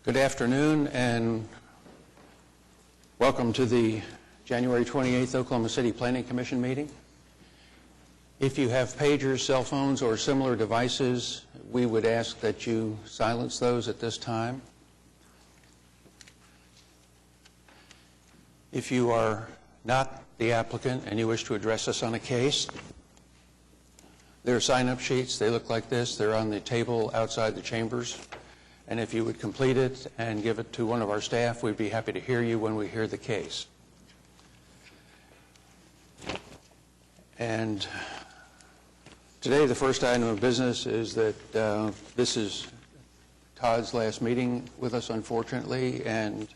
Good afternoon and welcome to the January 28th Oklahoma City Planning Commission meeting. If you have pagers, cell phones, or similar devices, we would ask that you silence those at this time. If you are not the applicant and you wish to address us on a case, there are sign-up sheets. They look like this. They're on the table outside the chambers. And if you would complete it and give it to one of our staff, we'd be happy to hear you when we hear the case. And today, the first item of business is that this is Todd's last meeting with us, unfortunately, and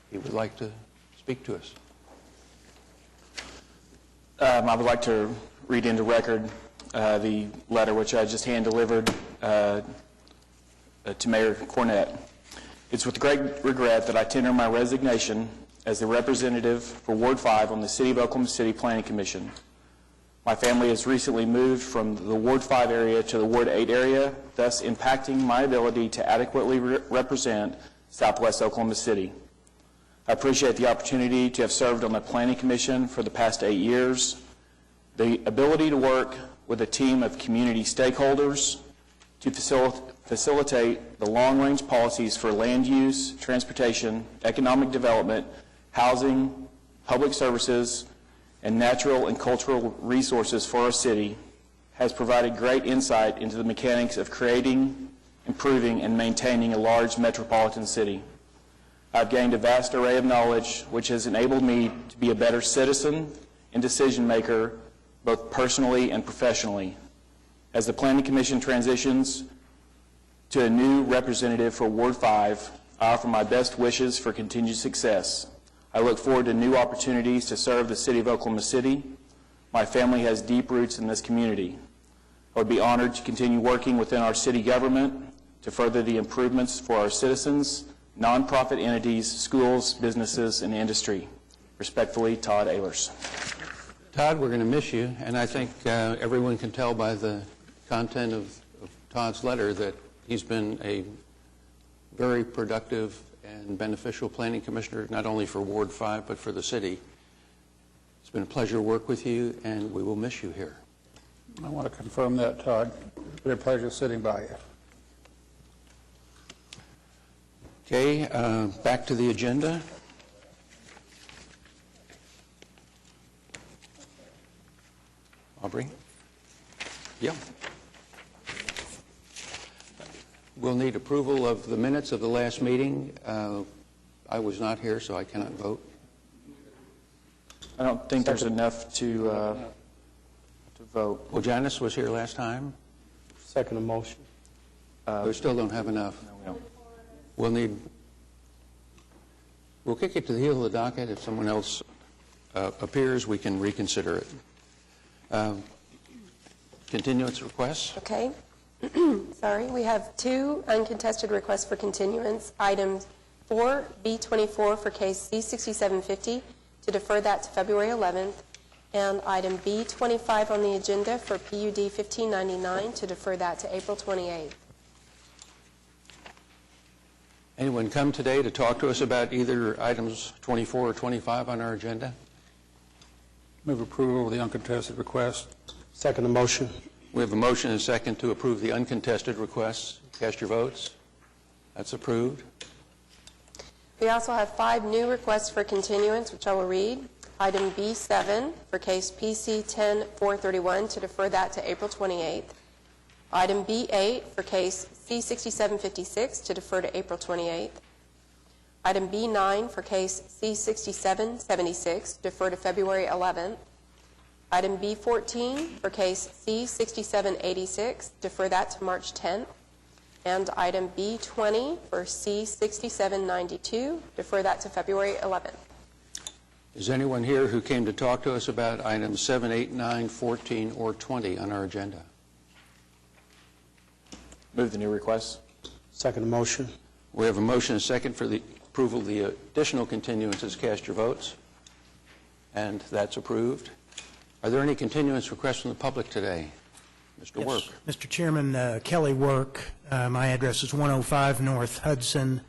he would like to speak to us. I would like to read into record the letter which I just hand-delivered to Mayor Cornett. It's with great regret that I tender my resignation as the representative for Ward 5 on the City of Oklahoma City Planning Commission. My family has recently moved from the Ward 5 area to the Ward 8 area, thus impacting my ability to adequately represent Southwest Oklahoma City. I appreciate the opportunity to have served on the Planning Commission for the past 8 years. The ability to work with a team of community stakeholders to facilitate the long-range policies for land use, transportation, economic development, housing, public services, and natural and cultural resources for our city has provided great insight into the mechanics of creating, improving, and maintaining a large metropolitan city. I've gained a vast array of knowledge which has enabled me to be a better citizen and decision maker, both personally and professionally. As the Planning Commission transitions to a new representative for Ward 5, I offer my best wishes for continued success. I look forward to new opportunities to serve the City of Oklahoma City. My family has deep roots in this community. I would be honored to continue working within our city government to further the improvements for our citizens, nonprofit entities, schools, businesses, and industry. Respectfully, Todd Ehlers. Todd, we're going to miss you, and I think everyone can tell by the content of Todd's letter that he's been a very productive and beneficial planning commissioner, not only for Ward 5, but for the city. It's been a pleasure to work with you, and we will miss you here. I want to confirm that, Todd. It's been a pleasure sitting by you. Okay, back to the agenda. Aubrey? Yeah. We'll need approval of the minutes of the last meeting. I was not here, so I cannot vote. I don't think there's enough to vote. Well, Janice was here last time. Second motion. We still don't have enough. No. We'll kick it to the heel of the docket. If someone else appears, we can reconsider it. Continuance requests? Okay. Sorry, we have 2 uncontested requests for continuance. Item 4B24 for case C6750 to defer that to February 11th, and item B25 on the agenda for PUD 1599 to defer that to April 28th. Anyone come today to talk to us about either items 24 or 25 on our agenda? Move approval of the uncontested request. Second motion. We have a motion and a second to approve the uncontested requests. Cast your votes. That's approved. We also have 5 new requests for continuance, which I will read. Item B7 for case PC 10431 to defer that to April 28th. Item B8 for case C6756 to defer to April 28th. Item B9 for case C6776 defer to February 11th. Item B14 for case C6786 defer that to March 10th. And item B20 for C6792 defer that to February 11th. Is anyone here who came to talk to us about items 7, 8, 9, 14, or 20 on our agenda? Move the new requests. Second motion. We have a motion and a second for the approval of the additional continuances. Cast your votes. And that's approved. Are there any continuance requests from the public today? Mr. Yes, Work. Mr. Chairman, Kelly Work. My address is 105 North Hudson,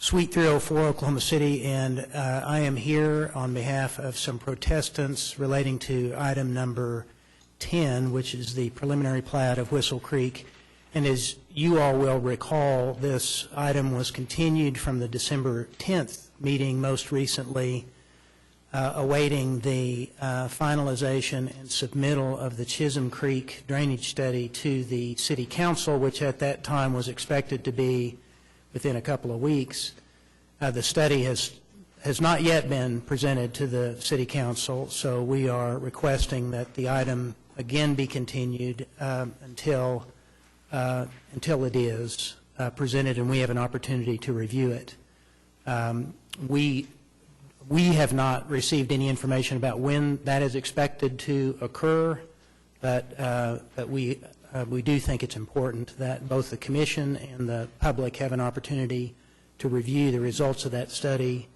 Suite 304, Oklahoma City, and I am here on behalf of some protestants relating to item number 10, which is the preliminary plat of Whistle Creek. And as you all will recall, this item was continued from the December 10th meeting most recently, awaiting the finalization and submittal of the Chisholm Creek drainage study to the City Council, which at that time was expected to be within a couple of weeks. The study has not yet been presented to the City Council, so we are requesting that the item again be continued until it is presented and we have an opportunity to review it. We have not received any information about when that is expected to occur, but we do think it's important that both the Commission and the public have an opportunity to review the results of that study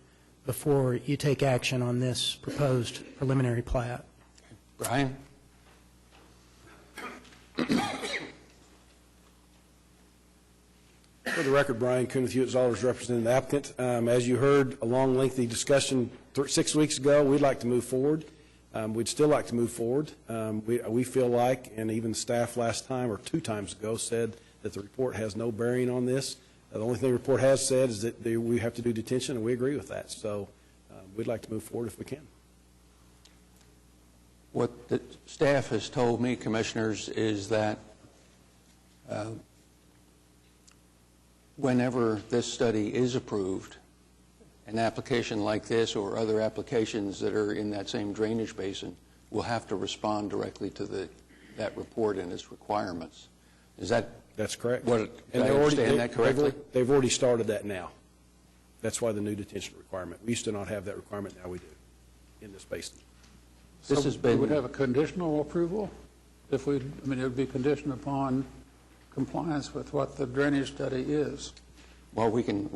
before you take action on this proposed preliminary plat. Brian? For the record, Brian Kuhn with Hewitt Zollers representing the applicant. As you heard, a long, lengthy discussion 6 weeks ago, we'd like to move forward. We'd still like to move forward. We feel like, and even the staff last time or 2 times ago said that the report has no bearing on this. The only thing the report has said is that we have to do detention, and we agree with that. So we'd like to move forward if we can. What the staff has told me, Commissioners, is that whenever this study is approved, an application like this or other applications that are in that same drainage basin will have to respond directly to that report and its requirements. Is that? That's correct. Did I understand that correctly? They've already started that now. That's why the new detention requirement. We used to not have that requirement. Now we do in this basin. This has been. We would have a conditional approval if it would be conditioned upon compliance with what the drainage study is. Well, we can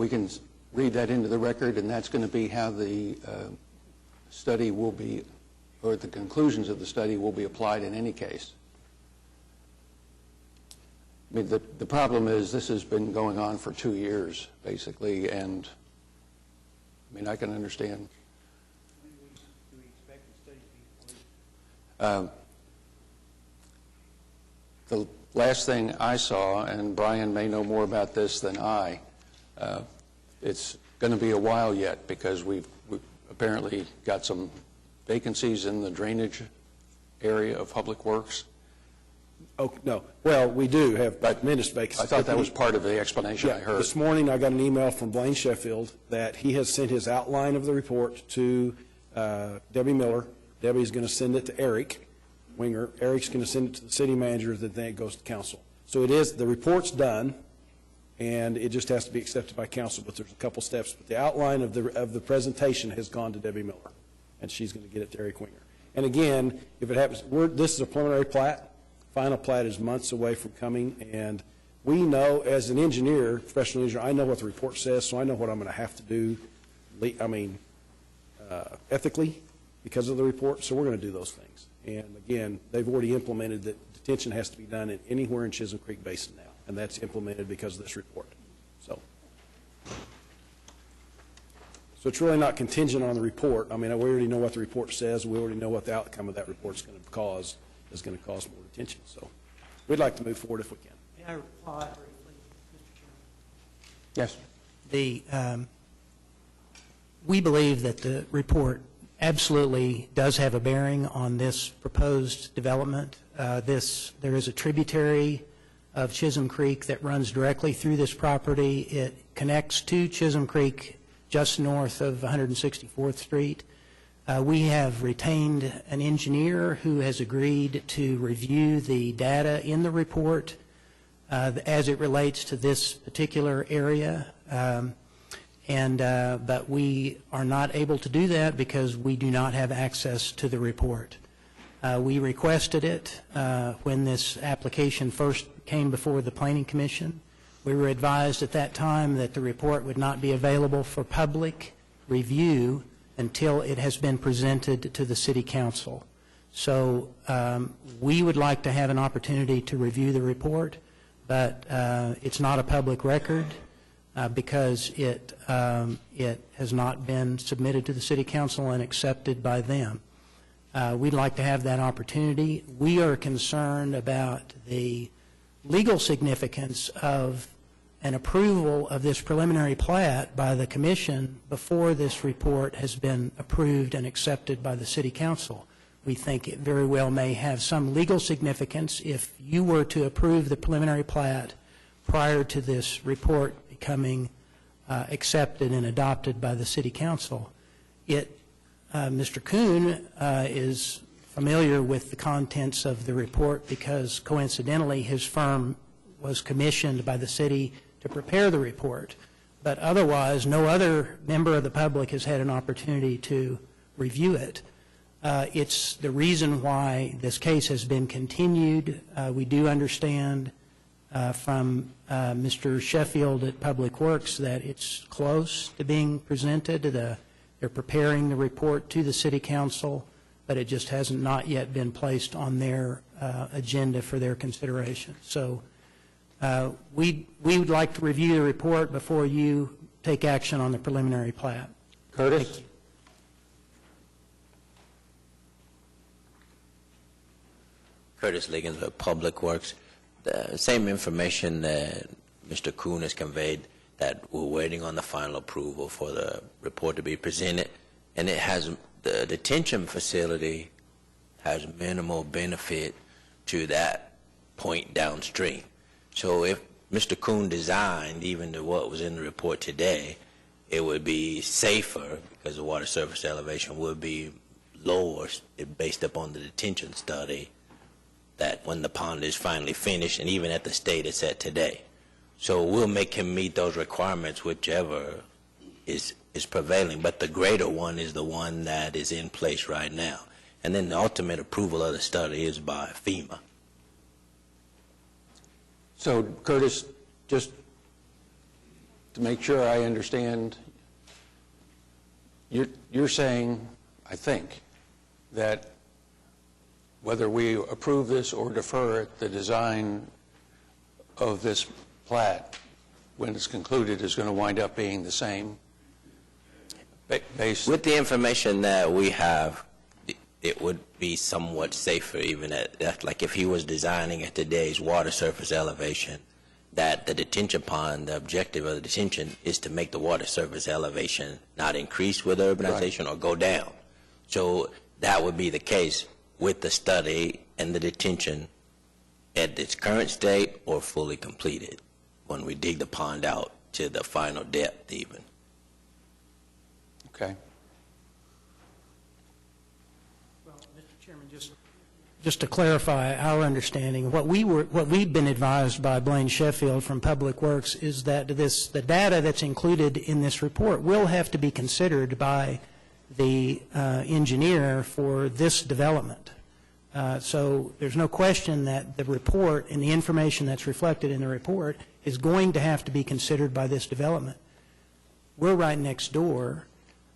read that into the record, and that's going to be how the study will be, or the conclusions of the study will be applied in any case. I mean, the problem is this has been going on for 2 years, basically, and I mean, I can understand. Do we expect the study to be The last thing I saw, and Brian may know more about this than I, it's going to be a while yet because we've apparently got some vacancies in the drainage area of Public Works. Oh, no. Well, we do have tremendous vacancies. I thought that was part of the explanation I heard. This morning I got an email from Blaine Sheffield that he has sent his outline of the report to Debbie Miller. Debbie's going to send it to Eric Winger. Eric's going to send it to the city manager, then it goes to council. So the report's done, and it just has to be accepted by council, but there's a couple steps. But the outline of the presentation has gone to Debbie Miller, and she's going to get it to Eric Winger. And again, if it happens, this is a preliminary plat. Final plat is months away from coming, and we know, as an engineer, professional engineer, I know what the report says, so I know what I'm going to have to do, ethically, because of the report, so we're going to do those things. And again, they've already implemented that detention has to be done anywhere in Chisholm Creek Basin now, and that's implemented because of this report. So it's really not contingent on the report. I mean, we already know what the report says. We already know what the outcome of that report is going to cause more detention. So we'd like to move forward if we can. May I reply briefly, Mr. Chairman? Yes. We believe that the report absolutely does have a bearing on this proposed development. There is a tributary of Chisholm Creek that runs directly through this property. It connects to Chisholm Creek just north of 164th Street. We have retained an engineer who has agreed to review the data in the report as it relates to this particular area. But we are not able to do that because we do not have access to the report. We requested it when this application first came before the Planning Commission. We were advised at that time that the report would not be available for public review until it has been presented to the City Council. So we would like to have an opportunity to review the report, but it's not a public record. because it has not been submitted to the City Council and accepted by them. We'd like to have that opportunity. We are concerned about the legal significance of an approval of this preliminary plat by the Commission before this report has been approved and accepted by the City Council. We think it very well may have some legal significance if you were to approve the preliminary plat prior to this report becoming accepted and adopted by the City Council. Mr. Kuhn is familiar with the contents of the report because coincidentally his firm was commissioned by the city to prepare the report, but otherwise no other member of the public has had an opportunity to review it. It's the reason why this case has been continued. We do understand from Mr. Sheffield at Public Works that it's close to being presented. They're preparing the report to the City Council, but it just hasn't not yet been placed on their agenda for their consideration. So we would like to review the report before you take action on the preliminary plat. Curtis? Curtis Liggins with Public Works. The same information that Mr. Kuhn has conveyed, that we're waiting on the final approval for the report to be presented, and it has the detention facility has minimal benefit to that point downstream. So if Mr. Kuhn designed even to what was in the report today, it would be safer because the water surface elevation would be lower based upon the detention study that when the pond is finally finished and even at the state it's at today. So we'll make him meet those requirements, whichever is prevailing. But the greater one is the one that is in place right now. And then the ultimate approval of the study is by FEMA. So, Curtis, just to make sure I understand, you're saying, I think, that whether we approve this or defer it, the design of this plat, when it's concluded, is going to wind up being the same? With the information that we have, it would be somewhat safer even at, like if he was designing at today's water surface elevation, that the detention pond, the objective of the detention is to make the water surface elevation not increase with urbanization or go down. So that would be the case with the study and the detention at its current state or fully completed when we dig the pond out to the final depth even. Okay. Well, Mr. Chairman, just to clarify our understanding, what we've been advised by Blaine Sheffield from Public Works is that the data that's included in this report will have to be considered by the engineer for this development. So there's no question that the report and the information that's reflected in the report is going to have to be considered by this development. We're right next door.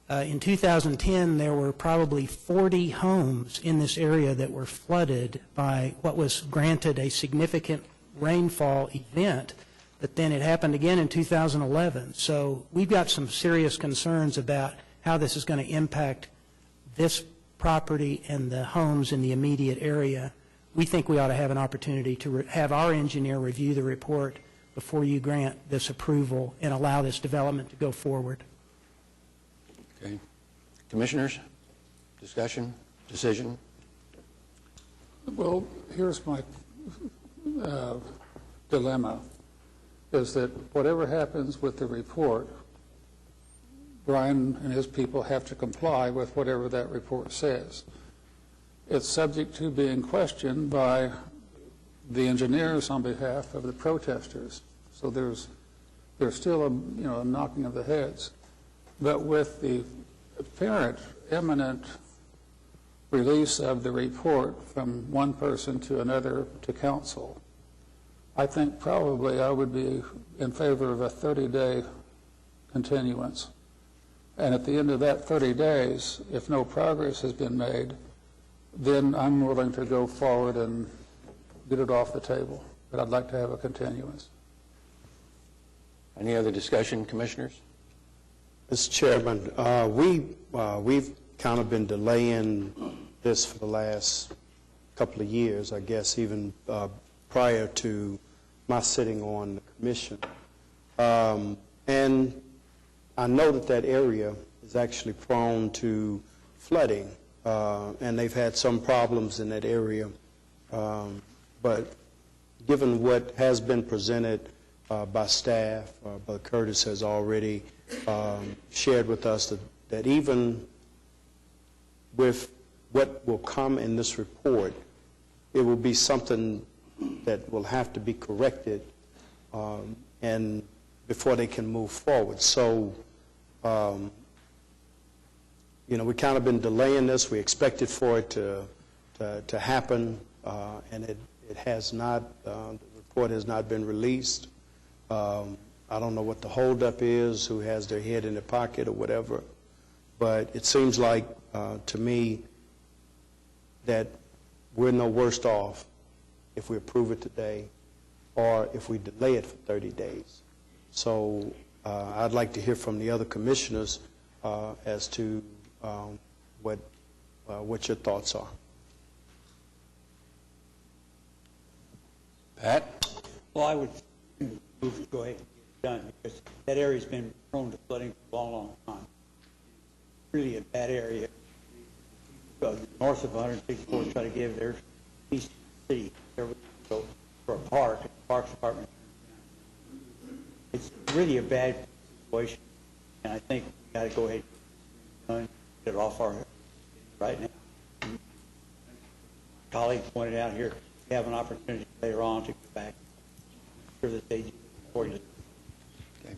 In 2010, there were probably 40 homes in this area that were flooded by what was granted a significant rainfall event, but then it happened again in 2011. So we've got some serious concerns about how this is going to impact this property and the homes in the immediate area. We think we ought to have an opportunity to have our engineer review the report before you grant this approval and allow this development to go forward. Okay. Commissioners, discussion, decision? Well, here's my dilemma, is that whatever happens with the report, Brian and his people have to comply with whatever that report says. It's subject to being questioned by the engineers on behalf of the protesters. So there's still a knocking of the heads. But with the apparent imminent release of the report from one person to another to council, I think probably I would be in favor of a 30-day continuance. And at the end of that 30 days, if no progress has been made, then I'm willing to go forward and get it off the table. But I'd like to have a continuance. Any other discussion, Commissioners? Mr. Chairman, we've kind of been delaying this for the last couple of years, I guess, even prior to my sitting on the commission. And I know that area is actually prone to flooding, and they've had some problems in that area. But given what has been presented by staff, Brother Curtis has already shared with us that even with what will come in this report, it will be something that will have to be corrected and before they can move forward. So, we've kind of been delaying this. We expected for it to happen, and it has not. The report has not been released. I don't know what the holdup is, who has their head in their pocket or whatever, but it seems like to me that we're no worse off if we approve it today or if we delay it for 30 days. So I'd like to hear from the other commissioners as to what your thoughts are. Pat? Well, I would move to go ahead and get it done because that area's been prone to flooding for a long, long time. Really a bad area. North of 164th, try to give their east city there we go for a park, and the Parks Department. It's really a bad situation, and I think we got to go ahead and get it off our heads right now. My colleague pointed out here, we have an opportunity later on to get back. I'm sure that they before you. Okay.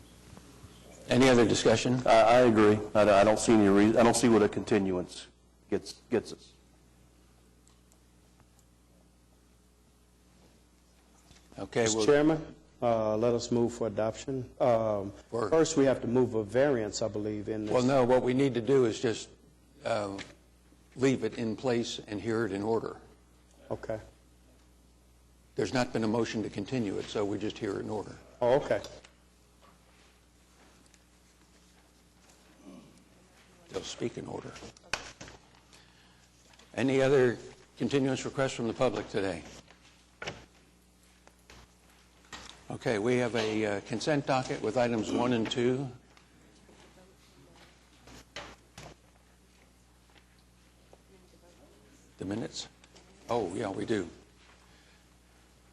Any other discussion? I agree. I don't see any reason. I don't see what a continuance gets us. Okay. Mr. Chairman, let us move for adoption. First, we have to move a variance, I believe, in this. Well, no, what we need to do is just leave it in place and hear it in order. Okay. There's not been a motion to continue it, so we just hear it in order. Oh, okay. They'll speak in order. Any other continuance requests from the public today? Okay, we have a consent docket with items 1 and 2. The minutes? Oh, yeah, we do.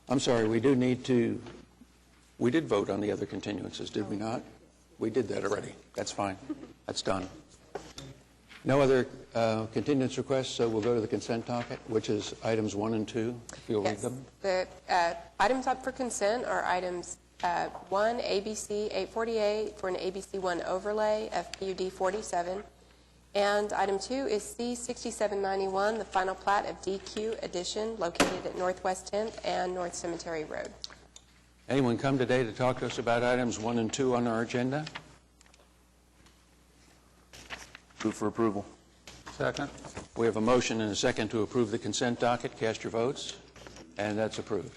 I'm sorry, we do need to, we did vote on the other continuances, did we not? We did that already. That's fine. That's done. No other continuance requests, so we'll go to the consent docket, which is items 1 and 2, if you'll read them. The items up for consent are items 1, ABC 848 for an ABC 1 overlay, FPUD 47, and item 2 is C 6791, the final plat of DQ Addition located at Northwest 10th and North Cemetery Road. Anyone come today to talk to us about items 1 and 2 on our agenda? Move for approval. Second. We have a motion and a second to approve the consent docket. Cast your votes, and that's approved.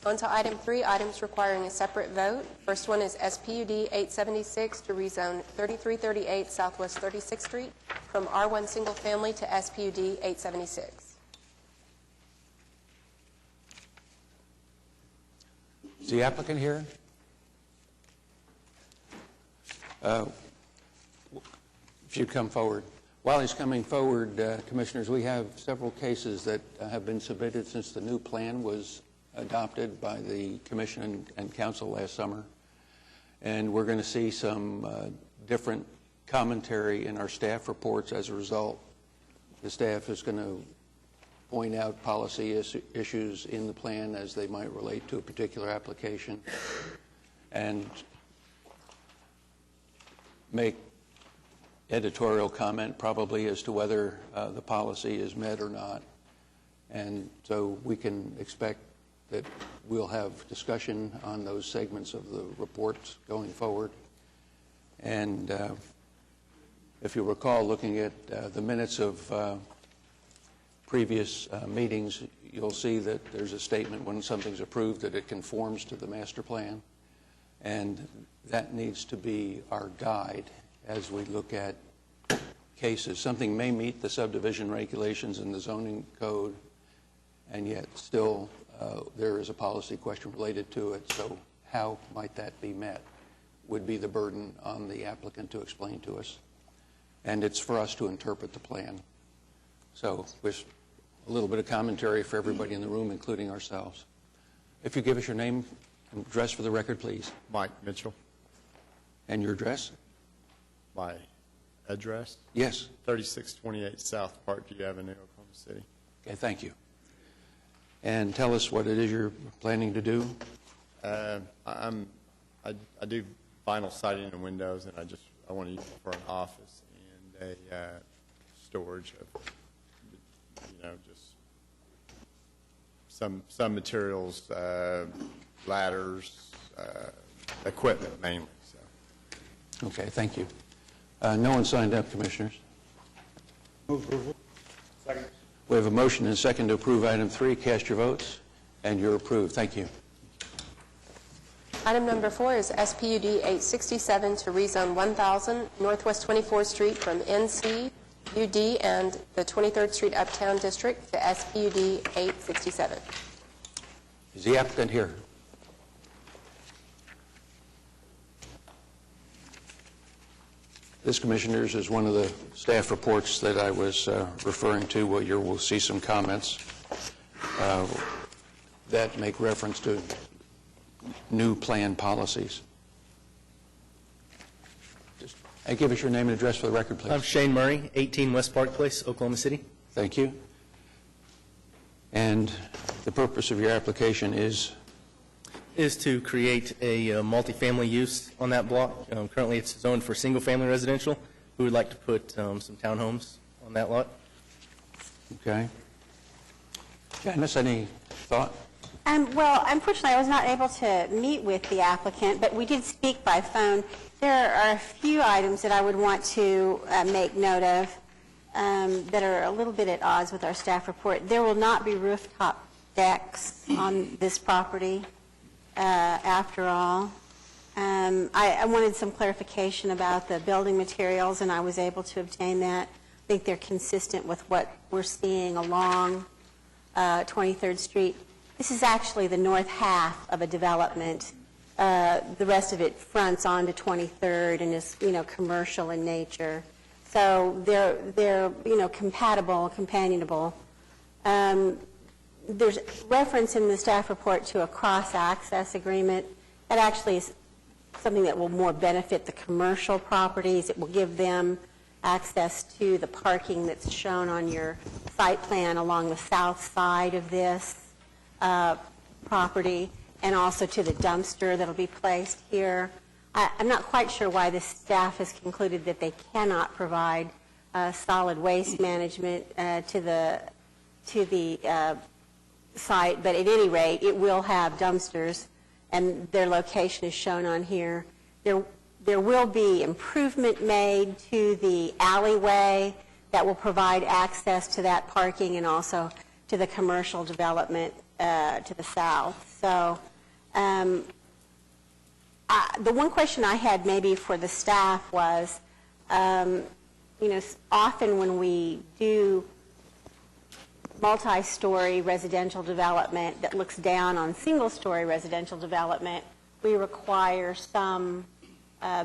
On to item 3, items requiring a separate vote. First one is SPUD 876 to rezone 3338 Southwest 36th Street from R1 single family to SPUD 876. Is the applicant here? If you'd come forward. While he's coming forward, Commissioners, we have several cases that have been submitted since the new plan was adopted by the Commission and Council last summer. And we're going to see some different commentary in our staff reports as a result. The staff is going to point out policy issues in the plan as they might relate to a particular application and make editorial comment probably as to whether the policy is met or not. And so we can expect that we'll have discussion on those segments of the reports going forward. And if you recall, looking at the minutes of previous meetings, you'll see that there's a statement when something's approved that it conforms to the master plan. And that needs to be our guide as we look at cases. Something may meet the subdivision regulations in the zoning code, and yet still there is a policy question related to it. So how might that be met would be the burden on the applicant to explain to us. And it's for us to interpret the plan. So with a little bit of commentary for everybody in the room, including ourselves. If you give us your name and address for the record, please. Mike Mitchell. And your address? My address? Yes. 3628 South Parkview Avenue, Oklahoma City. Okay, thank you. And tell us what it is you're planning to do. I do vinyl siding and windows, and I want to use it for an office and a storage of, just some materials, ladders, equipment mainly. So. Okay, thank you. No one signed up, Commissioners. Move approval. Second. We have a motion and a second to approve item 3. Cast your votes, and you're approved. Thank you. Item number 4 is SPUD 867 to rezone 1000 Northwest 24th Street from NC, UD, and the 23rd Street Uptown District to SPUD 867. Is the applicant here? This, Commissioners, is one of the staff reports that I was referring to, where you will see some comments that make reference to new plan policies. And give us your name and address for the record, please. I'm Shane Murray, 18 West Park Place, Oklahoma City. Thank you. And the purpose of your application is? Is to create a multifamily use on that block. Currently, it's zoned for single-family residential. We would like to put some townhomes on that lot. Okay. Janice, any thought? Well, unfortunately, I was not able to meet with the applicant, but we did speak by phone. There are a few items that I would want to make note of that are a little bit at odds with our staff report. There will not be rooftop decks on this property, after all. I wanted some clarification about the building materials, and I was able to obtain that. I think they're consistent with what we're seeing along 23rd Street. This is actually the north half of a development. The rest of it fronts onto 23rd and is, commercial in nature. So they're compatible, companionable. There's reference in the staff report to a cross-access agreement. That actually is something that will more benefit the commercial properties. It will give them access to the parking that's shown on your site plan along the south side of this property, and also to the dumpster that will be placed here. I'm not quite sure why the staff has concluded that they cannot provide solid waste management to the site, but at any rate, it will have dumpsters, and their location is shown on here. There will be improvement made to the alleyway that will provide access to that parking and also to the commercial development to the south. So the one question I had maybe for the staff was, often when we do multi-story residential development that looks down on single-story residential development, we require some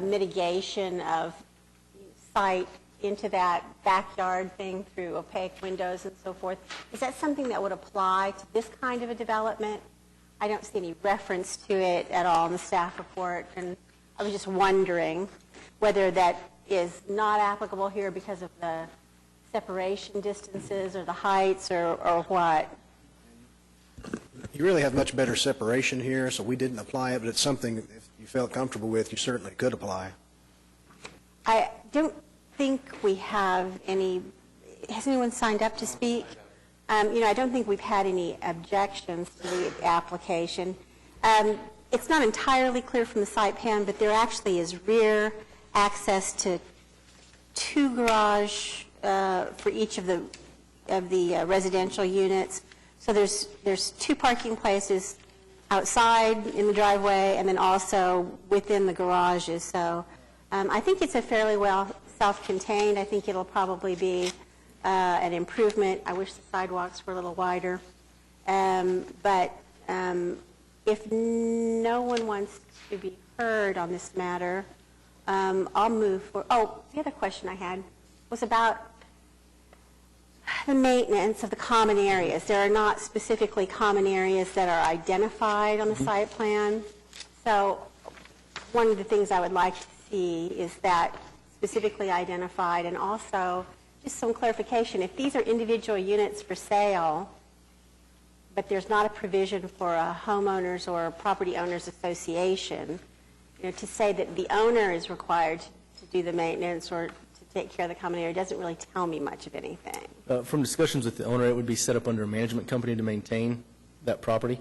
mitigation of sight into that backyard thing through opaque windows and so forth. Is that something that would apply to this kind of a development? I don't see any reference to it at all in the staff report, and I was just wondering whether that is not applicable here because of the separation distances or the heights or what. You really have much better separation here, so we didn't apply it, but it's something if you felt comfortable with, you certainly could apply. I don't think we have any. Has anyone signed up to speak? I don't think we've had any objections to the application. It's not entirely clear from the site plan, but there actually is rear access to 2 garage for each of the residential units. So there's 2 parking places outside in the driveway and then also within the garages. So I think it's a fairly well self-contained. I think it'll probably be an improvement. I wish the sidewalks were a little wider. But if no one wants to be heard on this matter, I'll move for, oh, the other question I had was about the maintenance of the common areas. There are not specifically common areas that are identified on the site plan. So one of the things I would like to see is that specifically identified, and also just some clarification. If these are individual units for sale, but there's not a provision for a homeowners or property owners association, to say that the owner is required to do the maintenance or to take care of the common area doesn't really tell me much of anything. From discussions with the owner, it would be set up under a management company to maintain that property.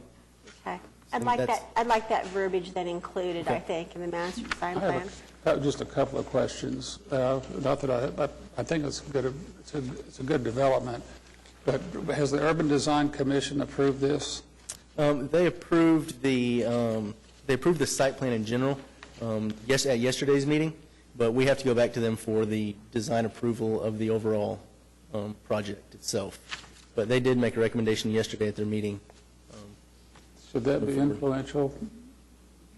Okay. I'd like that verbiage then included, I think, in the master design plan. I have just a couple of questions. Not that I think it's a good development, but has the Urban Design Commission approved this? They approved the site plan in general at yesterday's meeting, but we have to go back to them for the design approval of the overall project itself. But they did make a recommendation yesterday at their meeting. Should that be influential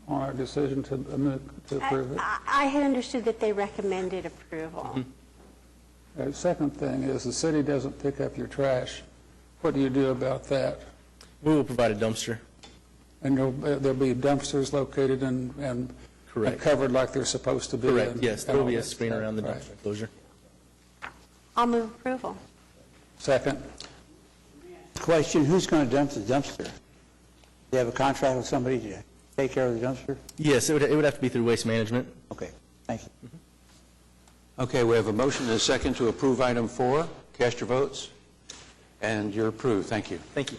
on our decision to approve it? I had understood that they recommended approval. The second thing is the city doesn't pick up your trash. What do you do about that? We will provide a dumpster. And there'll be dumpsters located and Correct. covered like they're supposed to be? Correct, yes. There will be a screen around the dumpster enclosure. I'll move approval. Second. Question, who's going to dump the dumpster? Do they have a contract with somebody to take care of the dumpster? Yes, it would have to be through Waste Management. Okay, thank you. Okay, we have a motion and a second to approve item 4. Cast your votes. And you're approved. Thank you. Thank you.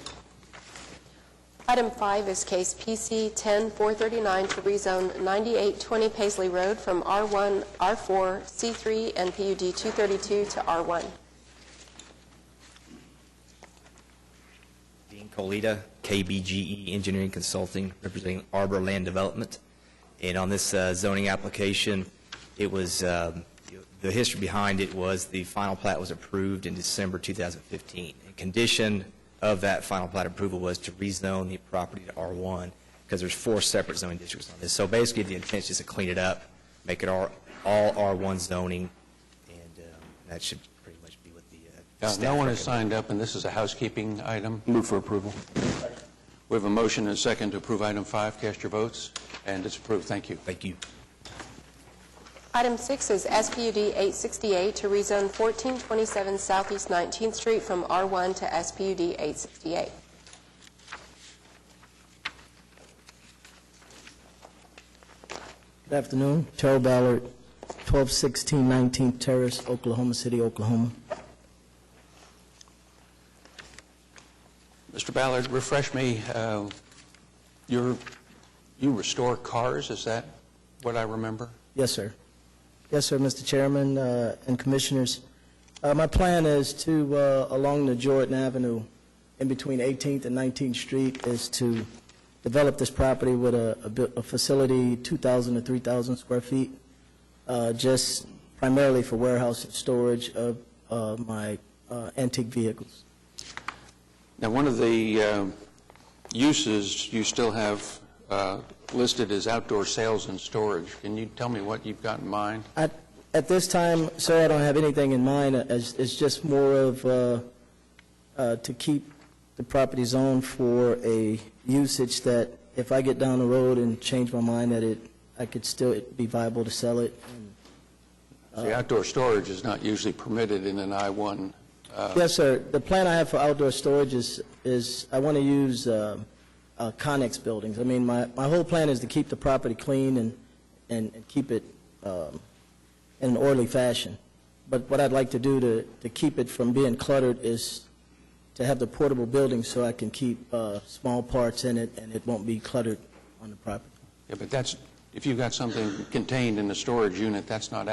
Item 5 is case PC 10-439 to rezone 9820 Paisley Road from R1, R4, C3, and PUD 232 to R1. Dean Colita, KBGE Engineering Consulting, representing Arbor Land Development. And on this zoning application, it was, the history behind it was the final plat was approved in December 2015. A condition of that final plat approval was to rezone the property to R1 because there's 4 separate zoning districts on this. So basically the intention is to clean it up, make it all R1 zoning, and that should pretty much be what the staff No one has recommends. signed up, and this is a housekeeping item. Move for approval. We have a motion and a second to approve item 5. Cast your votes. And it's approved. Thank you. Thank you. Item 6 is SPUD 868 to rezone 1427 Southeast 19th Street from R1 to SPUD 868. Good afternoon. Terrell Ballard, 1216 19th Terrace, Oklahoma City, Oklahoma. Mr. Ballard, refresh me. You restore cars, is that what I remember? Yes, sir. Yes, sir, Mr. Chairman and Commissioners. My plan is to, along the Jordan Avenue, in between 18th and 19th Street, is to develop this property with a facility 2,000 to 3,000 square feet, just primarily for warehouse and storage of my antique vehicles. Now, one of the uses you still have listed as outdoor sales and storage. Can you tell me what you've got in mind? At this time, sir, I don't have anything in mind. It's just more of to keep the property zoned for a usage that if I get down the road and change my mind that I could still be viable to sell it. The outdoor storage is not usually permitted in an I-1. Yes, sir. The plan I have for outdoor storage is I want to use Connex buildings. I mean, my whole plan is to keep the property clean and keep it in an orderly fashion. But what I'd like to do to keep it from being cluttered is to have the portable building so I can keep small parts in it and it won't be cluttered on the property. Yeah, but if you've got something contained in a storage unit, that's not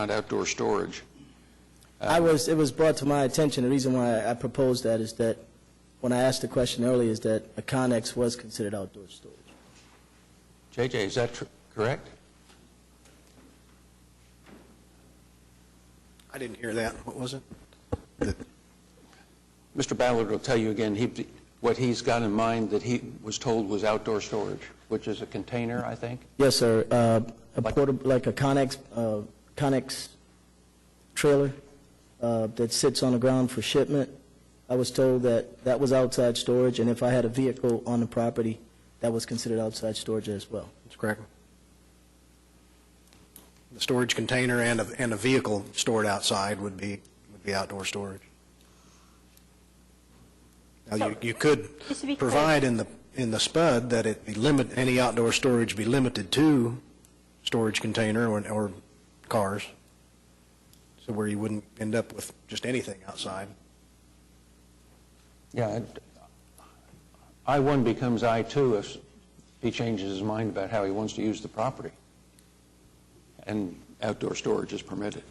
outdoor storage. It was brought to my attention, the reason why I proposed that is that when I asked the question earlier, is that a Connex was considered outdoor storage. JJ, is that correct? I didn't hear that. What was it? Mr. Ballard will tell you again, what he's got in mind that he was told was outdoor storage, which is a container, I think? Yes, sir. A portable, like a Connex trailer that sits on the ground for shipment. I was told that that was outside storage, and if I had a vehicle on the property, that was considered outside storage as well. That's correct. The storage container and a vehicle stored outside would be outdoor storage. Now, you could Just to be provide in the SPUD that it be any outdoor storage be limited to storage container or cars, so where you wouldn't end up with just anything outside. Yeah, I-1 becomes I-2 if he changes his mind about how he wants to use the property. And outdoor storage is permitted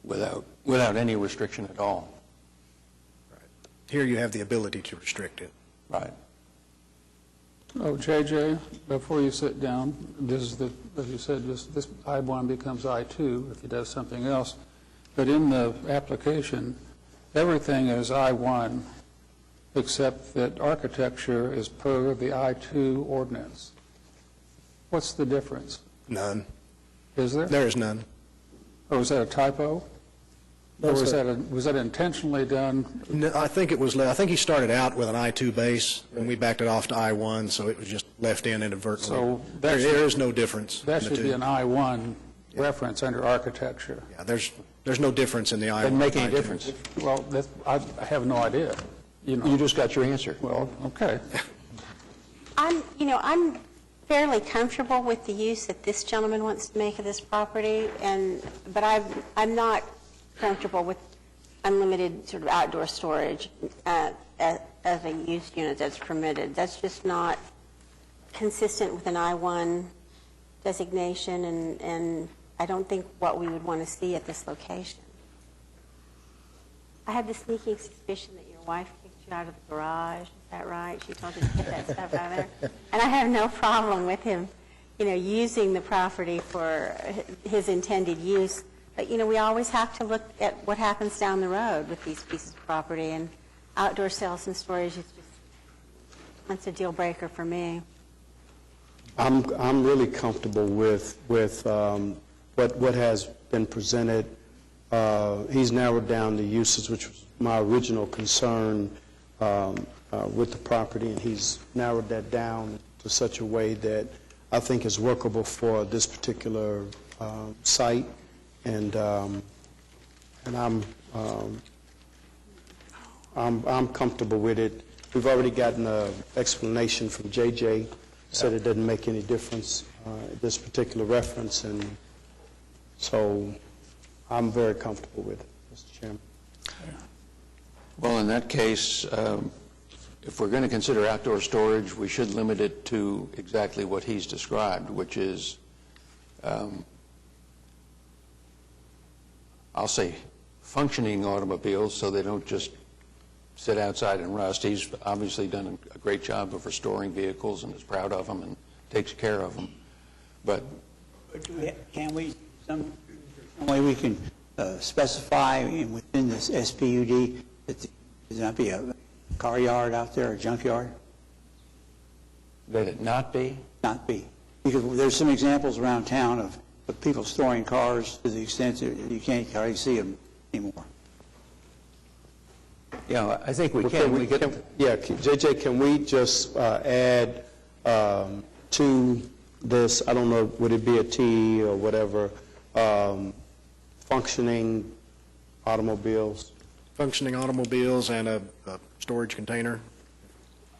without any restriction at all. Here you have the ability to restrict it. Right. Oh, JJ, before you sit down, this is as you said, this I-1 becomes I-2 if he does something else. But in the application, everything is I-1 except that architecture is per the I-2 ordinance. What's the difference? None. Is there? There is none. Or was that a typo? No, Or was sir. that intentionally done? No, I think he started out with an I-2 base, and we backed it off to I-1, so it was just left in inadvertently. So there is no difference. That in the should be two. an I-1 reference under architecture. Yeah, there's no difference in the I-1. Doesn't make any I-2. difference. Well, I have no idea. You just got your answer. Well, okay. I'm fairly comfortable with the use that this gentleman wants to make of this property, but I'm not comfortable with unlimited sort of outdoor storage as a use unit that's permitted. That's just not consistent with an I-1 designation, and I don't think what we would want to see at this location. I have the sneaking suspicion that your wife kicked you out of the garage. Is that right? She told you to get that stuff out of there? And I have no problem with him, using the property for his intended use. But, we always have to look at what happens down the road with these pieces of property, and outdoor sales and storage is that's a deal breaker for me. I'm really comfortable with what has been presented. He's narrowed down the uses, which was my original concern with the property, and he's narrowed that down to such a way that I think is workable for this particular site. And I'm comfortable with it. We've already gotten an explanation from JJ, said it doesn't make any difference, this particular reference, and so I'm very comfortable with it, Mr. Chairman. Well, in that case, if we're going to consider outdoor storage, we should limit it to exactly what he's described, which is, I'll say, functioning automobiles so they don't just sit outside and rust. He's obviously done a great job of restoring vehicles and is proud of them and takes care of them. But Can we, some way we can specify within this SPUD that there not be a car yard out there, a junkyard? That it not be? Not be. Because there's some examples around town of people storing cars to the extent that you can't hardly see them anymore. Yeah, I think we Well, can. JJ, can we just add to this, I don't know, would it be a T or whatever, functioning automobiles? Functioning automobiles and a storage container.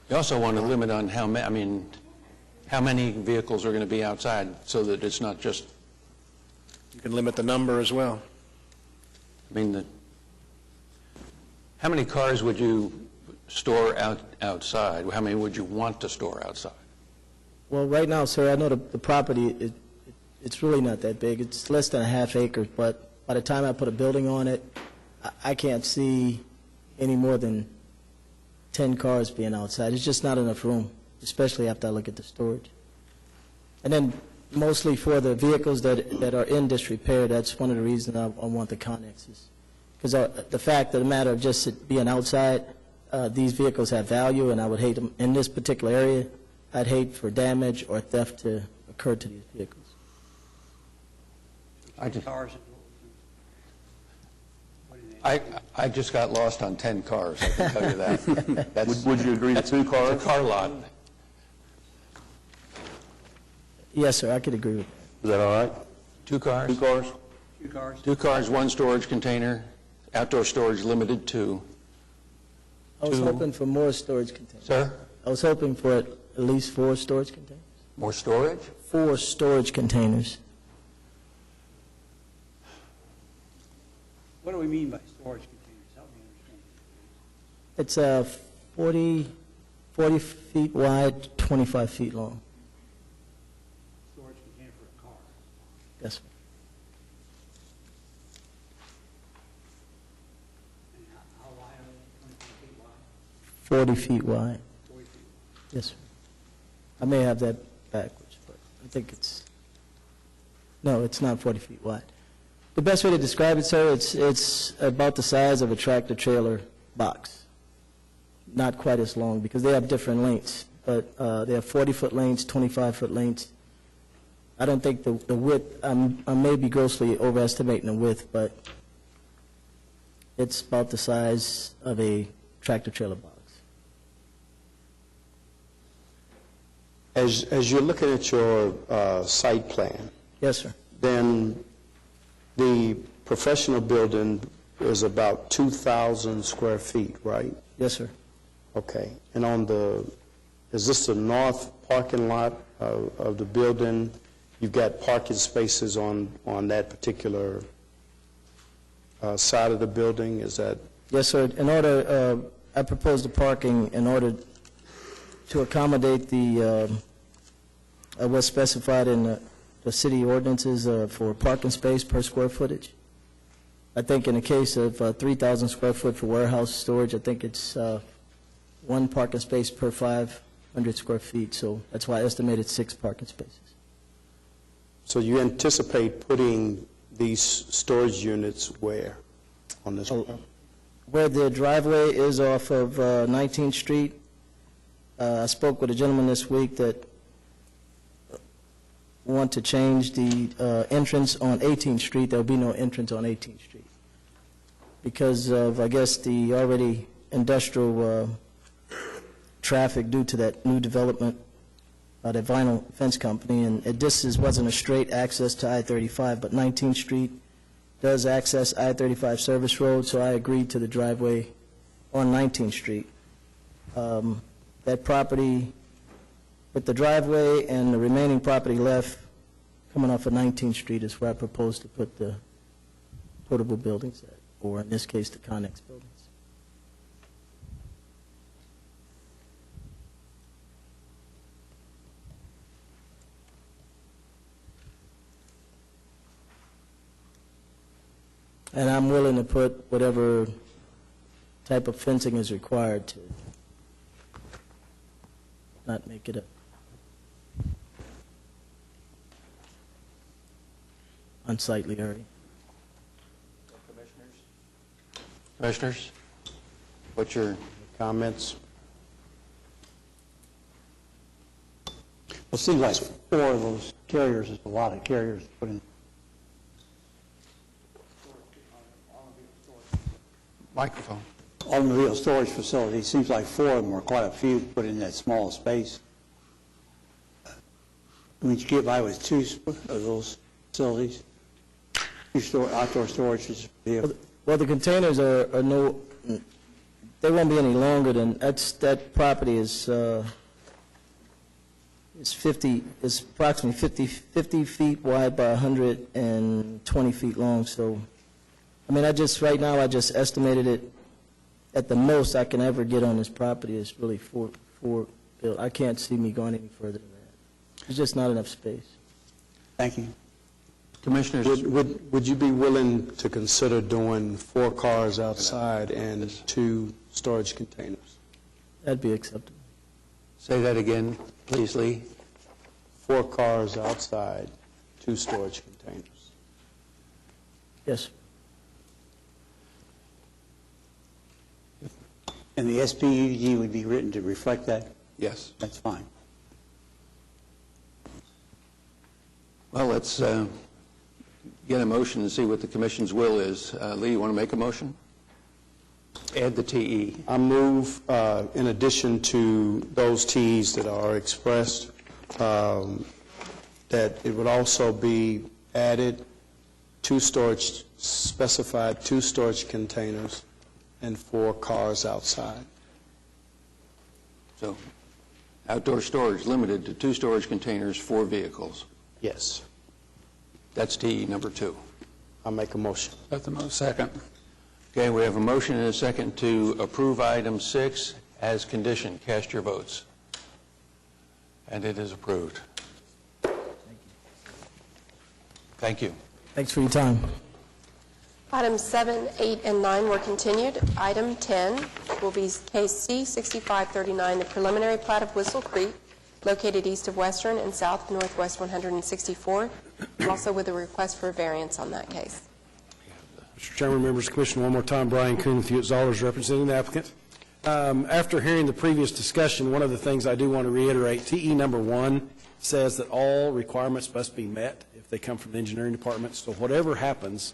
You also want to limit on how many vehicles are going to be outside so that it's not just, You can limit the number as well. how many cars would you store outside? How many would you want to store outside? Well, right now, sir, I know the property, it's really not that big. It's less than a half acre, but by the time I put a building on it, I can't see any more than 10 cars being outside. It's just not enough room, especially after I look at the storage. And then mostly for the vehicles that are in disrepair, that's one of the reasons I want the connexes. Because the fact of the matter of just it being outside, these vehicles have value, and I would hate them, in this particular area, I'd hate for damage or theft to occur to these vehicles. I just got lost on 10 cars, I can tell you that. Would you agree to 2 cars? It's a car lot. Yes, sir, I could agree with that. Is that all right? 2 cars? 2 cars? 2 cars? 2 cars, 1 storage container, outdoor storage limited to. I was Two. hoping for more storage containers. Sir? I was hoping for at least 4 storage containers. More storage? 4 storage containers. What do we mean by storage containers? Help me understand. It's 40 feet wide, 25 feet long. Storage container for a car. Yes, sir. And how wide are they? 25 feet wide? 40 feet wide. 40 feet. Yes, sir. I may have that backwards, but I think no, it's not 40 feet wide. The best way to describe it, sir, it's about the size of a tractor-trailer box. Not quite as long, because they have different lengths, but they have 40-foot lengths, 25-foot lengths. I don't think the width, I may be grossly overestimating the width, but it's about the size of a tractor-trailer box. As you're looking at your site plan, Yes, sir. then the professional building is about 2,000 square feet, right? Yes, sir. Okay. And is this the north parking lot of the building? You've got parking spaces on that particular side of the building, is that? Yes, sir. I proposed the parking in order to accommodate what's specified in the city ordinances for parking space per square footage. I think in the case of 3,000 square foot for warehouse storage, I think it's 1 parking space per 500 square feet, so that's why I estimated 6 parking spaces. So you anticipate putting these storage units where on this? Where the driveway is off of 19th Street, I spoke with a gentleman this week that want to change the entrance on 18th Street. There will be no entrance on 18th Street because of, I guess, the already industrial traffic due to that new development by the vinyl fence company. And this wasn't a straight access to I-35, but 19th Street does access I-35 service road, so I agreed to the driveway on 19th Street. That property, with the driveway and the remaining property left coming off of 19th Street is where I propose to put the portable buildings at, or in this case, the Connex buildings. And I'm willing to put whatever type of fencing is required to not make it a unsightly area. Commissioners, what's your comments? Well, it seems like 4 of those carriers is a lot of carriers to put in. microphone? Automobile storage facility, it seems like 4 of them are quite a few to put in that small space. I mean, you get by with 2 of those facilities, 2 outdoor storages. Well, the containers are no, they won't be any longer than, that property is approximately 50 feet wide by 120 feet long, so, I mean, right now, I just estimated it, at the most I can ever get on this property is really 4 built. I can't see me going any further than that. There's just not enough space. Thank you. Commissioners, Would you be willing to consider doing 4 cars outside and 2 storage containers? That'd be acceptable. Say that again, please, Lee. 4 cars outside, 2 storage containers. Yes. And the SPUD would be written to reflect that? Yes. That's fine. Well, let's get a motion and see what the commission's will is. Lee, you want to make a motion? Add the TE. I move, in addition to those Ts that are expressed, that it would also be added 2 storage, specified 2 storage containers and 4 cars outside. So outdoor storage limited to 2 storage containers, 4 vehicles. Yes. That's TE number 2. I'll make a motion. Let them know second. Okay, we have a motion and a second to approve item 6 as conditioned. Cast your votes. And it is approved. Thank you. Thanks for your time. Items 7, 8, and 9 were continued. Item 10 will be case C-6539, the preliminary plat of Whistle Creek, located east of Western and south of Northwest 164th, also with a request for a variance on that case. Mr. Chairman, members of the commission, one more time, Brian Kuhn with Hewitt Zollers representing the applicant. After hearing the previous discussion, one of the things I do want to reiterate, TE number 1 says that all requirements must be met if they come from the engineering department. So whatever happens,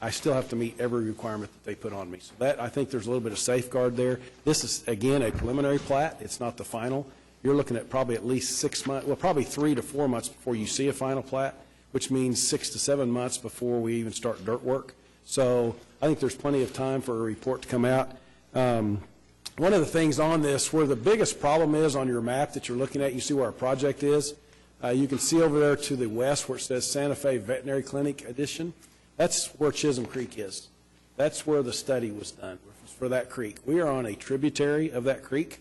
I still have to meet every requirement that they put on me. So that, I think there's a little bit of safeguard there. This is, again, a preliminary plat. It's not the final. You're looking at probably at least 6 months, well, probably 3 to 4 months before you see a final plat, which means 6 to 7 months before we even start dirt work. So I think there's plenty of time for a report to come out. One of the things on this, where the biggest problem is on your map that you're looking at, you see where our project is. You can see over there to the west where it says Santa Fe Veterinary Clinic Addition. That's where Chisholm Creek is. That's where the study was done, for that creek. We are on a tributary of that creek,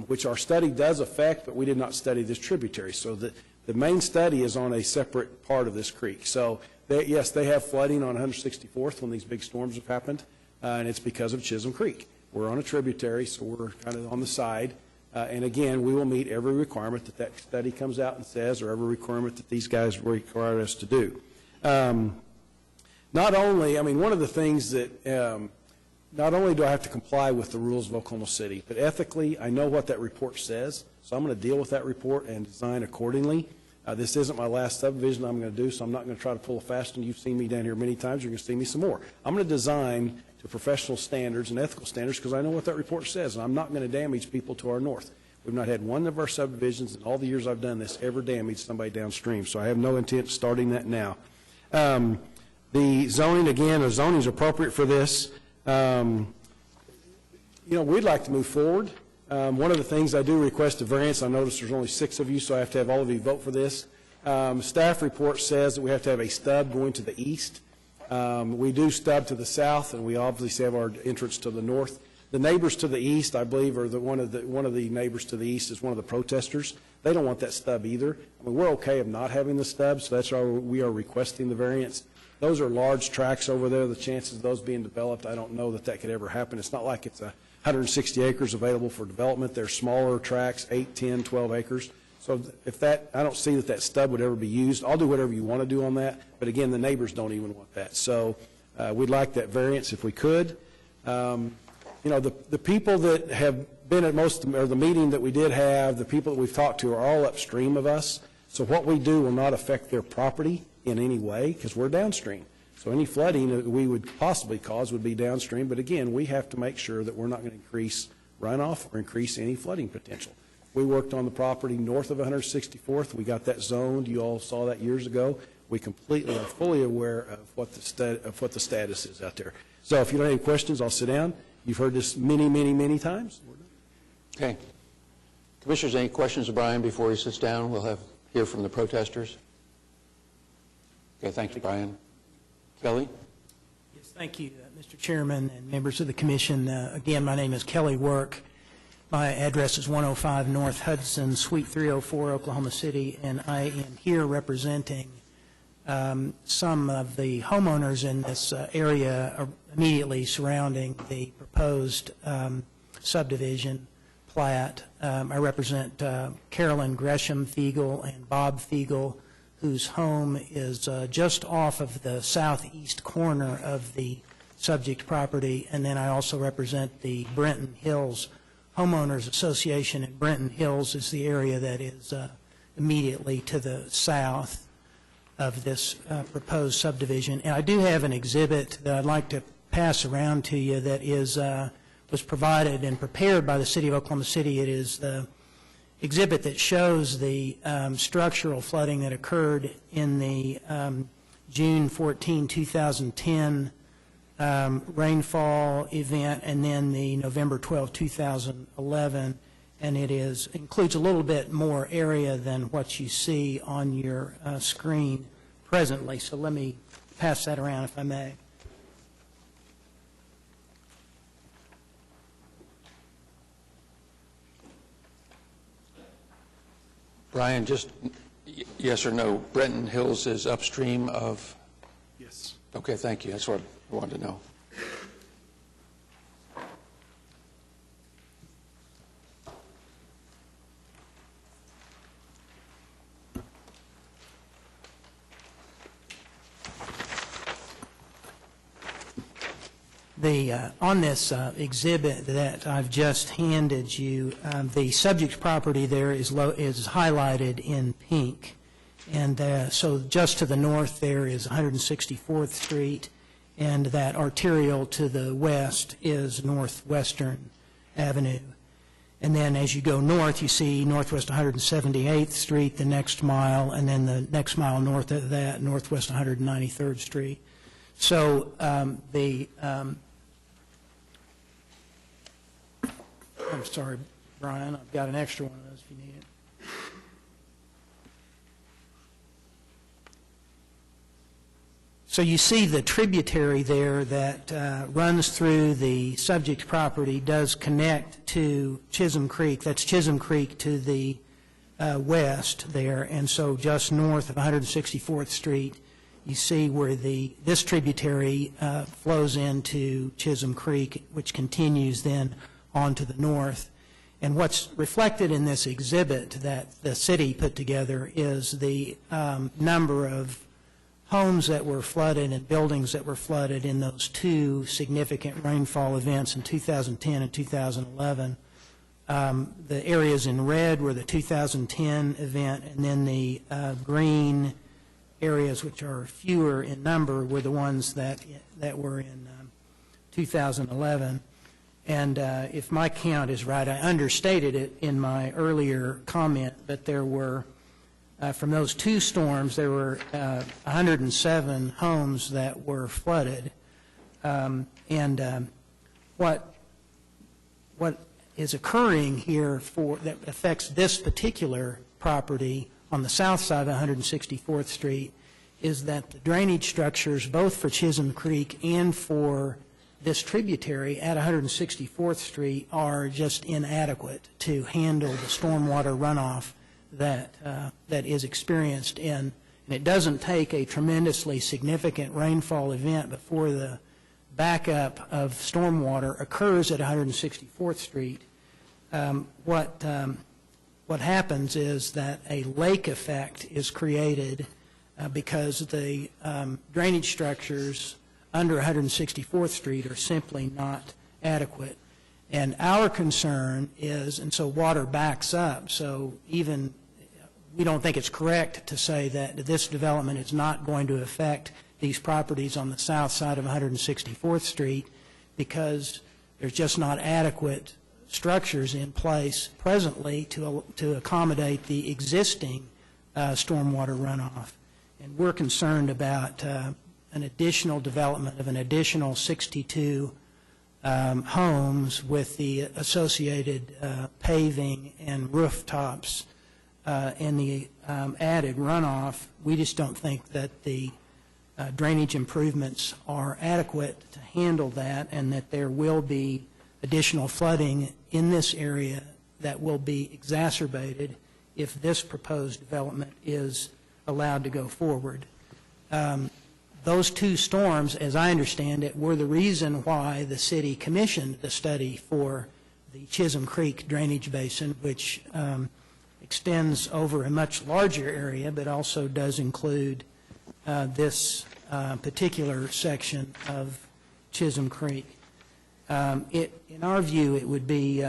which our study does affect, but we did not study this tributary. So the main study is on a separate part of this creek. So yes, they have flooding on 164th when these big storms have happened, and it's because of Chisholm Creek. We're on a tributary, so we're kind of on the side. And again, we will meet every requirement that that study comes out and says, or every requirement that these guys require us to do. Not only, I mean, one of the things that, not only do I have to comply with the rules of Oklahoma City, but ethically, I know what that report says, so I'm going to deal with that report and design accordingly. This isn't my last subdivision I'm going to do, so I'm not going to try to pull a fast one. You've seen me down here many times. You're going to see me some more. I'm going to design to professional standards and ethical standards because I know what that report says, and I'm not going to damage people to our north. We've not had one of our subdivisions in all the years I've done this ever damage somebody downstream, so I have no intent of starting that now. The zoning, again, the zoning is appropriate for this. You know, we'd like to move forward. One of the things I do request a variance, I notice there's only 6 of you, so I have to have all of you vote for this. Staff report says that we have to have a stub going to the east. We do stub to the south, and we obviously have our entrance to the north. The neighbors to the east, I believe, are one of the neighbors to the east is one of the protesters. They don't want that stub either. I mean, we're okay of not having the stub, so that's why we are requesting the variance. Those are large tracts over there. The chances of those being developed, I don't know that that could ever happen. It's not like it's 160 acres available for development. They're smaller tracts, 8, 10, 12 acres. So if that, I don't see that that stub would ever be used. I'll do whatever you want to do on that, but again, the neighbors don't even want that. So we'd like that variance if we could. You know, the people that have been at most, or the meeting that we did have, the people that we've talked to are all upstream of us. So what we do will not affect their property in any way because we're downstream. So any flooding that we would possibly cause would be downstream. But again, we have to make sure that we're not going to increase runoff or increase any flooding potential. We worked on the property north of 164th. We got that zoned. You all saw that years ago. We completely are fully aware of what the status is out there. So if you don't have any questions, I'll sit down. You've heard this many, many, many times. Okay. Commissioners, any questions of Brian before he sits down? We'll hear from the protesters. Okay, thank you, Brian. Kelly? Yes, thank you, Mr. Chairman and members of the commission. Again, my name is Kelly Work. My address is 105 North Hudson, Suite 304, Oklahoma City, and I am here representing some of the homeowners in this area immediately surrounding the proposed subdivision plat. I represent Carolyn Gresham Fiegel and Bob Fiegel, whose home is just off of the southeast corner of the subject property. And then I also represent the Brenton Hills Homeowners Association, and Brenton Hills is the area that is immediately to the south of this proposed subdivision. And I do have an exhibit that I'd like to pass around to you that was provided and prepared by the City of Oklahoma City. It is the exhibit that shows the structural flooding that occurred in the June 14, 2010 rainfall event, and then the November 12, 2011. And it includes a little bit more area than what you see on your screen presently. So let me pass that around, if I may. Brian, just yes or no, Brenton Hills is upstream of? Yes. Okay, thank you. That's what I wanted to know. On this exhibit that I've just handed you, the subject property there is highlighted in pink. And so just to the north there is 164th Street, and that arterial to the west is Northwestern Avenue. And then as you go north, you see Northwest 178th Street, the next mile, and then the next mile north of that, Northwest 193rd Street. So I'm sorry, Brian, I've got an extra one of those if you need it. So you see the tributary there that runs through the subject property does connect to Chisholm Creek. That's Chisholm Creek to the west there, and so just north of 164th Street, you see where this tributary flows into Chisholm Creek, which continues then on to the north. And what's reflected in this exhibit that the city put together is the number of homes that were flooded and buildings that were flooded in those two significant rainfall events in 2010 and 2011. The areas in red were the 2010 event, and then the green areas, which are fewer in number, were the ones that were in 2011. And if my count is right, I understated it in my earlier comment, but there were, from those two storms, there were 107 homes that were flooded. What is occurring here that affects this particular property on the south side of 164th Street is that the drainage structures, both for Chisholm Creek and for this tributary at 164th Street, are just inadequate to handle the stormwater runoff that is experienced and it doesn't take a tremendously significant rainfall event before the backup of stormwater occurs at 164th Street. What happens is that a lake effect is created because the drainage structures under 164th Street are simply not adequate. And our concern is, and so water backs up, so even we don't think it's correct to say that this development is not going to affect these properties on the south side of 164th Street because there's just not adequate structures in place presently to accommodate the existing stormwater runoff. And we're concerned about an additional development of an additional 62 homes with the associated paving and rooftops and the added runoff. We just don't think that the drainage improvements are adequate to handle that, and that there will be additional flooding in this area that will be exacerbated if this proposed development is allowed to go forward. Those two storms, as I understand it, were the reason why the city commissioned the study for the Chisholm Creek drainage basin, which extends over a much larger area, but also does include this particular section of Chisholm Creek. In our view, it would be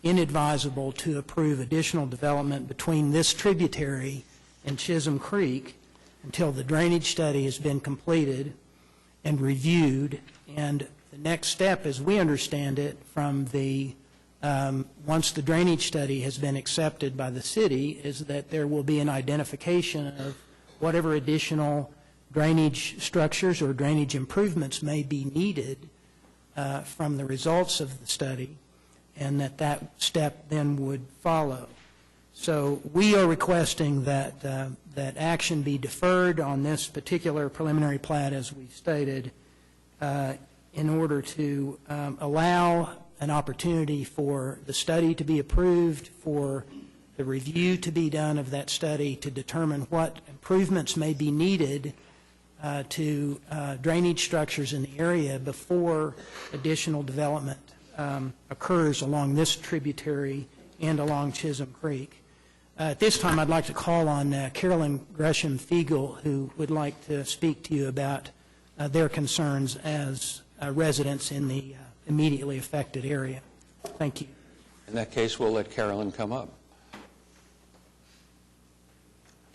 inadvisable to approve additional development between this tributary and Chisholm Creek until the drainage study has been completed and reviewed. And the next step, as we understand it, from the once the drainage study has been accepted by the city, is that there will be an identification of whatever additional drainage structures or drainage improvements may be needed from the results of the study, and that step then would follow. So we are requesting that that action be deferred on this particular preliminary plat, as we stated, in order to allow an opportunity for the study to be approved, for the review to be done of that study to determine what improvements may be needed to drainage structures in the area before additional development occurs along this tributary and along Chisholm Creek. At this time, I'd like to call on Carolyn Gresham-Fiegel, who would like to speak to you about their concerns as residents in the immediately affected area. Thank you. In that case, we'll let Carolyn come up.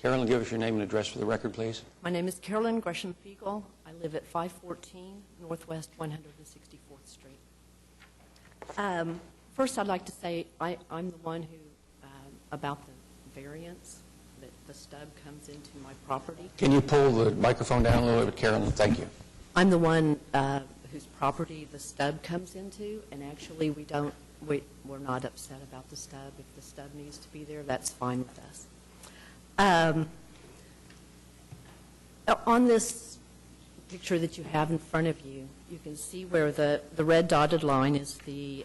Carolyn, give us your name and address for the record, please. My name is Carolyn Gresham-Fiegel. I live at 514 Northwest 164th Street. First, I'd like to say I'm the one who, about the variance, that the stub comes into my property. Can you pull the microphone down a little bit, Carolyn? Thank you. I'm the one whose property the stub comes into, and actually we're not upset about the stub. If the stub needs to be there, that's fine with us. On this picture that you have in front of you, you can see where the red dotted line is the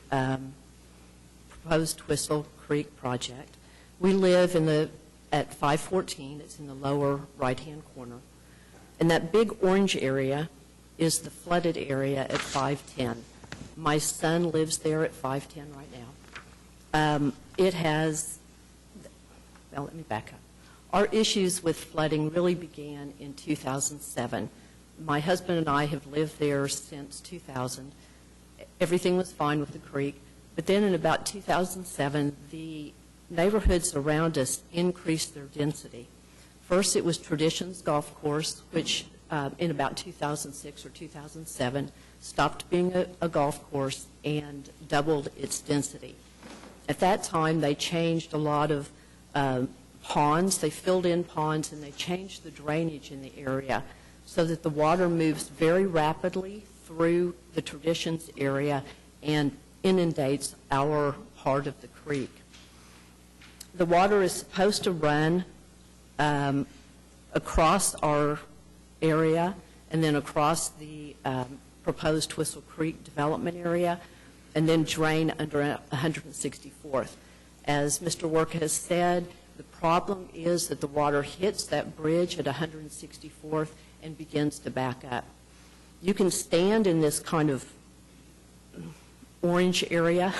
proposed Whistle Creek project. We live at 514. It's in the lower right-hand corner. And that big orange area is the flooded area at 510. My son lives there at 510 right now. Well, let me back up. Our issues with flooding really began in 2007. My husband and I have lived there since 2000. Everything was fine with the creek. But then in about 2007, the neighborhoods around us increased their density. First, it was Traditions Golf Course, which in about 2006 or 2007 stopped being a golf course and doubled its density. At that time, they changed a lot of ponds. They filled in ponds, and they changed the drainage in the area so that the water moves very rapidly through the Traditions area and inundates our part of the creek. The water is supposed to run across our area and then across the proposed Whistle Creek development area and then drain under 164th. As Mr. Work has said, the problem is that the water hits that bridge at 164th and begins to back up. You can stand in this kind of orange area,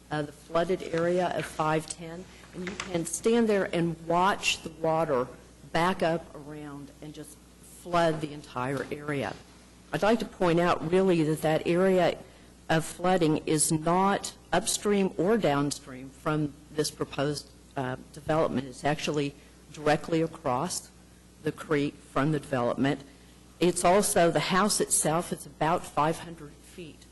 the flooded area of 510, and you can stand there and watch the water back up around and just flood the entire area. I'd like to point out really that area of flooding is not upstream or downstream from this proposed development. It's actually directly across the creek from the development. It's also, the house itself is about 500 feet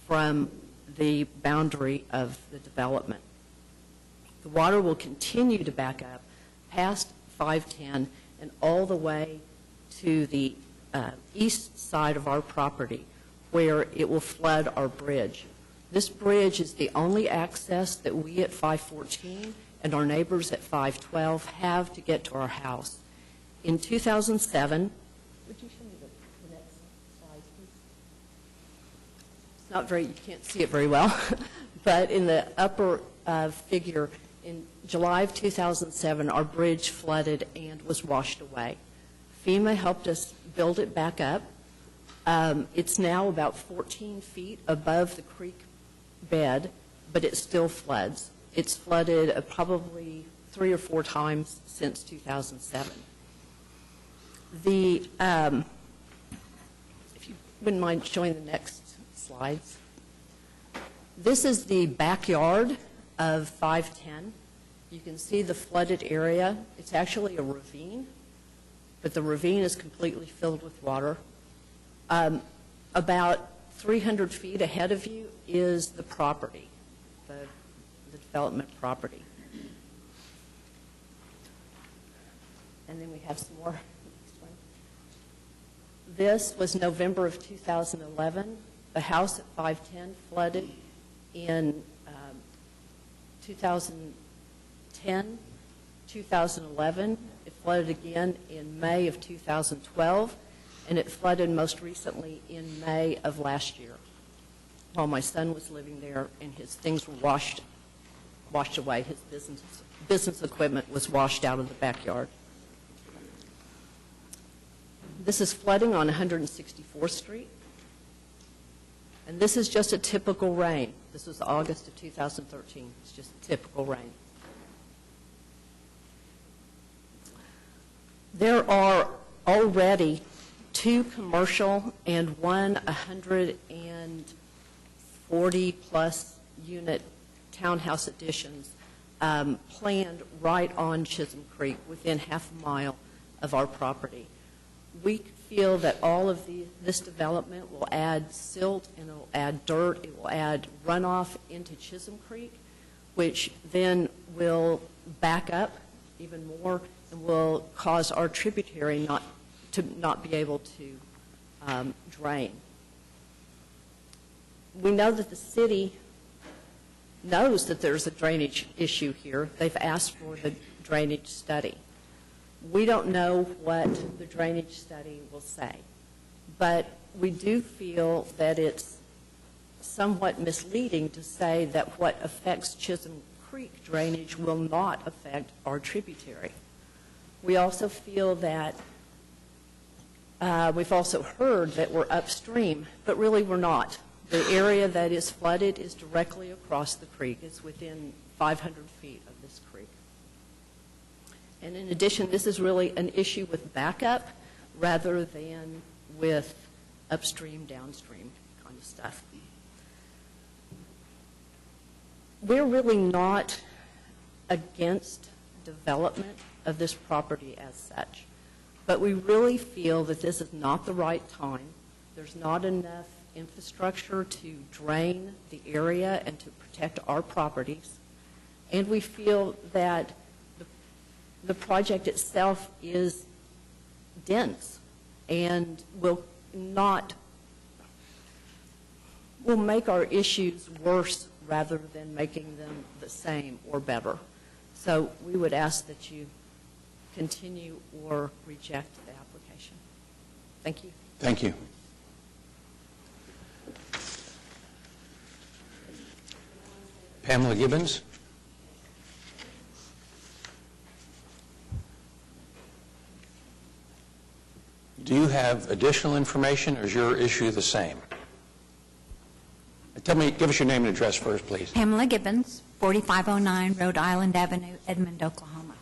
from the boundary of the development. The water will continue to back up past 510 and all the way to the east side of our property, where it will flood our bridge. This bridge is the only access that we at 514 and our neighbors at 512 have to get to our house. In 2007, would you show me the next slide, please? It's not very, you can't see it very well, but in the upper figure, in July of 2007, our bridge flooded and was washed away. FEMA helped us build it back up. It's now about 14 feet above the creek bed, but it still floods. It's flooded probably 3 or 4 times since 2007. If you wouldn't mind showing the next slides. This is the backyard of 510. You can see the flooded area. It's actually a ravine, but the ravine is completely filled with water. About 300 feet ahead of you is the property, the development property. And then we have some more. Next one. This was November of 2011. The house at 510 flooded in 2010, 2011. It flooded again in May of 2012, and it flooded most recently in May of last year while my son was living there, and his things were washed away. His business equipment was washed out of the backyard. This is flooding on 164th Street. And this is just a typical rain. This was August of 2013. It's just typical rain. There are already 2 commercial and 1 140-plus unit townhouse additions planned right on Chisholm Creek, within half a mile of our property. We feel that all of this development will add silt, and it will add dirt, it will add runoff into Chisholm Creek, which then will back up even more and will cause our tributary not be able to drain. We know that the city knows that there's a drainage issue here. They've asked for the drainage study. We don't know what the drainage study will say, but we do feel that it's somewhat misleading to say that what affects Chisholm Creek drainage will not affect our tributary. We also feel that we've also heard that we're upstream, but really we're not. The area that is flooded is directly across the creek. It's within 500 feet of this creek. And in addition, this is really an issue with backup rather than with upstream, downstream kind of stuff. We're really not against development of this property as such, but we really feel that this is not the right time. There's not enough infrastructure to drain the area and to protect our properties. And we feel that the project itself is dense and will make our issues worse rather than making them the same or better. So we would ask that you continue or reject the application. Thank you. Thank you. Pamela Gibbons. Do you have additional information, or is your issue the same? Give us your name and address first, please. Pamela Gibbons, 4509 Rhode Island Avenue, Edmond, Oklahoma.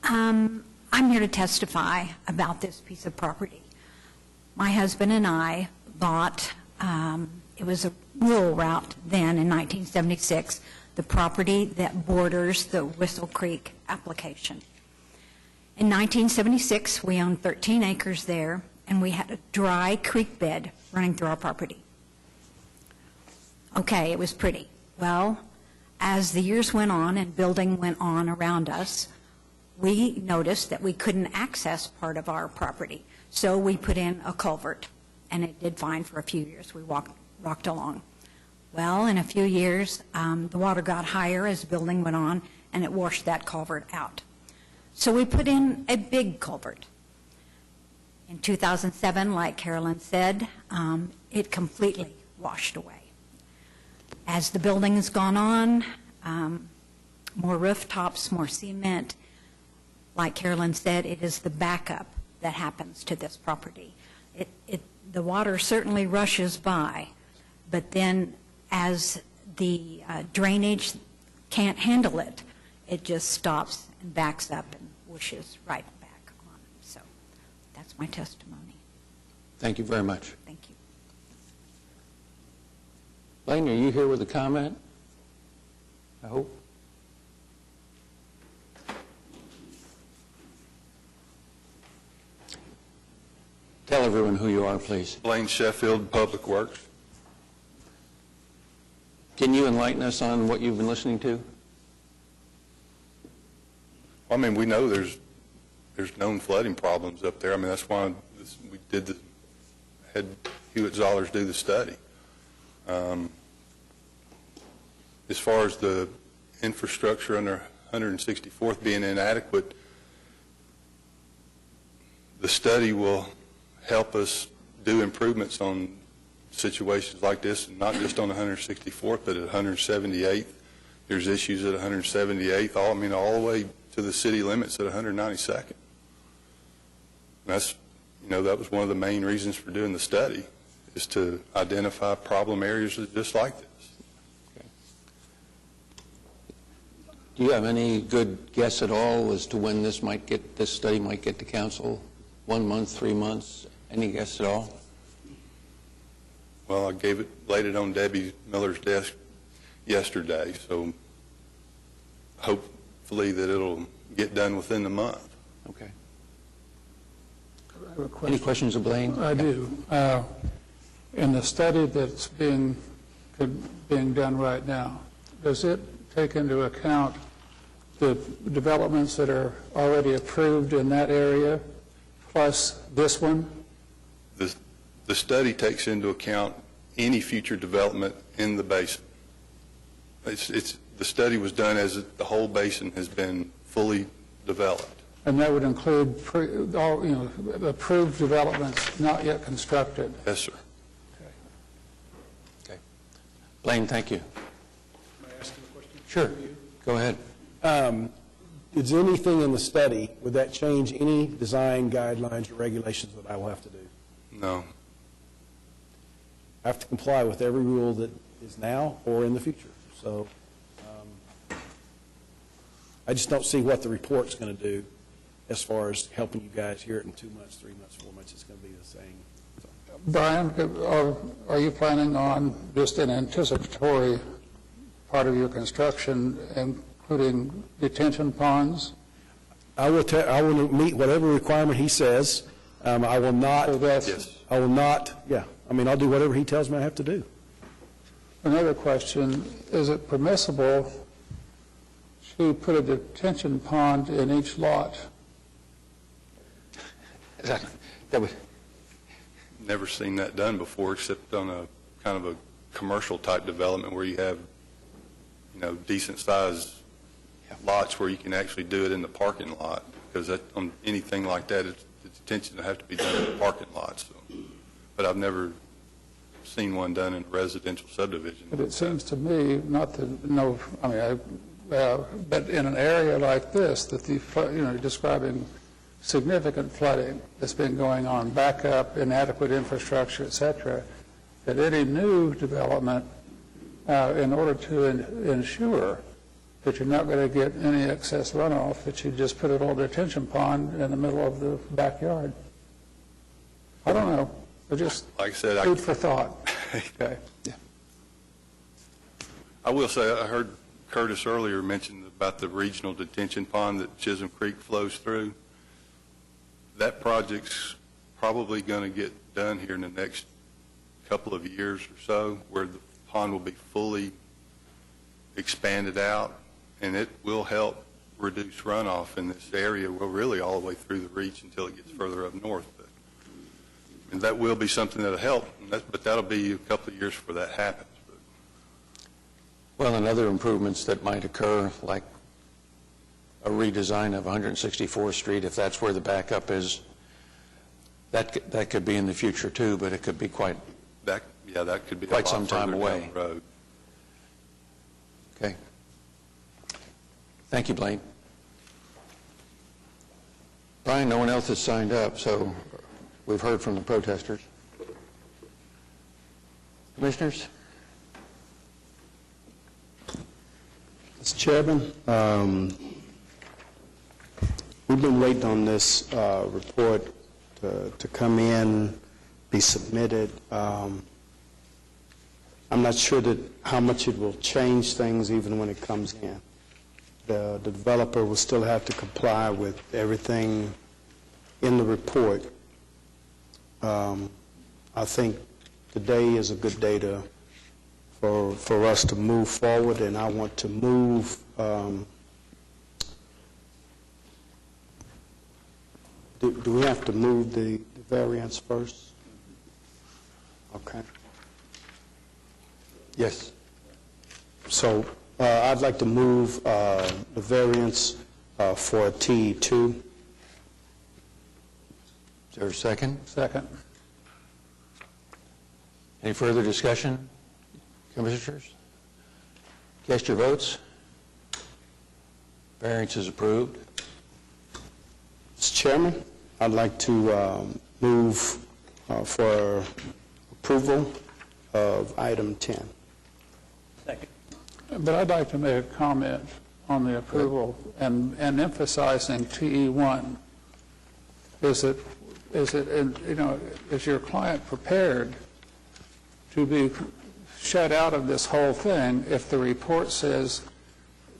I'm here to testify about this piece of property. My husband and I bought, it was a rural route then in 1976, the property that borders the Whistle Creek application. In 1976, we owned 13 acres there, and we had a dry creek bed running through our property. Okay, it was pretty. Well, as the years went on and building went on around us, we noticed that we couldn't access part of our property. So we put in a culvert, and it did fine for a few years. We rocked along. Well, in a few years, the water got higher as the building went on, and it washed that culvert out. So we put in a big culvert. In 2007, like Carolyn said, it completely washed away. As the building has gone on, more rooftops, more cement. Like Carolyn said, it is the backup that happens to this property. The water certainly rushes by, but then as the drainage can't handle it. It just stops and backs up and whooshes right back on. So that's my testimony. Thank you very much. Thank you. Blaine, are you here with a comment? I hope. Tell everyone who you are, please. Blaine Sheffield, Public Works. Can you enlighten us on what you've been listening to? I mean, we know there's known flooding problems up there. I mean, that's why we had Hewitt Zollers do the study. As far as the infrastructure under 164th being inadequate, the study will help us do improvements on situations like this, not just on 164th, but at 178th. There's issues at 178th, all the way to the city limits at 192nd. That's, that was one of the main reasons for doing the study, is to identify problem areas just like this. Okay. Do you have any good guess at all as to when this study might get to council? 1 month, 3 months? Any guess at all? Well, I laid it on Debbie Miller's desk yesterday, so hopefully that it'll get done within the month. Okay. I have a question. Any questions of Blaine? I do. In the study that's being done right now, does it take into account the developments that are already approved in that area, plus this one? The study takes into account any future development in the basin. The study was done as the whole basin has been fully developed. And that would include approved developments not yet constructed? Yes, sir. Okay. Blaine, thank you. May I ask you a question? Sure. Go ahead. Is anything in the study, would that change any design guidelines or regulations that I will have to do? No. I have to comply with every rule that is now or in the future. So I just don't see what the report's going to do as far as helping you guys hear it in 2 months, 3 months, 4 months. It's going to be the same. Brian, are you planning on just an anticipatory part of your construction, including detention ponds? I will meet whatever requirement he says. I will not. Yes. I will not. Yeah. I'll do whatever he tells me I have to do. Another question: is it permissible to put a detention pond in each lot? Never seen that done before, except on a kind of a commercial type development where you have, decent sized lots where you can actually do it in the parking lot. Because on anything like that, the detention will have to be done in the parking lot. So. But I've never seen one done in a residential subdivision. But it seems to me, not to know, but in an area like this, that describing significant flooding that's been going on, backup, inadequate infrastructure, et cetera, that any new development, in order to ensure that you're not going to get any excess runoff, that you just put a little detention pond in the middle of the backyard. I don't know. Just like I said, food for thought. Okay. Yeah. I will say, I heard Curtis earlier mention about the regional detention pond that Chisholm Creek flows through. That project's probably going to get done here in the next couple of years or so, where the pond will be fully expanded out, and it will help reduce runoff in this area, well, really all the way through the reach until it gets further up north. And that will be something that'll help, but that'll be a couple of years before that happens. Well, and other improvements that might occur, like a redesign of 164th Street, if that's where the backup is, that could be in the future too, but it could be quite that could be quite some time away. Down the road. Okay. Thank you, Blaine. Brian, no one else has signed up, so we've heard from the protesters. Commissioners? Chairman, we've been waiting on this report to come in, be submitted. I'm not sure how much it will change things even when it comes in. The developer will still have to comply with everything in the report. I think today is a good day for us to move forward, and I want to move do we have to move the variance first? Okay. Yes. So I'd like to move the variance for T2. Is there a second? Second. Any further discussion, Commissioners? Cast your votes. Variance is approved. Mr. Chairman, I'd like to move for approval of item 10. Second. But I'd like to make a comment on the approval and emphasizing TE1. Is your client prepared to be shut out of this whole thing if the report says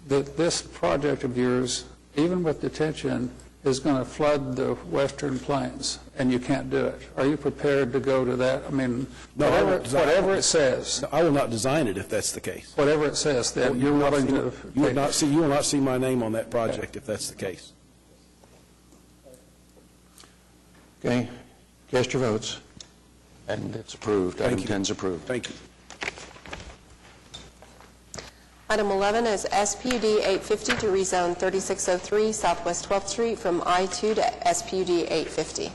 that this project of yours, even with detention, is going to flood the Western Plains, and you can't do it? Are you prepared to go to that? I mean, No, whatever it says. No, I will not design it if that's the case. Whatever it says, then you're willing to. You will not see my name on that project if that's the case. Okay. Cast your votes. And it's approved. Item 10 is approved. Thank you. Item 11 is SPUD 850 to rezone 3603 Southwest 12th Street from I-2 to SPUD 850.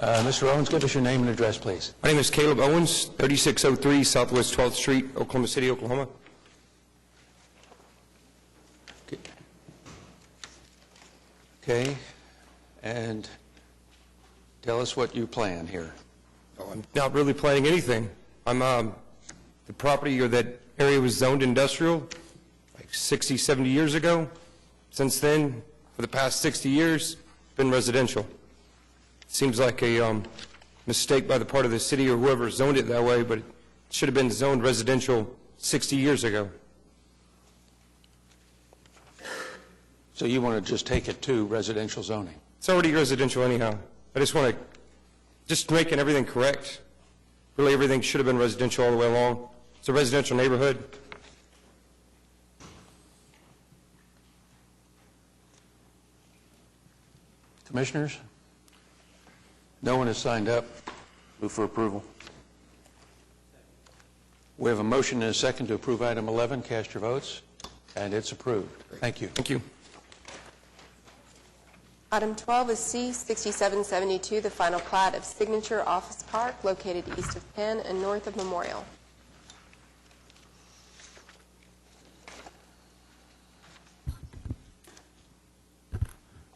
Mr. Owens, give us your name and address, please. My name is Caleb Owens, 3603 Southwest 12th Street, Oklahoma City, Oklahoma. Okay. And tell us what you plan here. I'm not really planning anything. The property or that area was zoned industrial like 60, 70 years ago. Since then, for the past 60 years, been residential. Seems like a mistake by the part of the city or whoever zoned it that way, but it should have been zoned residential 60 years ago. So you want to just take it to residential zoning? It's already residential anyhow. I just want to just making everything correct. Really, everything should have been residential all the way along. It's a residential neighborhood. Commissioners? No one has signed up. Move for approval. We have a motion and a second to approve item 11. Cast your votes. And it's approved. Thank you. Thank you. Item 12 is C6772, the final plat of Signature Office Park located east of Penn and north of Memorial.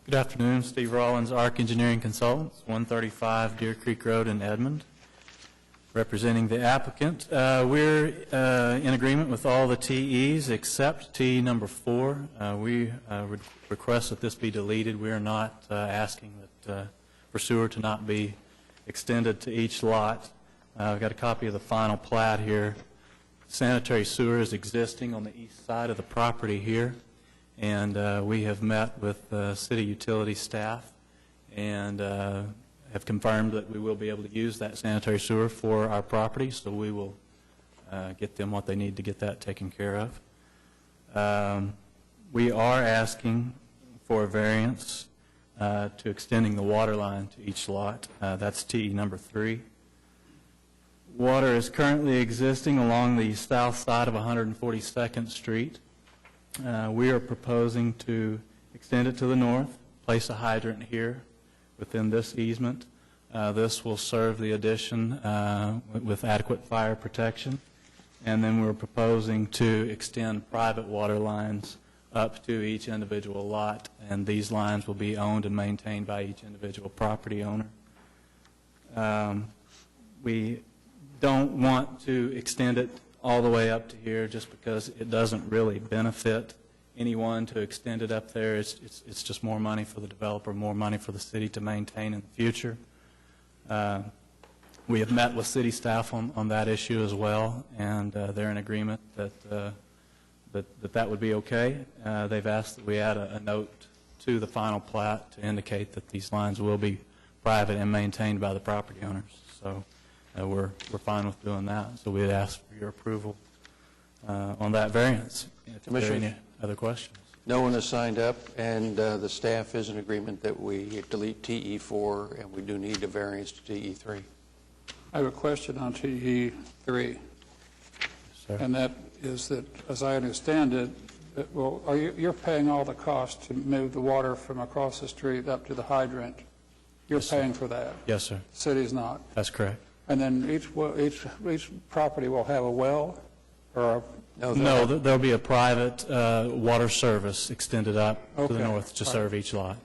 Good afternoon, Steve Rollins, ARC Engineering Consultants, 135 Deer Creek Road in Edmond, representing the applicant. We're in agreement with all the TEs except T number 4. We would request that this be deleted. We are not asking that for sewer to not be extended to each lot. I've got a copy of the final plat here. Sanitary sewer is existing on the east side of the property here. And we have met with city utility staff and have confirmed that we will be able to use that sanitary sewer for our property, so we will get them what they need to get that taken care of. We are asking for a variance to extending the water line to each lot. That's TE number 3. Water is currently existing along the south side of 142nd Street. We are proposing to extend it to the north, place a hydrant here within this easement. This will serve the addition with adequate fire protection. And then we're proposing to extend private water lines up to each individual lot, and these lines will be owned and maintained by each individual property owner. We don't want to extend it all the way up to here just because it doesn't really benefit anyone to extend it up there. It's just more money for the developer, more money for the city to maintain in the future. We have met with city staff on that issue as well, and they're in agreement that would be okay. They've asked that we add a note to the final plat to indicate that these lines will be private and maintained by the property owners. So we're fine with doing that. So we'd ask for your approval on that variance. If there are any other questions. No one has signed up, and the staff is in agreement that we delete TE4, and we do need a variance to TE3. I have a question on TE3. Sir. And that is that, as I understand it, well, you're paying all the costs to move the water from across the street up to the hydrant. You're paying for that. Yes, sir. The city's not. That's correct. And then each property will have a well or a... No, there'll be a private water service extended up to the north to serve each lot.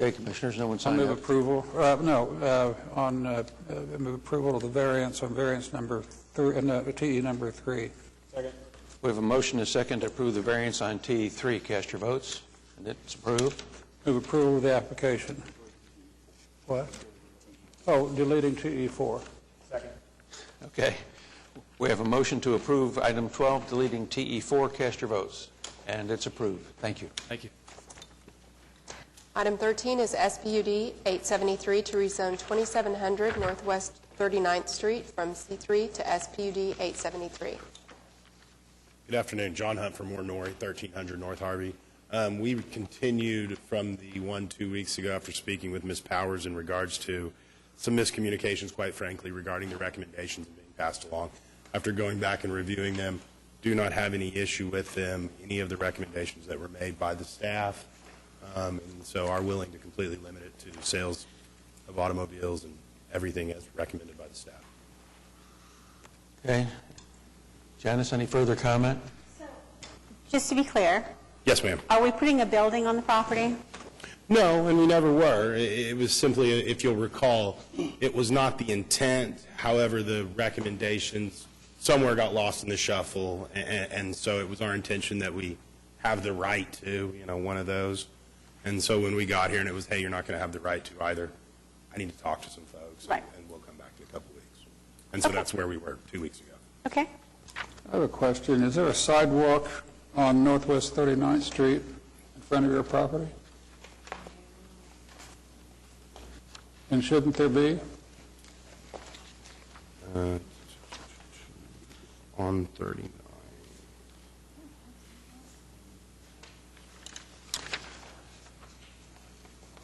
Okay, Commissioners, no one I signed move up. approval, move approval of the variance on variance number 3, TE number 3. Second. We have a motion and a second to approve the variance on TE3. Cast your votes. And it's approved. Move approval of the application. What? Oh, deleting TE4. Second. Okay. We have a motion to approve item 12, deleting TE4. Cast your votes. And it's approved. Thank you. Thank you. Item 13 is SPUD 873 to rezone 2700 Northwest 39th Street from C3 to SPUD 873. Good afternoon. John Hunt from Moore-Norrie, 1300 North Harvey. We continued from the 2 weeks ago after speaking with Ms. Powers in regards to some miscommunications, quite frankly, regarding the recommendations being passed along. After going back and reviewing them, do not have any issue with them, any of the recommendations that were made by the staff, and so are willing to completely limit it to sales of automobiles and everything as recommended by the staff. Okay. Janice, any further comment? Just to be clear, Yes, ma'am. are we putting a building on the property? No, and we never were. It was simply, if you'll recall, it was not the intent. However, the recommendations somewhere got lost in the shuffle, and so it was our intention that we have the right to, one of those. And so when we got here and it was, hey, you're not going to have the right to either, I need to talk to some folks, and we'll come back in a couple weeks. And so that's where we were 2 weeks ago. Okay. I have a question. Is there a sidewalk on Northwest 39th Street in front of your property? And shouldn't there be? On 39.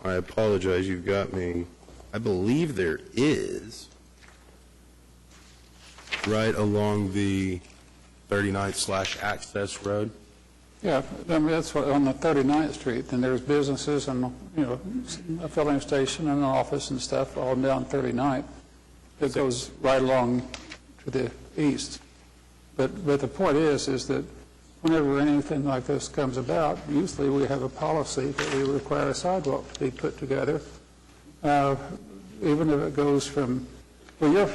I apologize, you've got me. I believe there is, right along the 39th/access road. Yeah, I mean, that's what, on the 39th Street, and there's businesses and, a filling station and an office and stuff all down 39th. It goes right along to the east. But the point is that whenever anything like this comes about, usually we have a policy that we require a sidewalk to be put together, even if it goes from, well,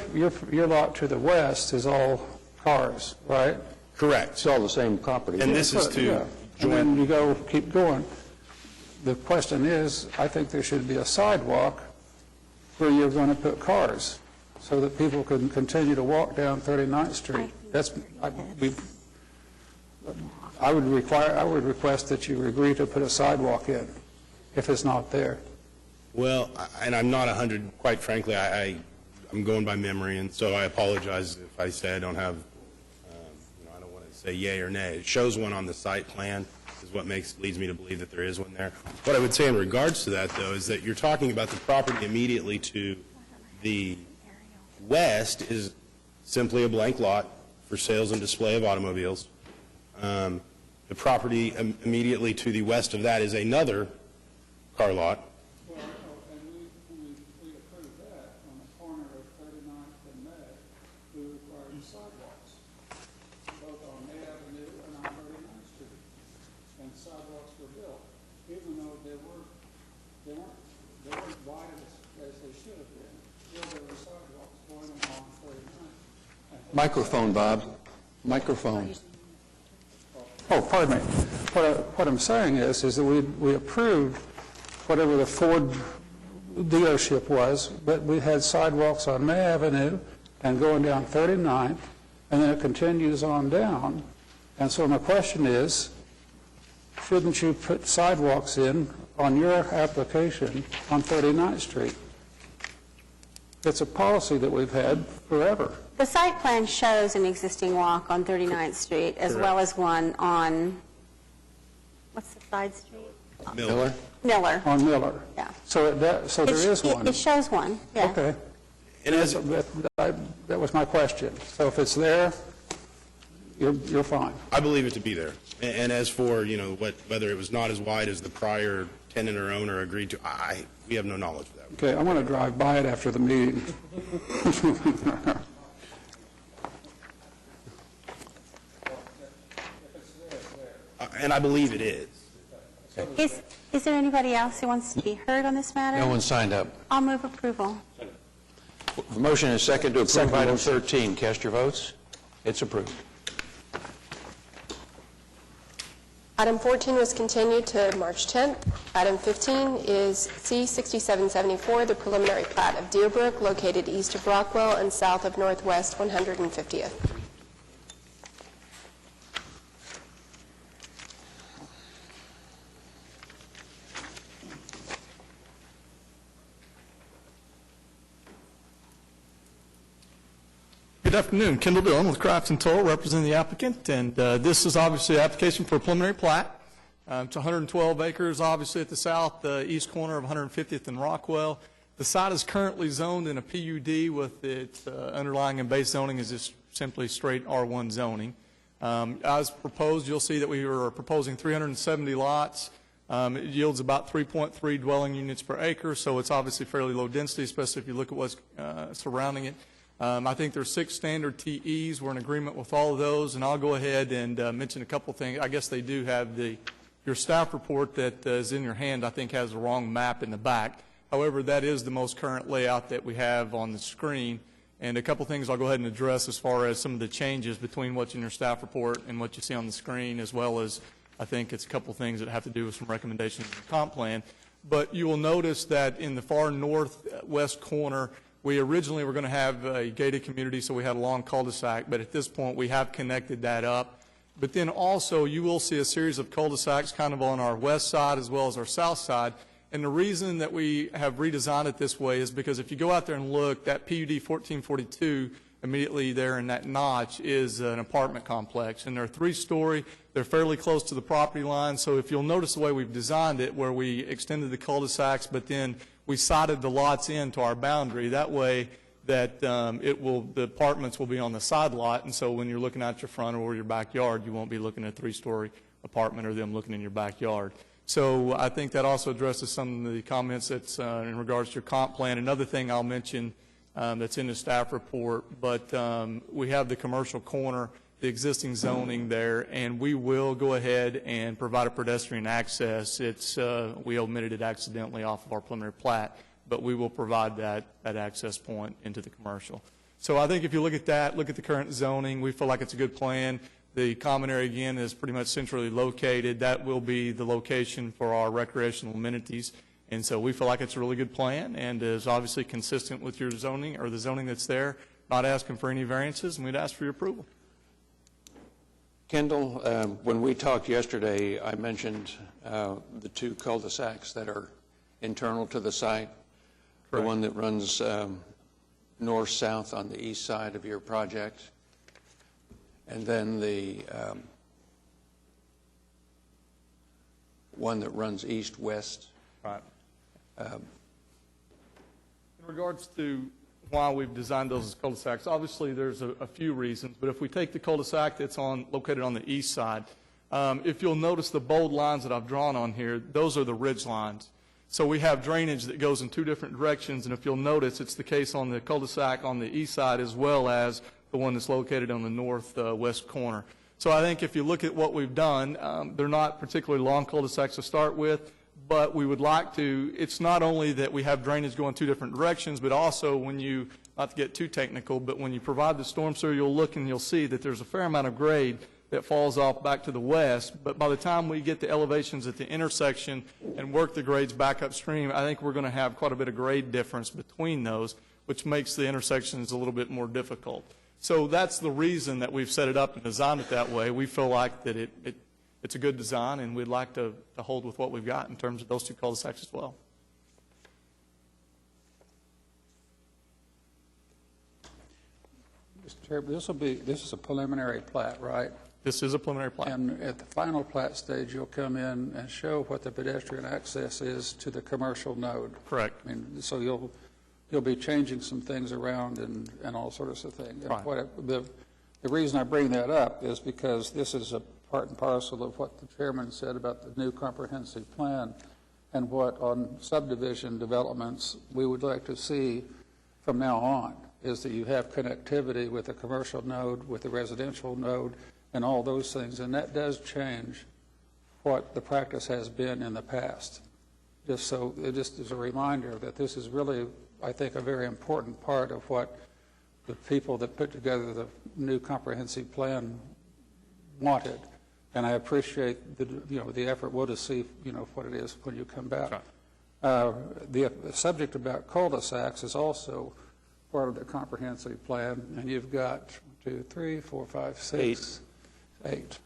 your lot to the west is all cars, right? Correct. It's all the same property. And this is to and then you keep going. The question is, I think there should be a sidewalk where you're going to put cars so that people can continue to walk down 39th Street. I would request that you agree to put a sidewalk in if it's not there. Well, and I'm not 100, quite frankly, I'm going by memory, and so I apologize if I say I don't have, I don't want to say yay or nay. It shows one on the site plan is what leads me to believe that there is one there. What I would say in regards to that, though, is that you're talking about the property immediately to the west is simply a blank lot for sales and display of automobiles. The property immediately to the west of that is another car lot. Well, and we approved that on the corner of 39th and May. We required sidewalks, both on May Avenue and on 39th Street. And sidewalks were built, even though they weren't Microphone, Bob. Microphone. Oh, pardon me. What I'm saying is that we approved whatever the Ford dealership was, but we had sidewalks on May Avenue and going down 39th, and then it continues on down. And so my question is, shouldn't you put sidewalks in on your application on 39th Street? It's a policy that we've had forever. The site plan shows an existing walk on 39th Street as well as one on, what's the side street? Miller? Miller. On Miller. Yeah. So there is one. It shows one, yeah. Okay. That was my question. So if it's there, you're fine. I believe it to be there. And as for, whether it was not as wide as the prior tenant or owner agreed to, we have no knowledge of that. Okay, I want to drive by it after the meeting. And I believe it is. Is there anybody else who wants to be heard on this matter? No one signed up. I'll move approval. The motion is second to approve item 13. Cast your votes. It's approved. Item 14 was continued to March 10th. Item 15 is C-6774, the preliminary plat of Deerbrook, located east of Rockwell and south of Northwest 150th. Good afternoon. Kendall Dillon with Crafts and Toll, representing the applicant. And this is obviously an application for a preliminary plat. It's 112 acres, obviously at the southeast corner of 150th and Rockwell. The site is currently zoned in a PUD with its underlying and base zoning is just simply straight R1 zoning. As proposed, you'll see that we are proposing 370 lots. It yields about 3.3 dwelling units per acre, so it's obviously fairly low density, especially if you look at what's surrounding it. I think there's 6 standard TEs. We're in agreement with all of those, and I'll go ahead and mention a couple things. I guess they do have your staff report that is in your hand, I think, has the wrong map in the back. However, that is the most current layout that we have on the screen. And a couple things I'll go ahead and address as far as some of the changes between what's in your staff report and what you see on the screen, as well as I think it's a couple things that have to do with some recommendations in the comp plan. But you will notice that in the far northwest corner, we originally were going to have a gated community, so we had a long cul-de-sac, but at this point we have connected that up. But then also you will see a series of cul-de-sacs kind of on our west side as well as our south side. And the reason that we have redesigned it this way is because if you go out there and look, that PUD 1442 immediately there in that notch is an apartment complex. And they're 3-story. They're fairly close to the property line. So if you'll notice the way we've designed it, where we extended the cul-de-sacs, but then we sited the lots into our boundary. That way that the apartments will be on the side lot. And so when you're looking out your front or your backyard, you won't be looking at a 3-story apartment or them looking in your backyard. So I think that also addresses some of the comments that's in regards to your comp plan. Another thing I'll mention that's in the staff report, but we have the commercial corner, the existing zoning there, and we will go ahead and provide a pedestrian access. We omitted it accidentally off of our preliminary plat, but we will provide that access point into the commercial. So I think if you look at that, look at the current zoning, we feel like it's a good plan. The common area, again, is pretty much centrally located. That will be the location for our recreational amenities. And so we feel like it's a really good plan and is obviously consistent with your zoning or the zoning that's there, not asking for any variances, and we'd ask for your approval. Kendall, when we talked yesterday, I mentioned the 2 cul-de-sacs that are internal to the site. Correct. The one that runs north-south on the east side of your project, and then the one that runs east-west. Right. In regards to why we've designed those as cul-de-sacs, obviously there's a few reasons, but if we take the cul-de-sac that's located on the east side, if you'll notice the bold lines that I've drawn on here, those are the ridge lines. So we have drainage that goes in 2 different directions, and if you'll notice, it's the case on the cul-de-sac on the east side as well as the one that's located on the northwest corner. So I think if you look at what we've done, they're not particularly long cul-de-sacs to start with, but we would like to, it's not only that we have drainage going two different directions, but also when you, not to get too technical, but when you provide the storm sewer, you'll look and you'll see that there's a fair amount of grade that falls off back to the west. But by the time we get the elevations at the intersection and work the grades back upstream, I think we're going to have quite a bit of grade difference between those, which makes the intersections a little bit more difficult. So that's the reason that we've set it up and designed it that way. We feel like that it's a good design, and we'd like to hold with what we've got in terms of those two cul-de-sacs as well. Mr. Chairman, this is a preliminary plat, right? This is a preliminary plat. And at the final plat stage, you'll come in and show what the pedestrian access is to the commercial node. Correct. I mean, so you'll be changing some things around and all sorts of things. Right. The reason I bring that up is because this is a part and parcel of what the chairman said about the new comprehensive plan and what on subdivision developments we would like to see from now on, is that you have connectivity with the commercial node, with the residential node, and all those things. And that does change what the practice has been in the past. Just as a reminder that this is really, I think, a very important part of what the people that put together the new comprehensive plan wanted. And I appreciate the effort. We'll just see what it is when you come back. Sure. The subject about cul-de-sacs is also part of the comprehensive plan, and you've got 1, 2, 3, 4, 5, 6, 8.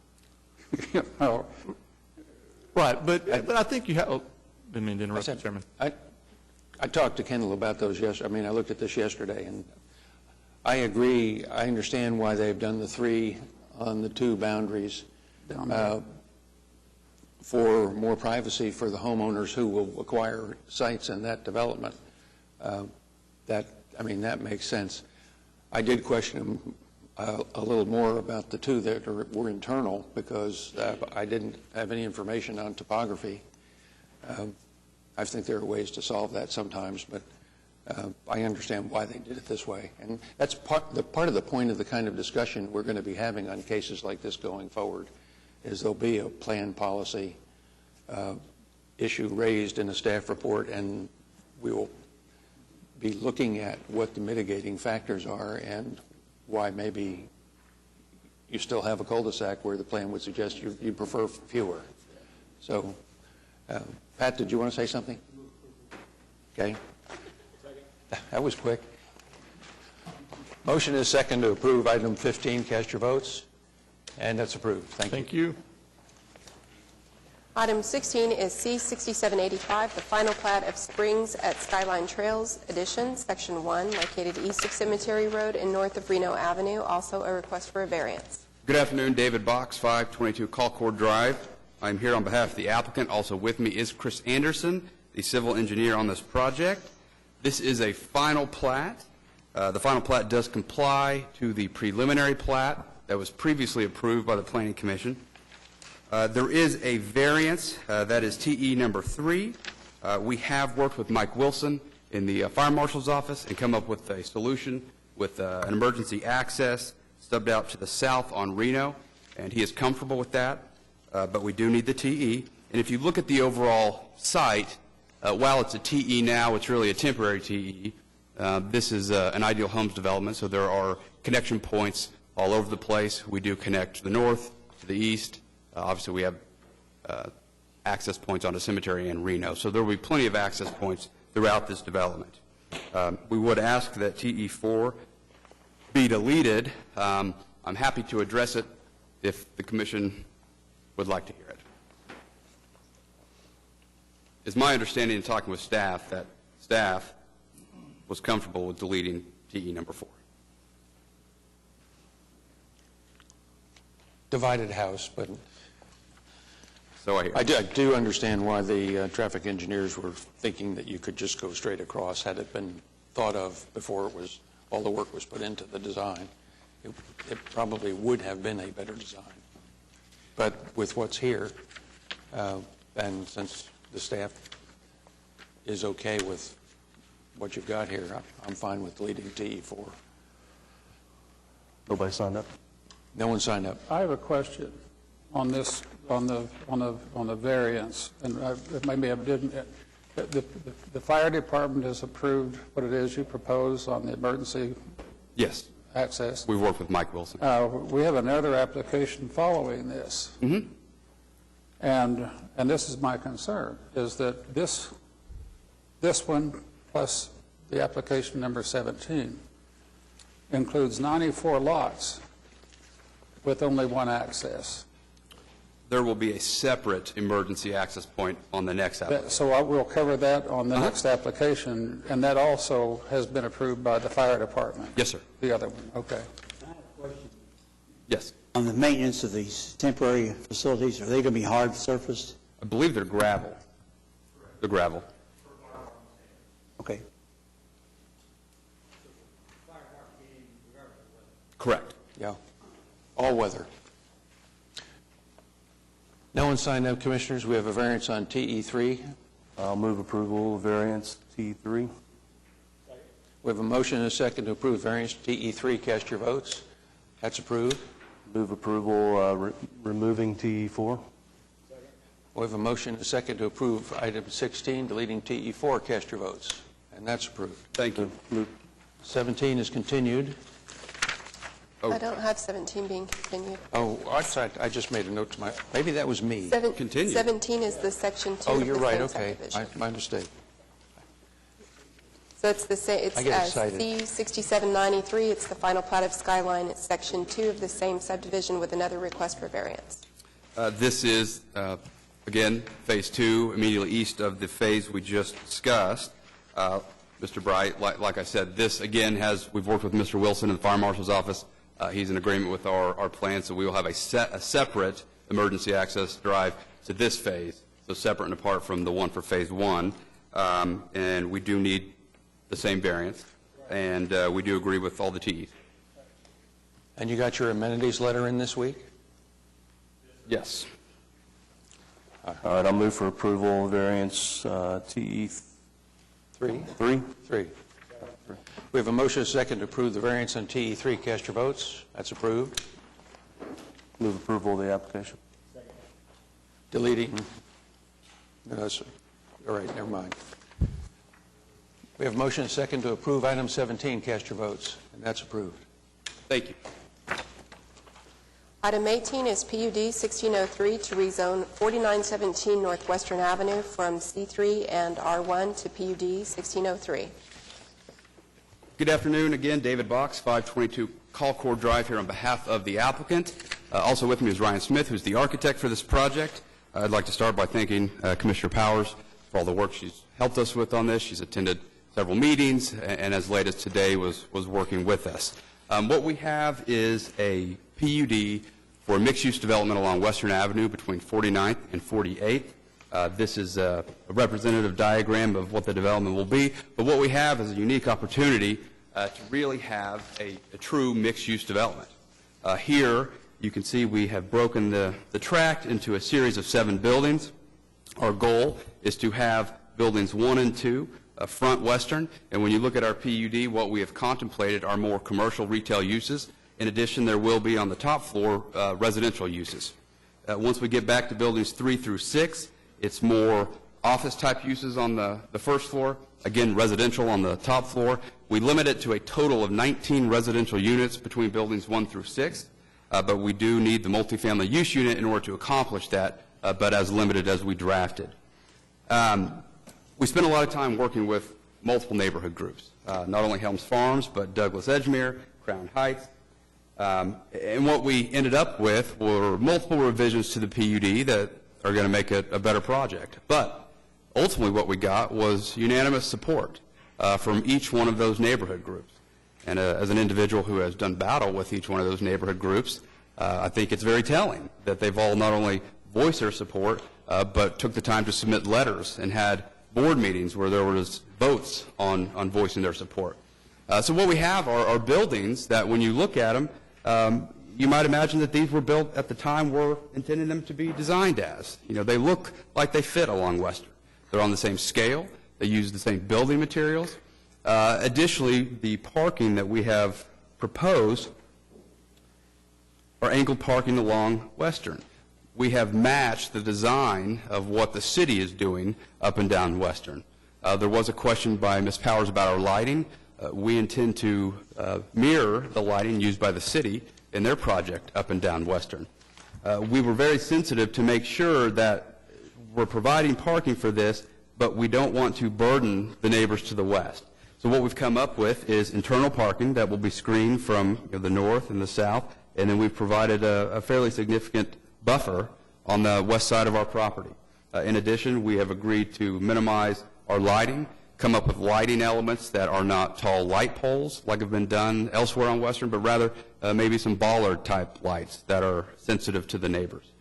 Right, but I think you have. Didn't mean to interrupt you, Chairman. I talked to Kendall about those yesterday. I mean, I looked at this yesterday, and I agree. I understand why they've done the 3 on the 2 boundaries for more privacy for the homeowners who will acquire sites in that development. That makes sense. I did question him a little more about the 2 that were internal, because I didn't have any information on topography. I think there are ways to solve that sometimes, but I understand why they did it this way. And that's part of the point of the kind of discussion we're going to be having on cases like this going forward, is there'll be a plan policy issue raised in a staff report, and we will be looking at what the mitigating factors are and why maybe you still have a cul-de-sac where the plan would suggest you prefer fewer. So, Pat, did you want to say something? Okay. That was quick. Motion is second to approve item 15. Cast your votes. And that's approved. Thank you. Item 16 is C-6785, the final plat of Springs at Skyline Trails Edition, Section 1, located east of Cemetery Road and north of Reno Avenue. Also a request for a variance. Good afternoon. David Box, 522 Colcord Drive. I'm here on behalf of the applicant. Also with me is Chris Anderson, the civil engineer on this project. This is a final plat. The final plat does comply to the preliminary plat that was previously approved by the Planning Commission. There is a variance, that is TE number 3. We have worked with Mike Wilson in the Fire Marshal's office and come up with a solution with an emergency access stubbed out to the south on Reno, and he is comfortable with that, but we do need the TE. And if you look at the overall site, while it's a TE now, it's really a temporary TE. This is an Ideal Homes development, so there are connection points all over the place. We do connect to the north, to the east. Obviously, we have access points onto Cemetery and Reno, so there will be plenty of access points throughout this development. We would ask that TE4 be deleted. I'm happy to address it if the Commission would like to hear it. It's my understanding in talking with staff that staff was comfortable with deleting TE number 4. Divided house, but so I hear. I do understand why the traffic engineers were thinking that you could just go straight across had it been thought of before all the work was put into the design. It probably would have been a better design. But with what's here, and since the staff is okay with what you've got here, I'm fine with deleting TE4. Nobody signed up? No one signed up. I have a question. on this, on the variance, and maybe I didn't, the fire department has approved what it is you propose on the emergency Yes. access. We've worked with Mike Wilson. We have another application following this. Mm-hmm. And this is my concern, is that this one plus the application number 17 includes 94 lots with only one access. There will be a separate emergency access point on the next application. So I will cover that on the next application, and that also has been approved by the fire department? Yes, sir. The other one, okay. Yes. On the maintenance of these temporary facilities, are they going to be hard surfaced? I believe they're gravel. They're gravel. Okay. Correct. Yeah, all weather. No one signed up, Commissioners. We have a variance on TE3. I'll move approval of variance T3. We have a motion and a second to approve variance TE3. Cast your votes. That's approved. Move approval removing T4. We have a motion and a second to approve item 16, deleting TE4. Cast your votes. And that's approved. Thank you. 17 is continued. Oh. I don't have 17 being continued. Oh, I just made a note to maybe that was me. Continue. 17 is the section 2 Oh, of the you're same right, okay. subdivision. My mistake. So it's the same, it's I get excited. C-6793, it's the final plat of Skyline, it's section 2 of the same subdivision with another request for variance. This is, again, Phase 2, immediately east of the phase we just discussed. Mr. Bright, like I said, this, again, we've worked with Mr. Wilson in the Fire Marshal's office. He's in agreement with our plan, so we will have a separate emergency access drive to this phase, so separate and apart from the one for Phase 1. And we do need the same variance, and we do agree with all the TEs. And you got your amenities letter in this week? Yes. All right, I'll move for approval of variance TE3. Three. We have a motion and a second to approve the variance on TE3. Cast your votes. That's approved. Move approval of the application. Deleting. No, all right, never mind. We have a motion and a second to approve item 17. Cast your votes. And that's approved. Thank you. Item 18 is PUD 1603 to rezone 4917 Northwestern Avenue from C3 and R1 to PUD 1603. Good afternoon again, David Box, 522 Colcord Drive here on behalf of the applicant. Also with me is Ryan Smith, who's the architect for this project. I'd like to start by thanking Commissioner Powers for all the work she's helped us with on this. She's attended several meetings, and as late as today was working with us. What we have is a PUD for mixed-use development along Western Avenue between 49th and 48th. This is a representative diagram of what the development will be, but what we have is a unique opportunity to really have a true mixed-use development. Here, you can see we have broken the tract into a series of 7 buildings. Our goal is to have buildings 1 and 2, front Western, and when you look at our PUD, what we have contemplated are more commercial retail uses. In addition, there will be on the top floor residential uses. Once we get back to buildings 3 through 6, it's more office-type uses on the first floor, again, residential on the top floor. We limit it to a total of 19 residential units between buildings 1 through 6, but we do need the multifamily use unit in order to accomplish that, but as limited as we drafted. We spent a lot of time working with multiple neighborhood groups, not only Helms Farms, but Douglas Edgemere, Crown Heights. And what we ended up with were multiple revisions to the PUD that are going to make it a better project. But ultimately what we got was unanimous support from each one of those neighborhood groups. And as an individual who has done battle with each one of those neighborhood groups, I think it's very telling that they've all not only voiced their support, but took the time to submit letters and had board meetings where there was votes on voicing their support. So what we have are buildings that when you look at them, you might imagine that these were built at the time we're intending them to be designed as. You know, they look like they fit along Western. They're on the same scale. They use the same building materials. Additionally, the parking that we have proposed are angled parking along Western. we have matched the design of what the city is doing up and down Western. There was a question by Ms. Powers about our lighting. We intend to mirror the lighting used by the city in their project up and down Western. We were very sensitive to make sure that we're providing parking for this, but we don't want to burden the neighbors to the west. So what we've come up with is internal parking that will be screened from the north and the south, and then we've provided a fairly significant buffer on the west side of our property. In addition, we have agreed to minimize our lighting, come up with lighting elements that are not tall light poles like have been done elsewhere on Western, but rather maybe some bollard type lights that are sensitive to the neighbors.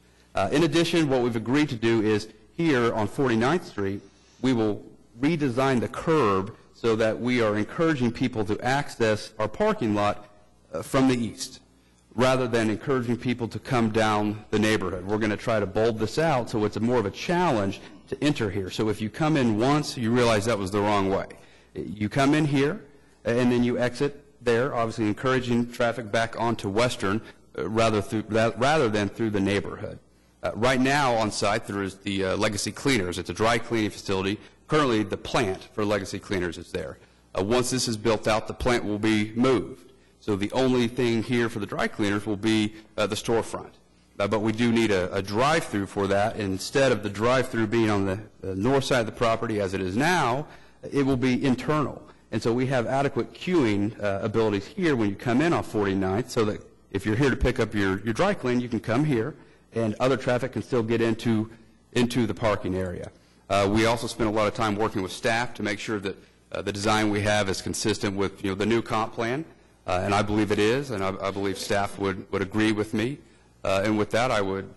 In addition, what we've agreed to do is here on 49th Street, we will redesign the curb so that we are encouraging people to access our parking lot from the east, rather than encouraging people to come down the neighborhood. We're going to try to bulb this out so it's more of a challenge to enter here. So if you come in once, you realize that was the wrong way. You come in here, and then you exit there, obviously encouraging traffic back onto Western rather than through the neighborhood. Right now on site there is the Legacy Cleaners. It's a dry cleaning facility. Currently the plant for Legacy Cleaners is there. Once this is built out, the plant will be moved. So the only thing here for the dry cleaners will be the storefront. But we do need a drive-through for that. And instead of the drive-through being on the north side of the property as it is now, it will be internal. And so we have adequate queuing abilities here when you come in off 49th, so that if you're here to pick up your dry clean, you can come here, and other traffic can still get into the parking area. We also spend a lot of time working with staff to make sure that the design we have is consistent with the new comp plan, and I believe it is, and I believe staff would agree with me. And with that, I would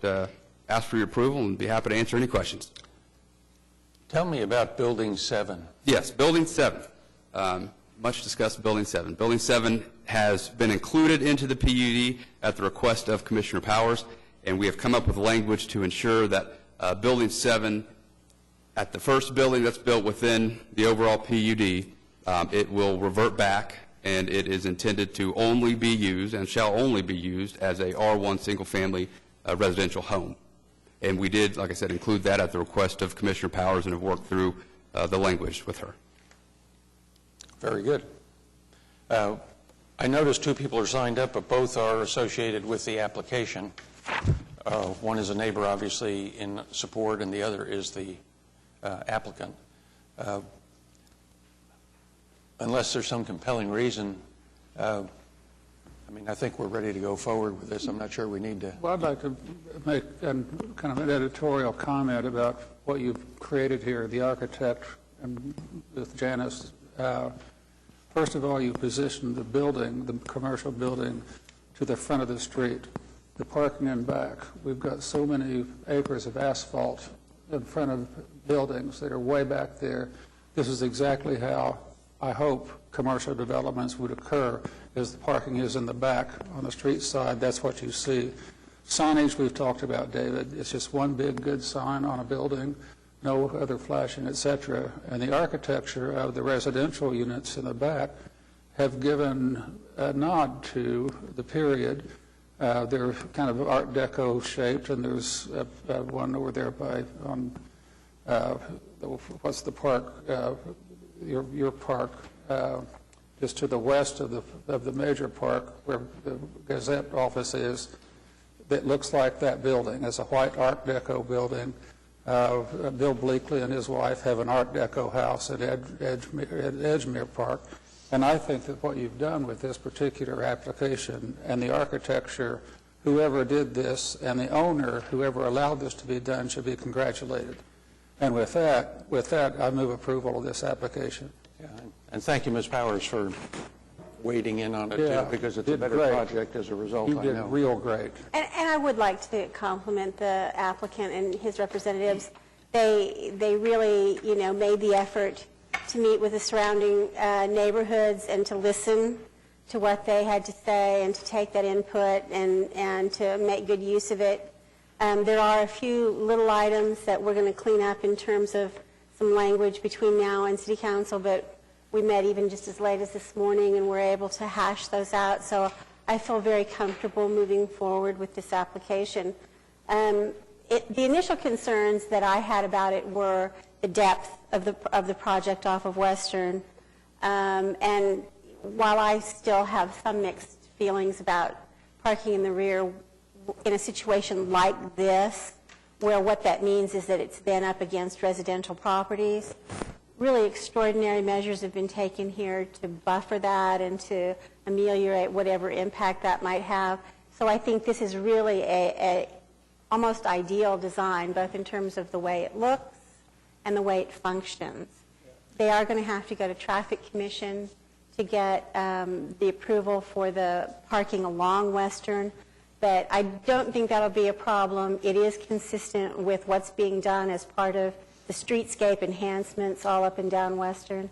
ask for your approval and be happy to answer any questions. Tell me about Building 7. Yes, Building 7. Much discussed Building 7. Building 7 has been included into the PUD at the request of Commissioner Powers, and we have come up with language to ensure that Building 7, at the first building that's built within the overall PUD, it will revert back, and it is intended to only be used and shall only be used as a R1 single-family residential home. And we did, like I said, include that at the request of Commissioner Powers and have worked through the language with her. Very good. I noticed two people are signed up, but both are associated with the application. One is a neighbor, obviously, in support, and the other is the applicant. Unless there's some compelling reason, I think we're ready to go forward with this. I'm not sure we need to. Well, I'd like to make kind of an editorial comment about what you've created here, the architect and with Janice. First of all, you positioned the building, the commercial building, to the front of the street, the parking in back. We've got so many acres of asphalt in front of buildings that are way back there. This is exactly how I hope commercial developments would occur, as the parking is in the back on the street side. That's what you see. Signage we've talked about, David. It's just one big good sign on a building, no other flashing, etc. And the architecture of the residential units in the back have given a nod to the period. They're kind of Art Deco shaped, and there's one over there by what's the park? Your park, just to the west of the major park where the Gazette office is, that looks like that building. It's a white Art Deco building. Bill Bleakley and his wife have an Art Deco house at Edgemere Park. And I think that what you've done with this particular application and the architecture, whoever did this, and the owner, whoever allowed this to be done, should be congratulated. And with that, I move approval of this application. Yeah, and thank you, Ms. Powers, for wading in on it, Yeah, too, because it's a did better great. project as a result, You I did know. real great. And I would like to compliment the applicant and his representatives. They really, made the effort to meet with the surrounding neighborhoods and to listen to what they had to say and to take that input and to make good use of it. There are a few little items that we're going to clean up in terms of some language between now and City Council, but we met even just as late as this morning and were able to hash those out. So I feel very comfortable moving forward with this application. The initial concerns that I had about it were the depth of the project off of Western. And while I still have some mixed feelings about parking in the rear in a situation like this, where what that means is that it's then up against residential properties, really extraordinary measures have been taken here to buffer that and to ameliorate whatever impact that might have. So I think this is really a almost ideal design, both in terms of the way it looks and the way it functions. They are going to have to go to Traffic Commission to get the approval for the parking along Western, but I don't think that'll be a problem. It is consistent with what's being done as part of the streetscape enhancements all up and down Western.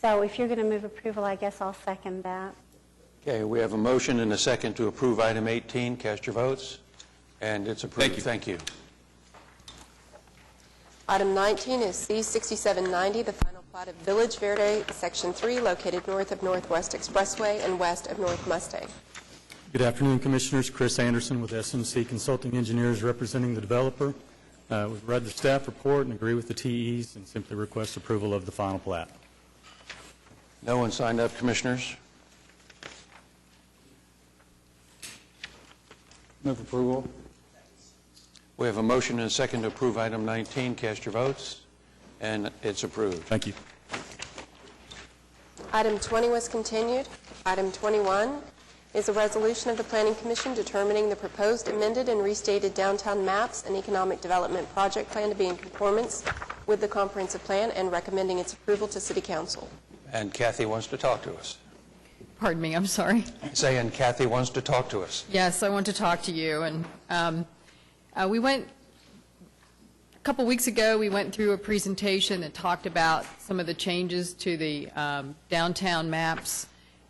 So if you're going to move approval, I guess I'll second that. Okay, we have a motion and a second to approve item 18. Cast your votes. And it's approved. Thank you. Item 19 is C-6790, the final plat of Village Verde, Section 3, located north of Northwest Expressway and west of North Mustang. Good afternoon, Commissioners. Chris Anderson with SMC Consulting Engineers representing the developer. We've read the staff report and agree with the TEs and simply request approval of the final plat. No one signed up, Commissioners? Move approval. We have a motion and a second to approve item 19. Cast your votes. And it's approved. Thank you. Item 20 was continued. Item 21 is a resolution of the Planning Commission determining the proposed amended and restated downtown maps and economic development project plan to be in conformance with the comprehensive plan and recommending its approval to City Council. And Kathy wants to talk to us. Pardon me, I'm sorry. Saying Kathy wants to talk to us. Yes, I want to talk to you. And we went, a couple weeks ago, we went through a presentation that talked about some of the changes to the downtown maps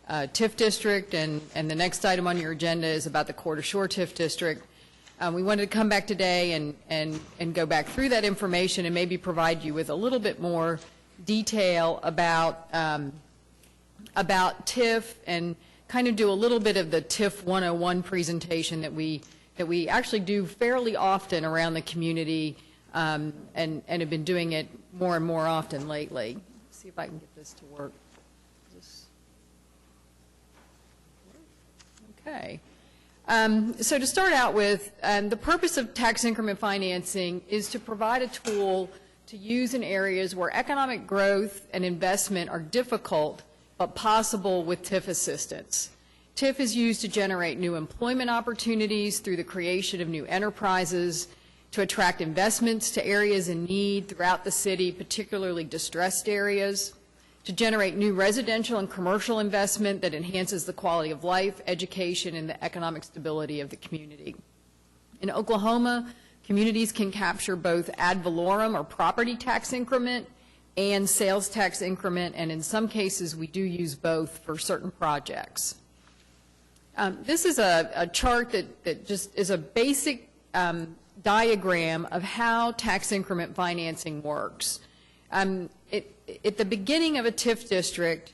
TIF district, and the next item on your agenda is about the Corder Shore TIF district. We wanted to come back today and go back through that information and maybe provide you with a little bit more detail about TIF and kind of do a little bit of the TIF 101 presentation that we actually do fairly often around the community and have been doing it more and more often lately. Let's see if I can get this to work. Okay. So to start out with, the purpose of tax increment financing is to provide a tool to use in areas where economic growth and investment are difficult but possible with TIF assistance. TIF is used to generate new employment opportunities through the creation of new enterprises, to attract investments to areas in need throughout the city, particularly distressed areas, to generate new residential and commercial investment that enhances the quality of life, education, and the economic stability of the community. In Oklahoma, communities can capture both ad valorem or property tax increment and sales tax increment, and in some cases we do use both for certain projects. This is a chart that just is a basic diagram of how tax increment financing works. At the beginning of a TIF district,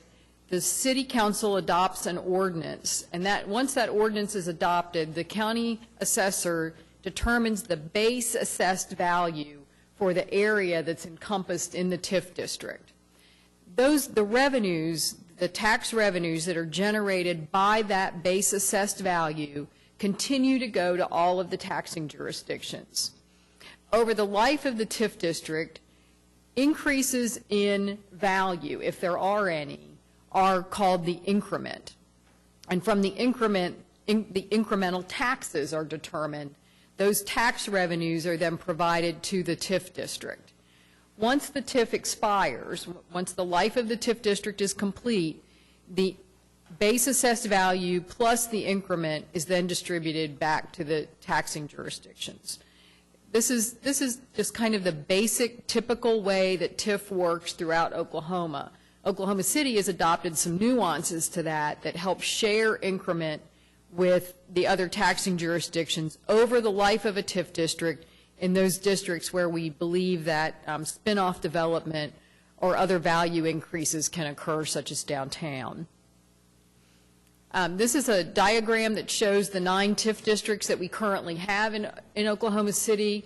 the city council adopts an ordinance, and that once that ordinance is adopted, the county assessor determines the base assessed value for the area that's encompassed in the TIF district. The revenues, the tax revenues that are generated by that base assessed value continue to go to all of the taxing jurisdictions. Over the life of the TIF district, increases in value, if there are any, are called the increment. And from the increment, the incremental taxes are determined. Those tax revenues are then provided to the TIF district. Once the TIF expires, once the life of the TIF district is complete, the base assessed value plus the increment is then distributed back to the taxing jurisdictions. This is just kind of the basic, typical way that TIF works throughout Oklahoma. Oklahoma City has adopted some nuances to that help share increment with the other taxing jurisdictions over the life of a TIF district in those districts where we believe that spin-off development or other value increases can occur, such as downtown. This is a diagram that shows the 9 TIF districts that we currently have in Oklahoma City.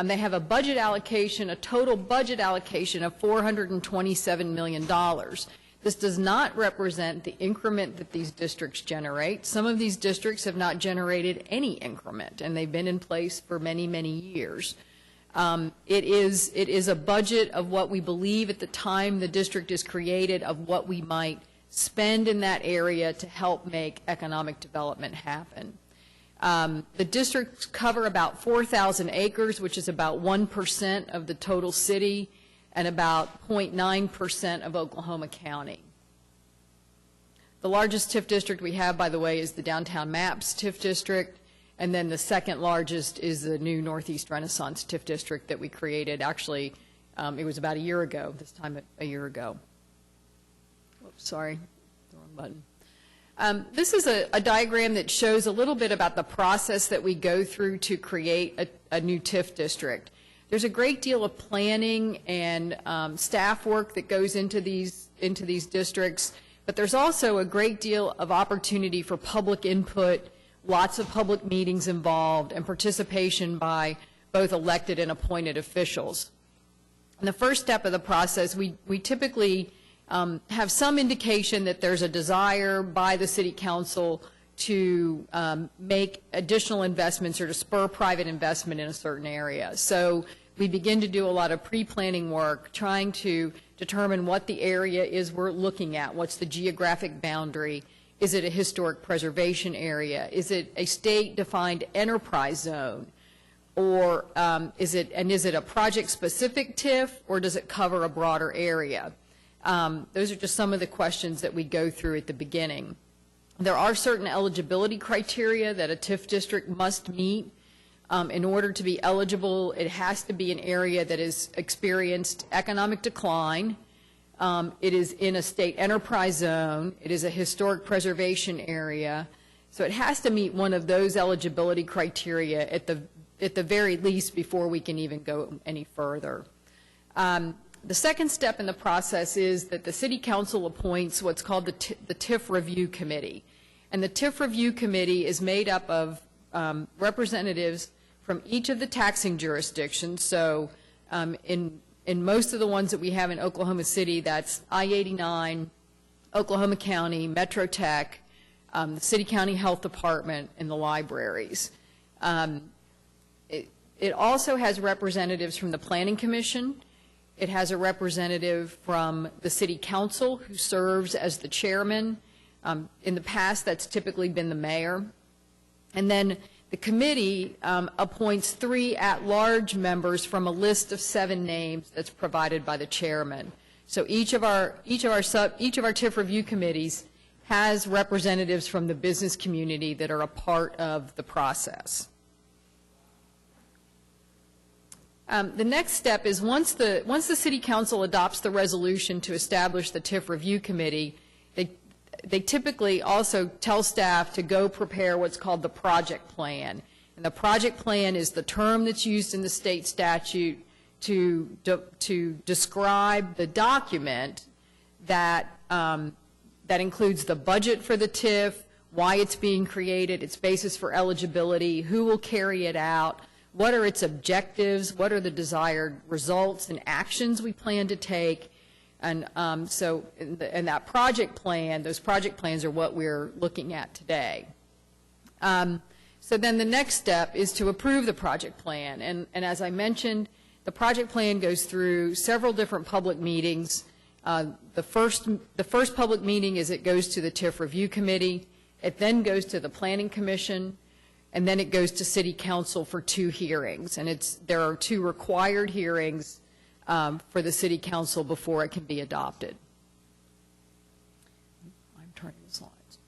They have a budget allocation, a total budget allocation of $427 million. This does not represent the increment that these districts generate. Some of these districts have not generated any increment, and they've been in place for many, many years. It is a budget of what we believe at the time the district is created of what we might spend in that area to help make economic development happen. The districts cover about 4,000 acres, which is about 1% of the total city and about 0.9% of Oklahoma County. The largest TIF district we have, by the way, is the Downtown Maps TIF district, and then the second largest is the new Northeast Renaissance TIF district that we created. Actually, it was about a year ago, this time a year ago. Oops, sorry, the wrong button. This is a diagram that shows a little bit about the process that we go through to create a new TIF district. There's a great deal of planning and staff work that goes into these districts, but there's also a great deal of opportunity for public input, lots of public meetings involved, and participation by both elected and appointed officials. In the first step of the process, we typically have some indication that there's a desire by the City Council to make additional investments or to spur private investment in a certain area. So we begin to do a lot of pre-planning work, trying to determine what the area is we're looking at, what's the geographic boundary, is it a historic preservation area, is it a state-defined enterprise zone, or is it a project-specific TIF, or does it cover a broader area? Those are just some of the questions that we go through at the beginning. There are certain eligibility criteria that a TIF district must meet. In order to be eligible, it has to be an area that has experienced economic decline. It is in a state enterprise zone. It is a historic preservation area. So it has to meet one of those eligibility criteria at the very least before we can even go any further. The second step in the process is that the City Council appoints what's called the TIF Review Committee. And the TIF Review Committee is made up of representatives from each of the taxing jurisdictions. So in most of the ones that we have in Oklahoma City, that's I-89, Oklahoma County, Metro Tech, the City County Health Department, and the libraries. It also has representatives from the Planning Commission. It has a representative from the City Council who serves as the chairman. In the past, that's typically been the mayor. And then the committee appoints 3 at-large members from a list of 7 names that's provided by the chairman. So each of our TIF review committees has representatives from the business community that are a part of the process. The next step is once the City Council adopts the resolution to establish the TIF Review Committee, they typically also tell staff to go prepare what's called the project plan. And the project plan is the term that's used in the state statute to describe the document that includes the budget for the TIF, why it's being created, its basis for eligibility, who will carry it out, what are its objectives, what are the desired results and actions we plan to take. And so in that project plan, those project plans are what we're looking at today. So then the next step is to approve the project plan. And as I mentioned, the project plan goes through several different public meetings. The first public meeting is it goes to the TIF Review Committee. It then goes to the Planning Commission. And then it goes to City Council for 2 hearings. And there are 2 required hearings for the City Council before it can be adopted. I'm turning the slides.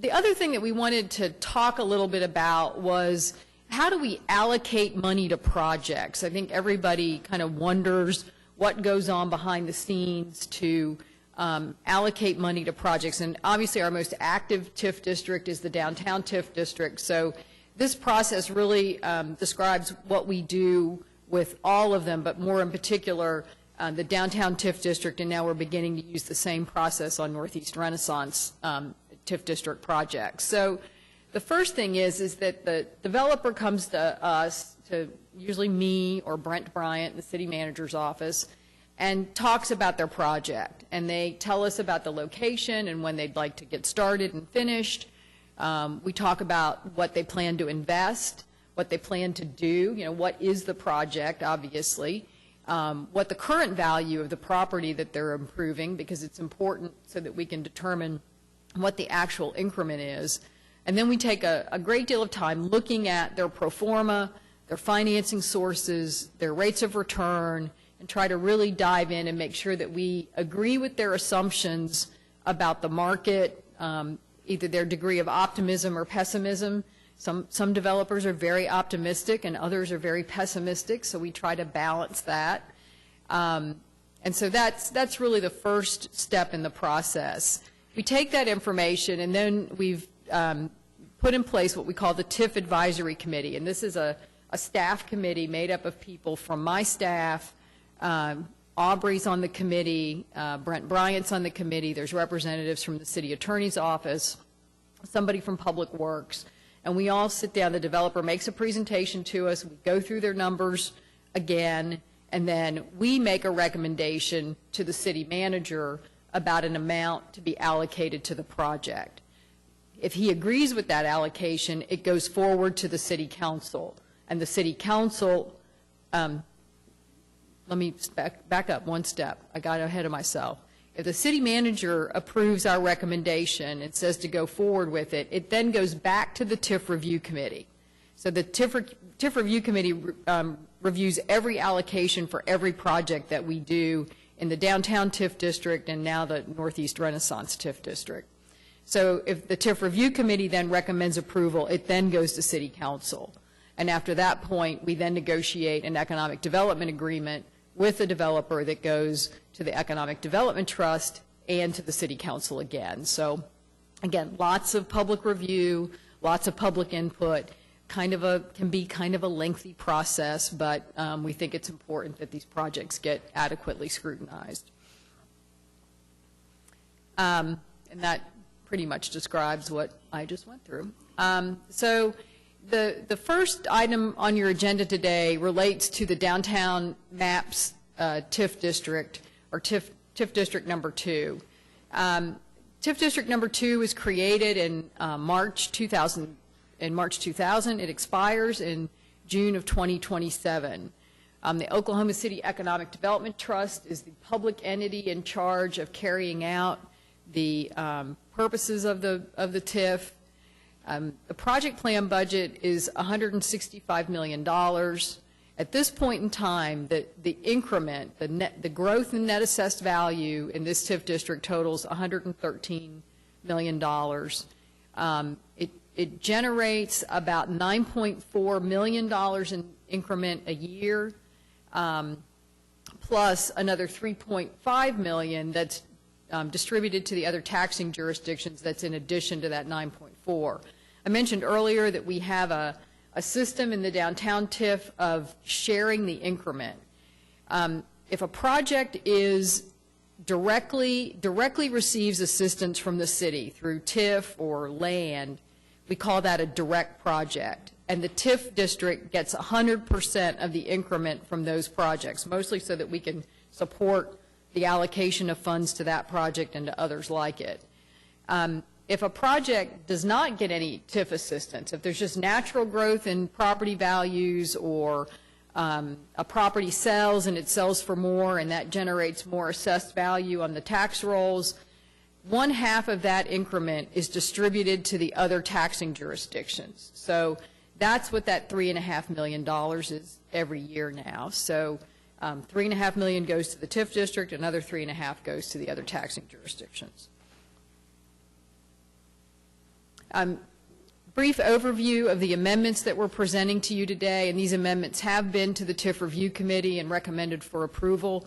The other thing that we wanted to talk a little bit about was how do we allocate money to projects? I think everybody kind of wonders what goes on behind the scenes to allocate money to projects. And obviously our most active TIF district is the Downtown TIF district. So this process really describes what we do with all of them, but more in particular the Downtown TIF district, and now we're beginning to use the same process on Northeast Renaissance TIF district projects. So the first thing is that the developer comes to us, to usually me or Brent Bryant, the city manager's office, and talks about their project. And they tell us about the location and when they'd like to get started and finished. We talk about what they plan to invest, what they plan to do, what is the project, obviously, what the current value of the property that they're improving, because it's important so that we can determine what the actual increment is. And then we take a great deal of time looking at their pro forma, their financing sources, their rates of return, and try to really dive in and make sure that we agree with their assumptions about the market, either their degree of optimism or pessimism. Some developers are very optimistic and others are very pessimistic, so we try to balance that. And so that's really the first step in the process. We take that information and then we've put in place what we call the TIF Advisory Committee, and this is a staff committee made up of people from my staff. Aubrey's on the committee, Brent Bryant's on the committee, there's representatives from the city attorney's office, somebody from Public Works, and we all sit down. The developer makes a presentation to us, we go through their numbers again, and then we make a recommendation to the city manager about an amount to be allocated to the project. If he agrees with that allocation, it goes forward to the city council. And the city council, let me back up one step. I got ahead of myself. If the city manager approves our recommendation and says to go forward with it, it then goes back to the TIF Review Committee. So the TIF Review Committee reviews every allocation for every project that we do in the downtown TIF district and now the Northeast Renaissance TIF district. So if the TIF Review Committee then recommends approval, it then goes to city council. And after that point, we then negotiate an economic development agreement with the developer that goes to the Economic Development Trust and to the city council again. So again, lots of public review, lots of public input, can be kind of a lengthy process, but we think it's important that these projects get adequately scrutinized. And that pretty much describes what I just went through. So the first item on your agenda today relates to the Downtown Maps TIF district, or TIF district number 2. TIF district number 2 was created in March 2000. It expires in June of 2027. The Oklahoma City Economic Development Trust is the public entity in charge of carrying out the purposes of the TIF. The project plan budget is $165 million. At this point in time, the increment, the growth in net assessed value in this TIF district totals $113 million. It generates about $9.4 million in increment a year, plus another $3.5 million that's distributed to the other taxing jurisdictions that's in addition to that 9.4. I mentioned earlier that we have a system in the downtown TIF of sharing the increment. If a project is directly receives assistance from the city through TIF or land, we call that a direct project. And the TIF district gets 100% of the increment from those projects, mostly so that we can support the allocation of funds to that project and to others like it. If a project does not get any TIF assistance, if there's just natural growth in property values, or a property sells and it sells for more and that generates more assessed value on the tax rolls, 1/2 of that increment is distributed to the other taxing jurisdictions. So that's what that $3.5 million is every year now. So $3.5 million goes to the TIF district, another $3.5 goes to the other taxing jurisdictions. Brief overview of the amendments that we're presenting to you today, and these amendments have been to the TIF Review Committee and recommended for approval.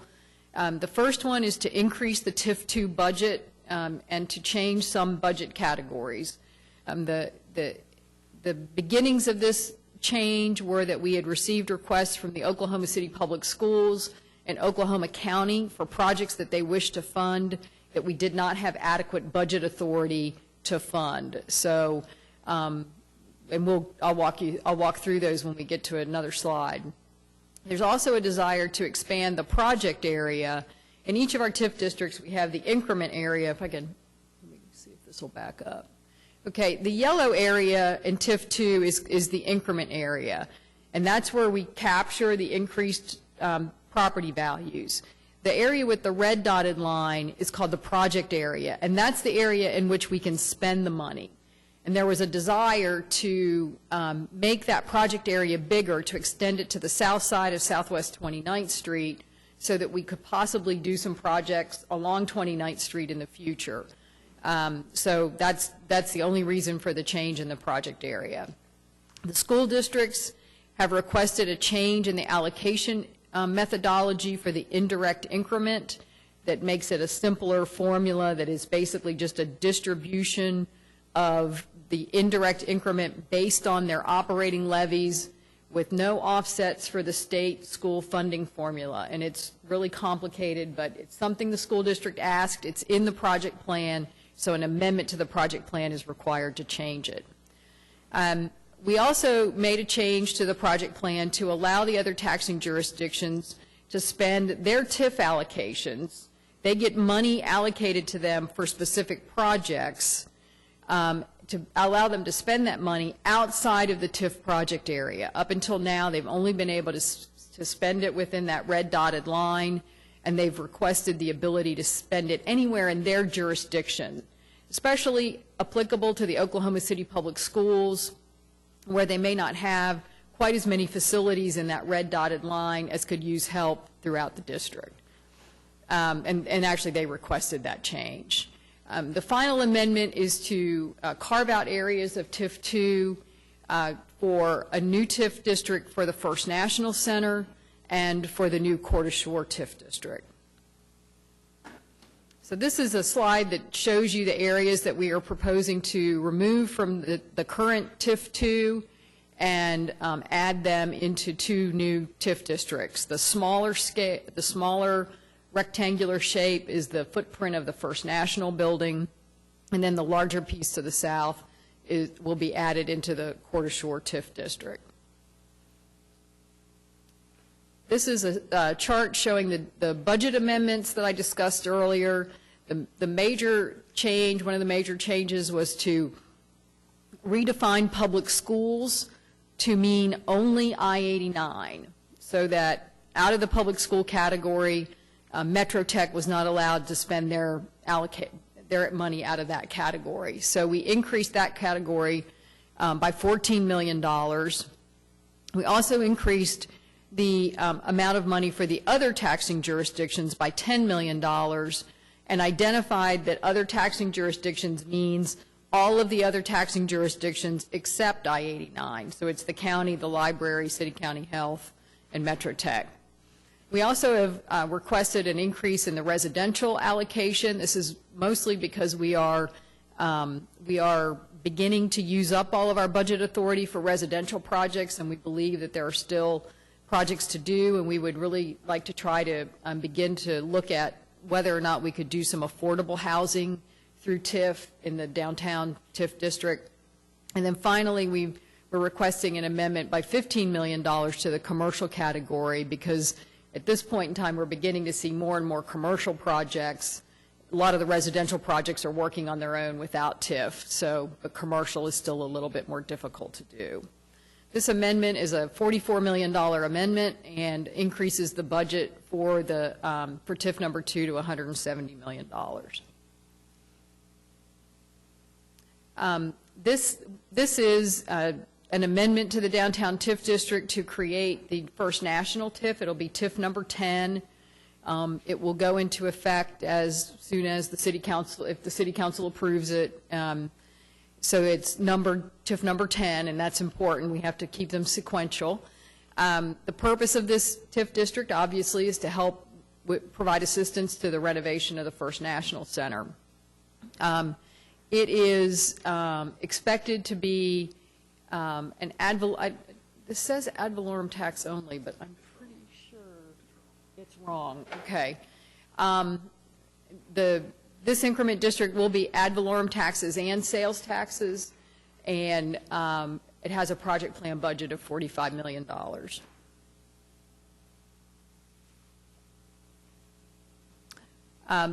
The first one is to increase the TIF 2 budget and to change some budget categories. The beginnings of this change were that we had received requests from the Oklahoma City Public Schools and Oklahoma County for projects that they wished to fund that we did not have adequate budget authority to fund. So, and I'll walk through those when we get to another slide. There's also a desire to expand the project area. In each of our TIF districts, we have the increment area. If I can, let me see if this will back up. Okay, the yellow area in TIF 2 is the increment area, and that's where we capture the increased property values. The area with the red dotted line is called the project area, and that's the area in which we can spend the money. And there was a desire to make that project area bigger, to extend it to the south side of Southwest 29th Street so that we could possibly do some projects along 29th Street in the future. So that's the only reason for the change in the project area. The school districts have requested a change in the allocation methodology for the indirect increment that makes it a simpler formula that is basically just a distribution of the indirect increment based on their operating levies with no offsets for the state school funding formula. And it's really complicated, but it's something the school district asked. It's in the project plan, so an amendment to the project plan is required to change it. We also made a change to the project plan to allow the other taxing jurisdictions to spend their TIF allocations. They get money allocated to them for specific projects to allow them to spend that money outside of the TIF project area. Up until now, they've only been able to spend it within that red dotted line, and they've requested the ability to spend it anywhere in their jurisdiction, especially applicable to the Oklahoma City Public Schools, where they may not have quite as many facilities in that red dotted line as could use help throughout the district. And actually, they requested that change. The final amendment is to carve out areas of TIF 2 for a new TIF district for the First National Center and for the new Court Shore TIF district. So this is a slide that shows you the areas that we are proposing to remove from the current TIF 2 and add them into 2 new TIF districts. The smaller scale, the smaller rectangular shape is the footprint of the First National building, and then the larger piece to the south will be added into the Court Shore TIF district. This is a chart showing the budget amendments that I discussed earlier. The major change, one of the major changes was to redefine public schools to mean only I-89, so that out of the public school category, Metro Tech was not allowed to spend their money out of that category. So we increased that category by $14 million. We also increased the amount of money for the other taxing jurisdictions by $10 million and identified that other taxing jurisdictions means all of the other taxing jurisdictions except I-89. So it's the county, the library, City County Health, and Metro Tech. We also have requested an increase in the residential allocation. This is mostly because we are beginning to use up all of our budget authority for residential projects, and we believe that there are still projects to do, and we would really like to try to begin to look at whether or not we could do some affordable housing through TIF in the downtown TIF district. And then finally, we're requesting an amendment by $15 million to the commercial category, because at this point in time, we're beginning to see more and more commercial projects. A lot of the residential projects are working on their own without TIF, so the commercial is still a little bit more difficult to do. This amendment is a $44 million amendment and increases the budget for TIF number 2 to $170 million. This is an amendment to the downtown TIF district to create the First National TIF. It'll be TIF number 10. It will go into effect as soon as the City Council, if the City Council approves it. So it's TIF number 10, and that's important. We have to keep them sequential. The purpose of this TIF district, obviously, is to help provide assistance to the renovation of the First National Center. It is expected to be an this says ad valorem tax only, but I'm pretty sure it's wrong. Okay. The This increment district will be ad valorem taxes and sales taxes, and it has a project plan budget of $45 million.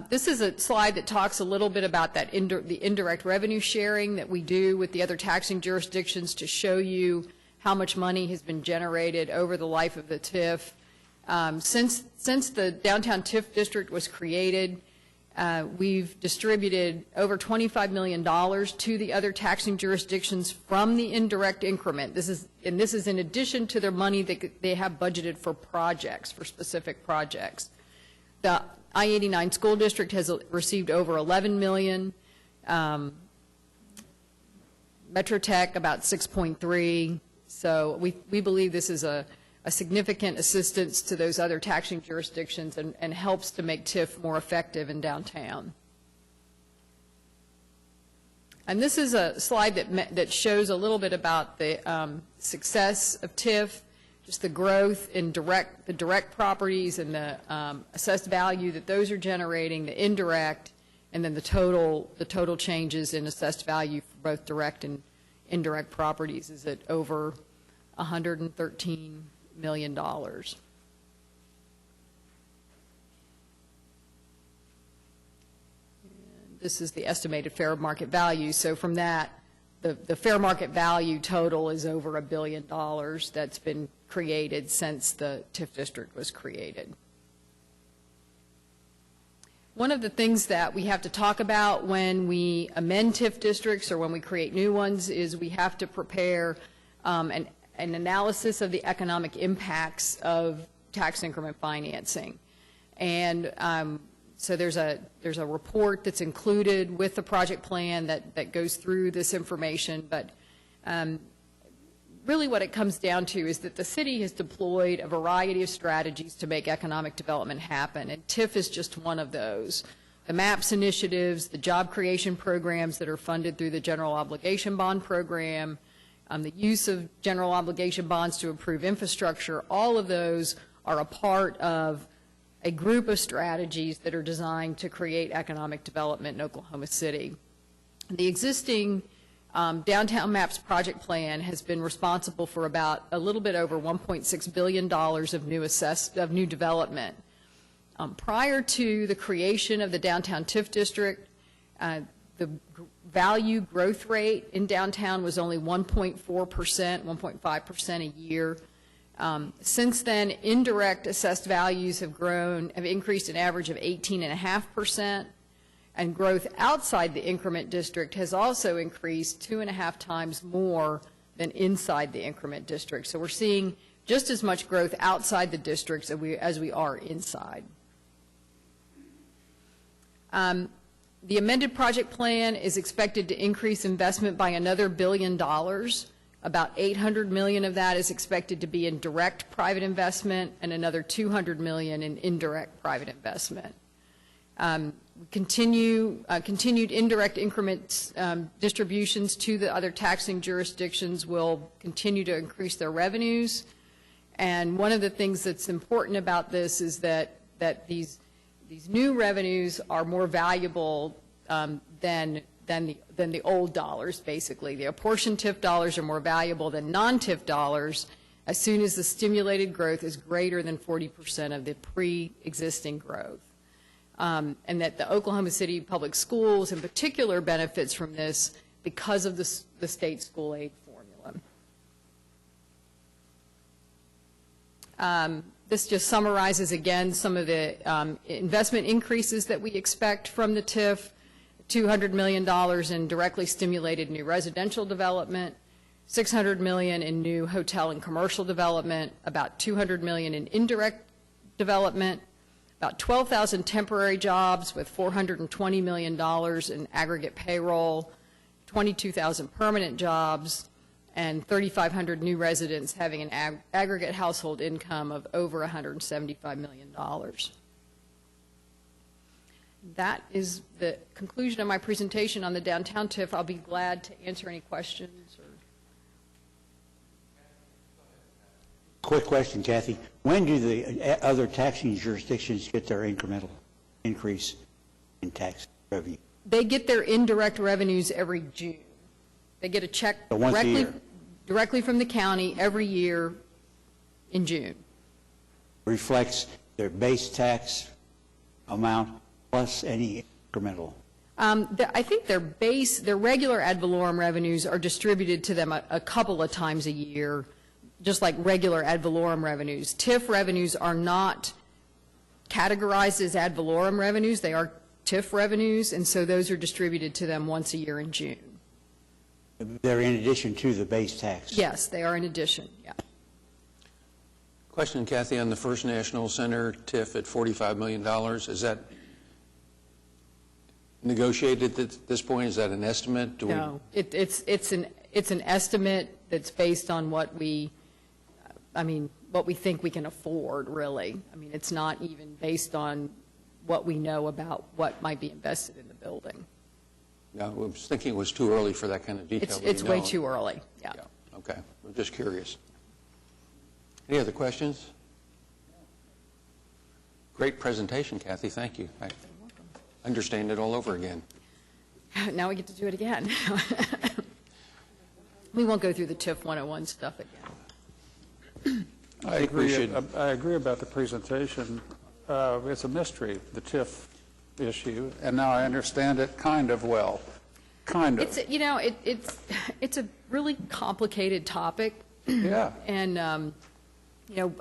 This is a slide that talks a little bit about that the indirect revenue sharing that we do with the other taxing jurisdictions to show you how much money has been generated over the life of the TIF. Since the downtown TIF district was created, we've distributed over $25 million to the other taxing jurisdictions from the indirect increment. This is in addition to their money that they have budgeted for projects, for specific projects. The I-89 school district has received over $11 million. Metro Tech about 6.3. So we believe this is a significant assistance to those other taxing jurisdictions and helps to make TIF more effective in downtown. And this is a slide that shows a little bit about the success of TIF, just the growth in the direct properties and the assessed value that those are generating, the indirect, and then the total changes in assessed value for both direct and indirect properties is at over $113 million. This is the estimated fair market value. So from that, the fair market value total is over $1 billion that's been created since the TIF district was created. One of the things that we have to talk about when we amend TIF districts or when we create new ones is we have to prepare an analysis of the economic impacts of tax increment financing. And so there's a report that's included with the project plan that goes through this information, but really what it comes down to is that the city has deployed a variety of strategies to make economic development happen, and TIF is just one of those. The MAPS initiatives, the job creation programs that are funded through the General Obligation Bond Program, the use of general obligation bonds to improve infrastructure, all of those are a part of a group of strategies that are designed to create economic development in Oklahoma City. The existing Downtown MAPS project plan has been responsible for about a little bit over $1.6 billion of new development. Prior to the creation of the downtown TIF district, the value growth rate in downtown was only 1.4%, 1.5% a year. Since then, indirect assessed values have increased an average of 18.5%, and growth outside the increment district has also increased 2.5 times more than inside the increment district. So we're seeing just as much growth outside the districts as we are inside. The amended project plan is expected to increase investment by another $1 billion. About $800 million of that is expected to be in direct private investment and another $200 million in indirect private investment. Continued indirect increments distributions to the other taxing jurisdictions will continue to increase their revenues. And one of the things that's important about this is that these new revenues are more valuable than the old dollars, basically. The apportioned TIF dollars are more valuable than non-TIF dollars as soon as the stimulated growth is greater than 40% of the pre-existing growth. And that the Oklahoma City Public Schools in particular benefits from this because of the state school aid formula. This just summarizes again some of the investment increases that we expect from the TIF. $200 million in directly stimulated new residential development, $600 million in new hotel and commercial development, about $200 million in indirect development, about 12,000 temporary jobs with $420 million in aggregate payroll, 22,000 permanent jobs, and 3,500 new residents having an aggregate household income of over $175 million. That is the conclusion of my presentation on the downtown TIF. I'll be glad to answer any questions. Quick question, Kathy. When do the other taxing jurisdictions get their incremental increase in tax revenue? They get their indirect revenues every June. They get a check So once a year? directly from the county every year in June. Reflects their base tax amount plus any incremental? I think their regular ad valorem revenues are distributed to them a couple of times a year, just like regular ad valorem revenues. TIF revenues are not categorized as ad valorem revenues. They are TIF revenues, and so those are distributed to them once a year in June. They're in addition to the base tax? Yes, they are in addition, yeah. Question, Kathy, on the First National Center TIF at $45 million, is that negotiated at this point? Is that an estimate? No, it's an estimate that's based on what we think we can afford, really. I mean, it's not even based on what we know about what might be invested in the building. No, I was thinking it was too early for that kind of detail. It's way too early, yeah. Okay, I'm just curious. Any other questions? Great presentation, Kathy, thank you. I understand it all over again. Now we get to do it again. We won't go through the TIF 101 stuff again. I agree about the presentation. It's a mystery, the TIF issue, and now I understand it kind of well. Kind of. It's a really complicated topic. Yeah. And,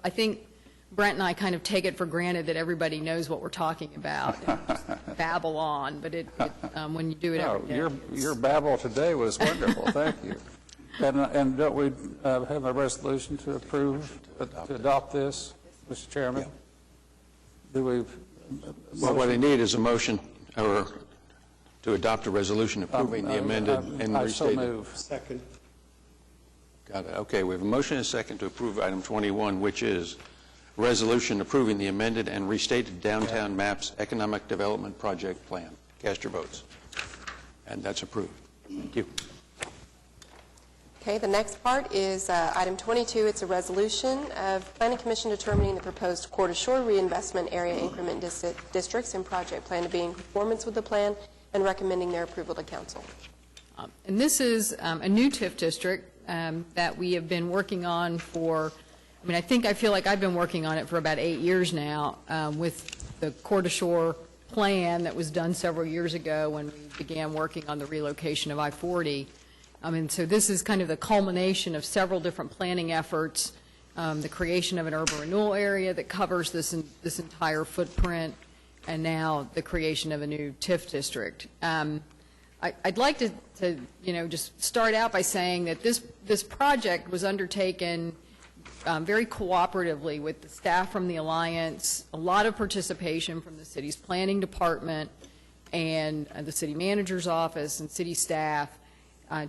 I think Brent and I kind of take it for granted that everybody knows what we're talking about, and just babble on, but when you do it every day. Your babble today was wonderful. Thank you. And don't we have a resolution to approve, to adopt this, Mr. Chairman? Yeah. Do we? Well, what I need is a motion or to adopt a resolution approving the amended and restated. I so move. Second. Got it. Okay, we have a motion and a second to approve item 21, which is resolution approving the amended and restated Downtown Maps Economic Development Project Plan. Cast your votes. And that's approved. Thank you. Okay, the next part is item 22. It's a resolution of Planning Commission determining the proposed Court Shore reinvestment area increment districts and project plan to be in conformance with the plan and recommending their approval to council. And this is a new TIF district that we have been working on for, I feel like I've been working on it for about 8 years now with the Court Shore plan that was done several years ago when we began working on the relocation of I-40. So this is kind of the culmination of several different planning efforts, the creation of an urban renewal area that covers this entire footprint, and now the creation of a new TIF district. I'd like to just start out by saying that this project was undertaken very cooperatively with the staff from the Alliance, a lot of participation from the city's planning department and the city manager's office and city staff,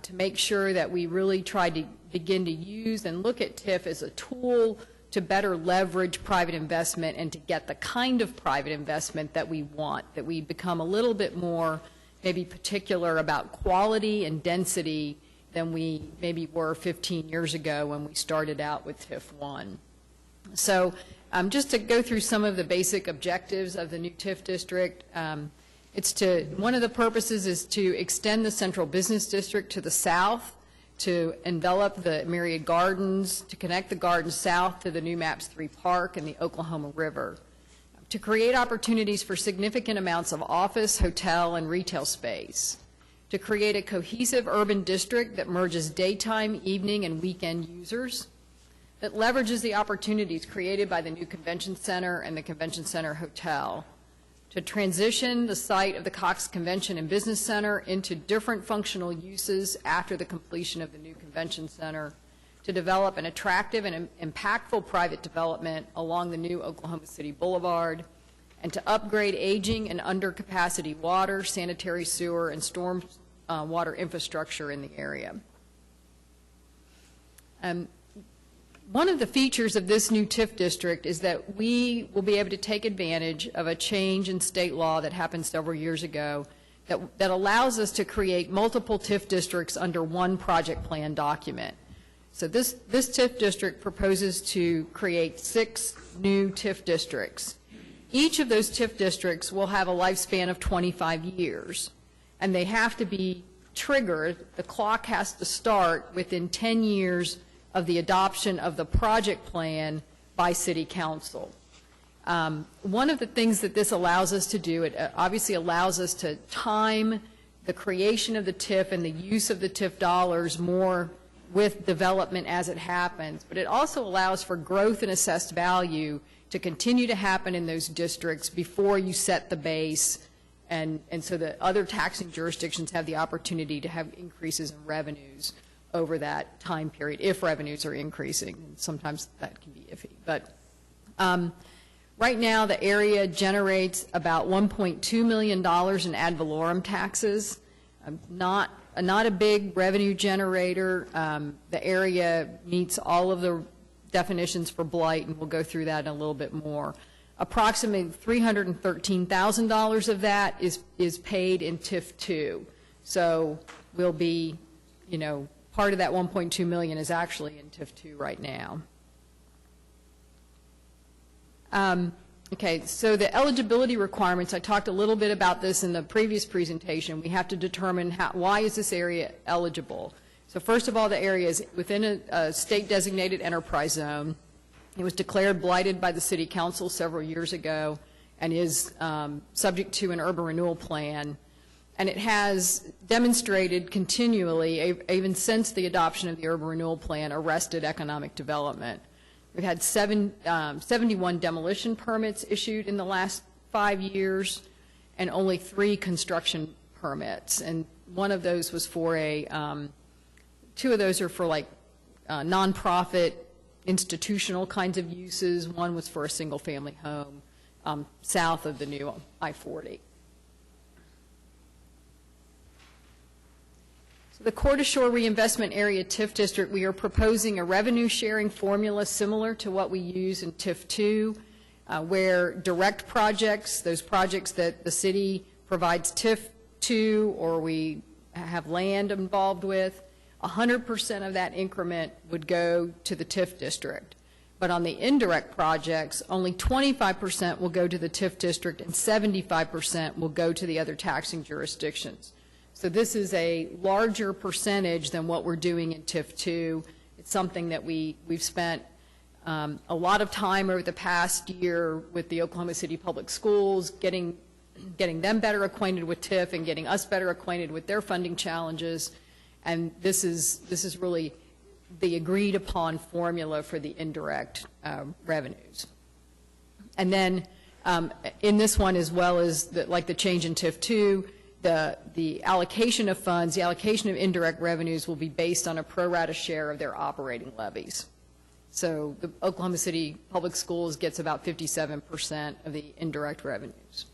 to make sure that we really tried to begin to use and look at TIF as a tool to better leverage private investment and to get the kind of private investment that we want, that we become a little bit more maybe particular about quality and density than we maybe were 15 years ago when we started out with TIF 1. So just to go through some of the basic objectives of the new TIF district, one of the purposes is to extend the central business district to the south, to envelop the Myriad Gardens, to connect the gardens south to the new MAPS 3 Park and the Oklahoma River, to create opportunities for significant amounts of office, hotel, and retail space, to create a cohesive urban district that merges daytime, evening, and weekend users, that leverages the opportunities created by the new convention center and the convention center hotel, to transition the site of the Cox Convention and Business Center into different functional uses after the completion of the new convention center, to develop an attractive and impactful private development along the new Oklahoma City Boulevard, and to upgrade aging and undercapacity water, sanitary sewer, and storm water infrastructure in the area. One of the features of this new TIF district is that we will be able to take advantage of a change in state law that happened several years ago that allows us to create multiple TIF districts under one project plan document. So this TIF district proposes to create 6 new TIF districts. Each of those TIF districts will have a lifespan of 25 years, and they have to be triggered. The clock has to start within 10 years of the adoption of the project plan by City Council. One of the things that this allows us to do, it obviously allows us to time the creation of the TIF and the use of the TIF dollars more with development as it happens, but it also allows for growth and assessed value to continue to happen in those districts before you set the base, and so that other taxing jurisdictions have the opportunity to have increases in revenues over that time period, if revenues are increasing. And sometimes that can be iffy. But right now, the area generates about $1.2 million in ad valorem taxes. Not a big revenue generator. The area meets all of the definitions for blight, and we'll go through that in a little bit more. Approximately $313,000 of that is paid in TIF 2. So we'll be, part of that $1.2 million is actually in TIF 2 right now. Okay, so the eligibility requirements, I talked a little bit about this in the previous presentation. We have to determine why is this area eligible. So first of all, the area is within a state-designated enterprise zone. It was declared blighted by the City Council several years ago and is subject to an urban renewal plan. And it has demonstrated continually, even since the adoption of the urban renewal plan, arrested economic development. We've had 71 demolition permits issued in the last 5 years and only 3 construction permits. And one of those was for two of those are for like nonprofit institutional kinds of uses. One was for a single family home south of the new I-40. So the Coeur d'Alene Reinvestment Area TIF District, we are proposing a revenue sharing formula similar to what we use in TIF 2, where direct projects, those projects that the city provides TIF to or we have land involved with, 100% of that increment would go to the TIF district. But on the indirect projects, only 25% will go to the TIF district and 75% will go to the other taxing jurisdictions. So this is a larger percentage than what we're doing in TIF 2. It's something that we've spent a lot of time over the past year with the Oklahoma City Public Schools, getting them better acquainted with TIF and getting us better acquainted with their funding challenges. And this is really the agreed upon formula for the indirect revenues. And then in this one, as well as like the change in TIF 2, the allocation of funds, the allocation of indirect revenues will be based on a pro rata share of their operating levies. So the Oklahoma City Public Schools gets about 57% of the indirect revenues.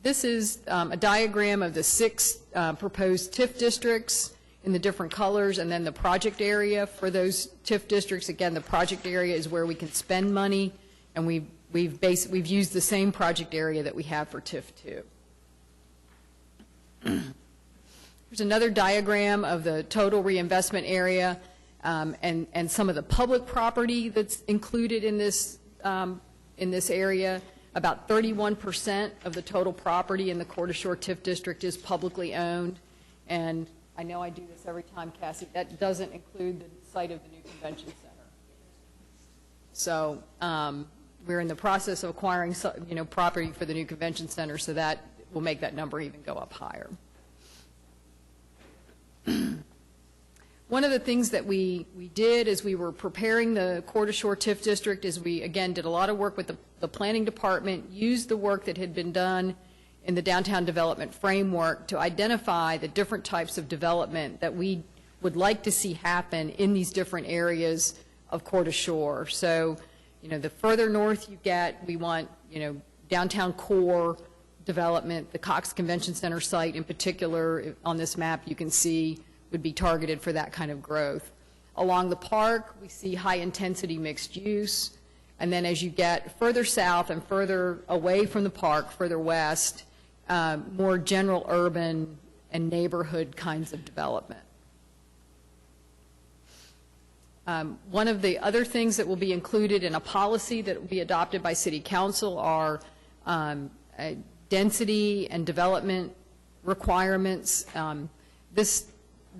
This is a diagram of the 6 proposed TIF districts in the different colors, and then the project area for those TIF districts. Again, the project area is where we can spend money, and we've used the same project area that we have for TIF 2. Here's another diagram of the total reinvestment area and some of the public property that's included in this area. About 31% of the total property in the Coeur d'Alene TIF district is publicly owned. And I know I do this every time, Cassie, that doesn't include the site of the new convention center. So we're in the process of acquiring property for the new convention center, so that will make that number even go up higher. One of the things that we did as we were preparing the Coeur d'Alene TIF district is we, again, did a lot of work with the planning department, used the work that had been done in the downtown development framework to identify the different types of development that we would like to see happen in these different areas of Coeur d'Alene. So, the further north you get, we want, downtown core development. The Cox Convention Center site in particular, on this map you can see, would be targeted for that kind of growth. Along the park, we see high-intensity mixed use. And then as you get further south and further away from the park, further west, more general urban and neighborhood kinds of development. One of the other things that will be included in a policy that will be adopted by City Council are density and development requirements. This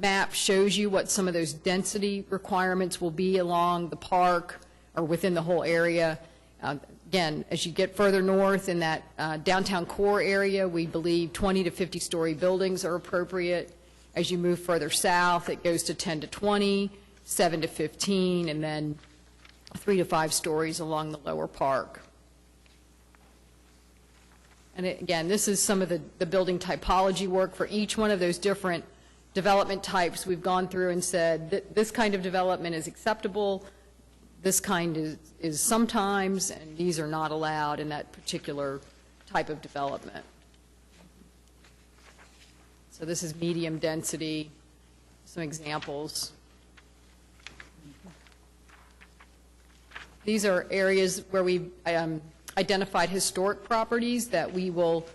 map shows you what some of those density requirements will be along the park or within the whole area. Again, as you get further north in that downtown core area, we believe 20 to 50-story buildings are appropriate. As you move further south, it goes to 10 to 20, 7 to 15, and then 3 to 5 stories along the lower park. And again, this is some of the building typology work for each one of those different development types. We've gone through and said that this kind of development is acceptable, this kind is sometimes, and these are not allowed in that particular type of development. So this is medium density, some examples. These are areas where we identified historic properties that we will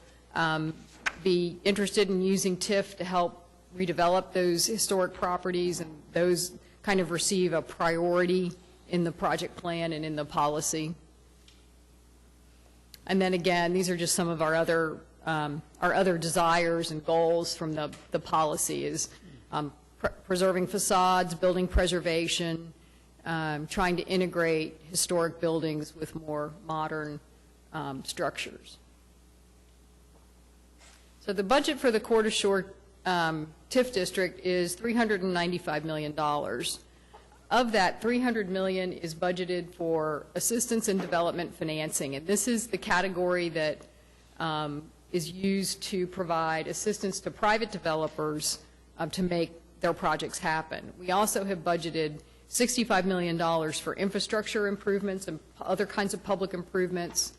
be interested in using TIF to help redevelop those historic properties, and those kind of receive a priority in the project plan and in the policy. And then again, these are just some of our other desires and goals from the policy is preserving facades, building preservation, trying to integrate historic buildings with more modern structures. So the budget for the Coeur d'Alene TIF district is $395 million. Of that, $300 million is budgeted for assistance and development financing, and this is the category that is used to provide assistance to private developers to make their projects happen. We also have budgeted $65 million for infrastructure improvements and other kinds of public improvements,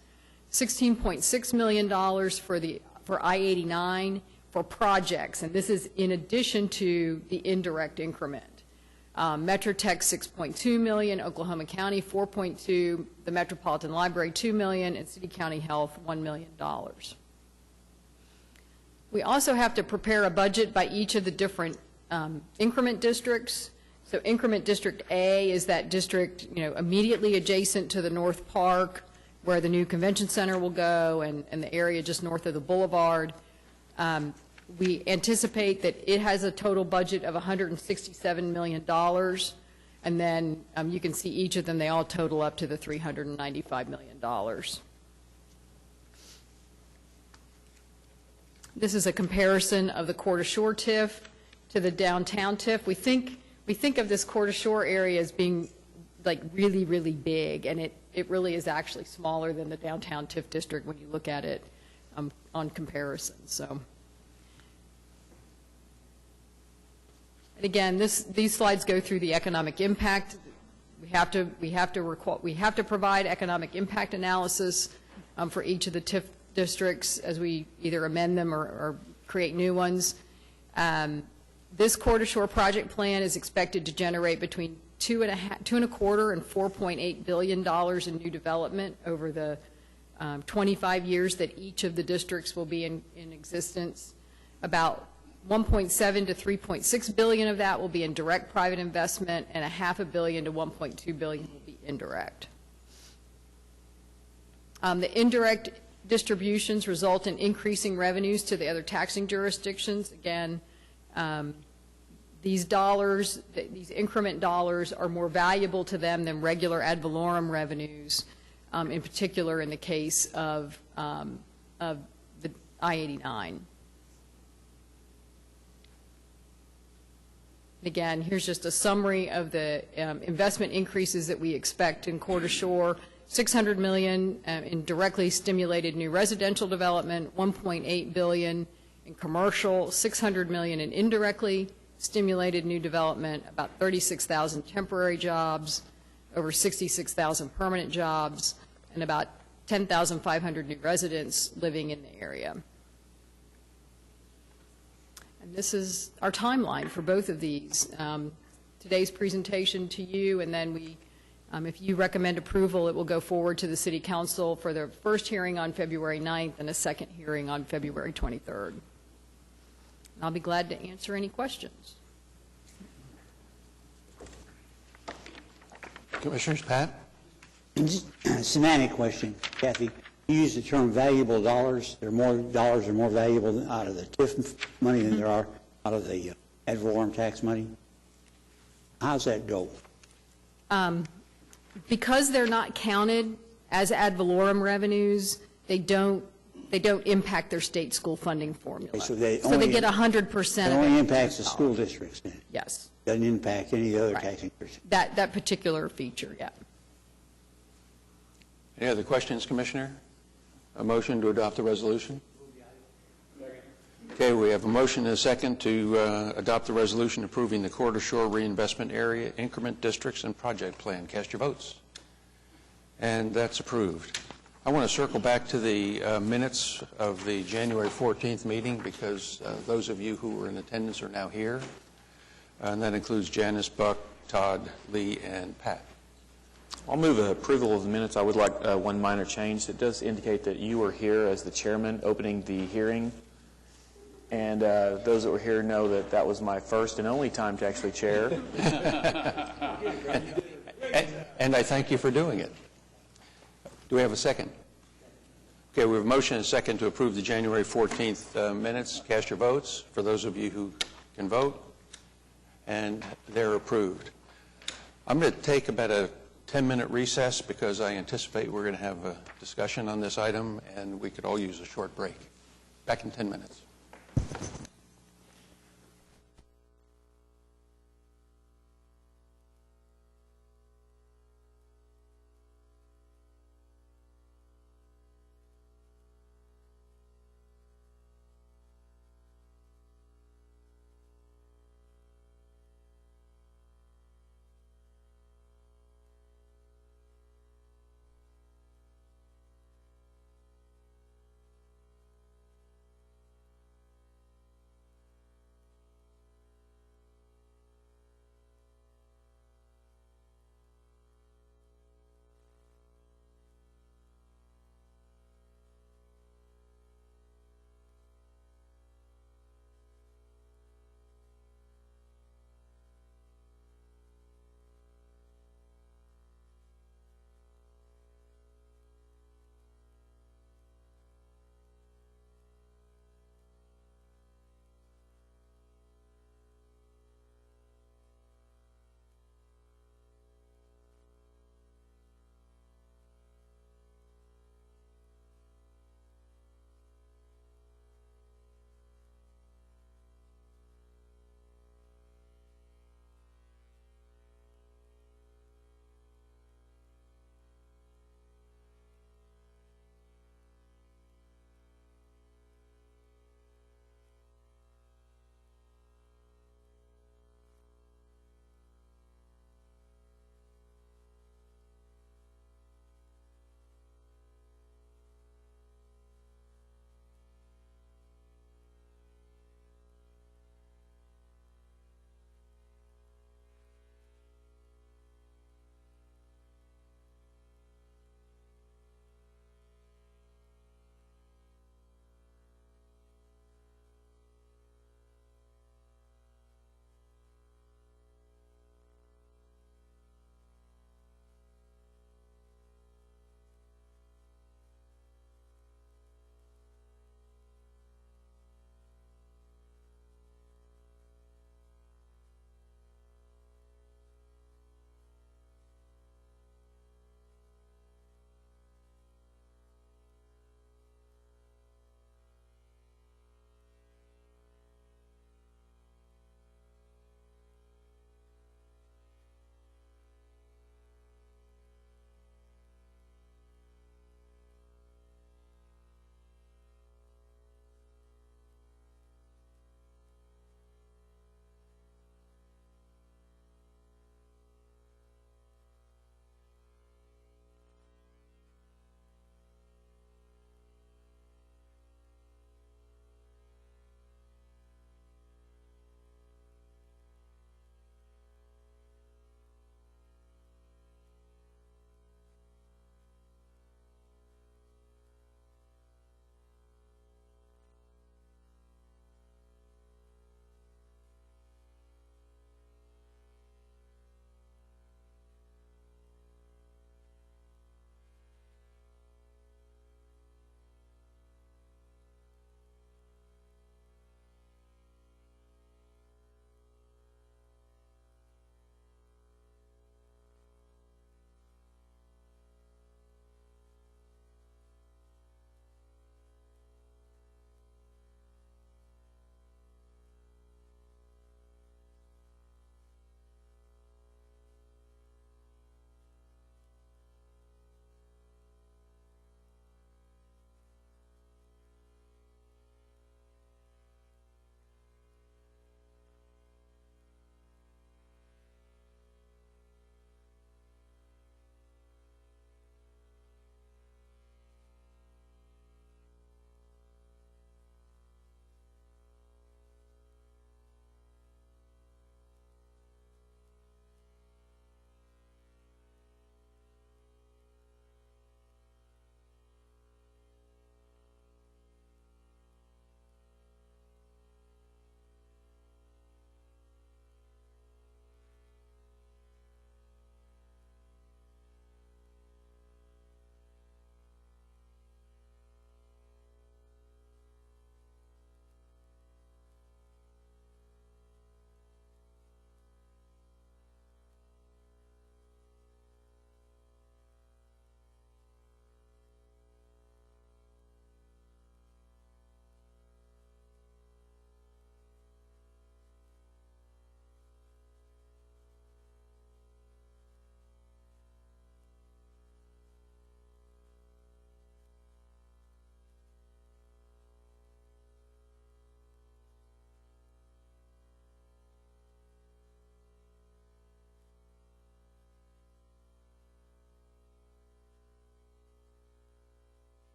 $16.6 million for I-89 for projects, and this is in addition to the indirect increment. Metrotech, $6.2 million, Oklahoma County, $4.2, the Metropolitan Library, $2 million, and City County Health, $1 million. We also have to prepare a budget by each of the different increment districts. So increment district A is that district, immediately adjacent to the North Park, where the new convention center will go, and the area just north of the boulevard. We anticipate that it has a total budget of $167 million, and then you can see each of them, they all total up to the $395 million. This is a comparison of the Coeur d'Alene TIF to the downtown TIF. We think of this Coeur d'Alene area as being like really, really big, and it really is actually smaller than the downtown TIF district when you look at it on comparison. So. And again, these slides go through the economic impact. We have to provide economic impact analysis for each of the TIF districts as we either amend them or create new ones. This Coeur d'Alene project plan is expected to generate between $2.25 and $4.8 billion in new development over the 25 years that each of the districts will be in existence. About $1.7 to $3.6 billion of that will be in direct private investment, and $0.5 billion to $1.2 billion will be indirect. The indirect distributions result in increasing revenues to the other taxing jurisdictions. Again, these dollars, these increment dollars, are more valuable to them than regular ad valorem revenues, in particular in the case of the I-89. Again, here's just a summary of the investment increases that we expect in Coeur d'Alene. $600 million in directly stimulated new residential development, $1.8 billion in commercial, $600 million in indirectly stimulated new development, about 36,000 temporary jobs, over 66,000 permanent jobs, and about 10,500 new residents living in the area. And this is our timeline for both of these. Today's presentation to you, and then if you recommend approval, it will go forward to the City Council for their first hearing on February 9th and a second hearing on February 23rd. And I'll be glad to answer any questions. Commissioners, Pat? Semantic question, Kathy. You use the term valuable dollars. There are more dollars are more valuable out of the TIF money than there are out of the ad valorem tax money. How's that go? Because they're not counted as ad valorem revenues, they don't impact their state school funding formula. Okay, so they get 100% It of only it. impacts the school districts then? Yes. Doesn't impact any other tax increase? That particular feature, yeah. Any other questions, Commissioner? A motion to adopt the resolution? Okay, we have a motion and a second to adopt the resolution approving the Corridor Shore Reinvestment Area Increment Districts and Project Plan. Cast your votes. And that's approved. I want to circle back to the minutes of the January 14th meeting because those of you who were in attendance are now here. And that includes Janice, Buck, Todd, Lee, and Pat. I'll move approval of the minutes. I would like one minor change. It does indicate that you were here as the chairman opening the hearing. And those that were here know that that was my first and only time to actually chair. And I thank you for doing it. Do we have a second? Okay, we have a motion and a second to approve the January 14th minutes. Cast your votes for those of you who can vote. And they're approved. I'm going to take about a 10-minute recess because I anticipate we're going to have a discussion on this item and we could all use a short break. Back in 10 minutes.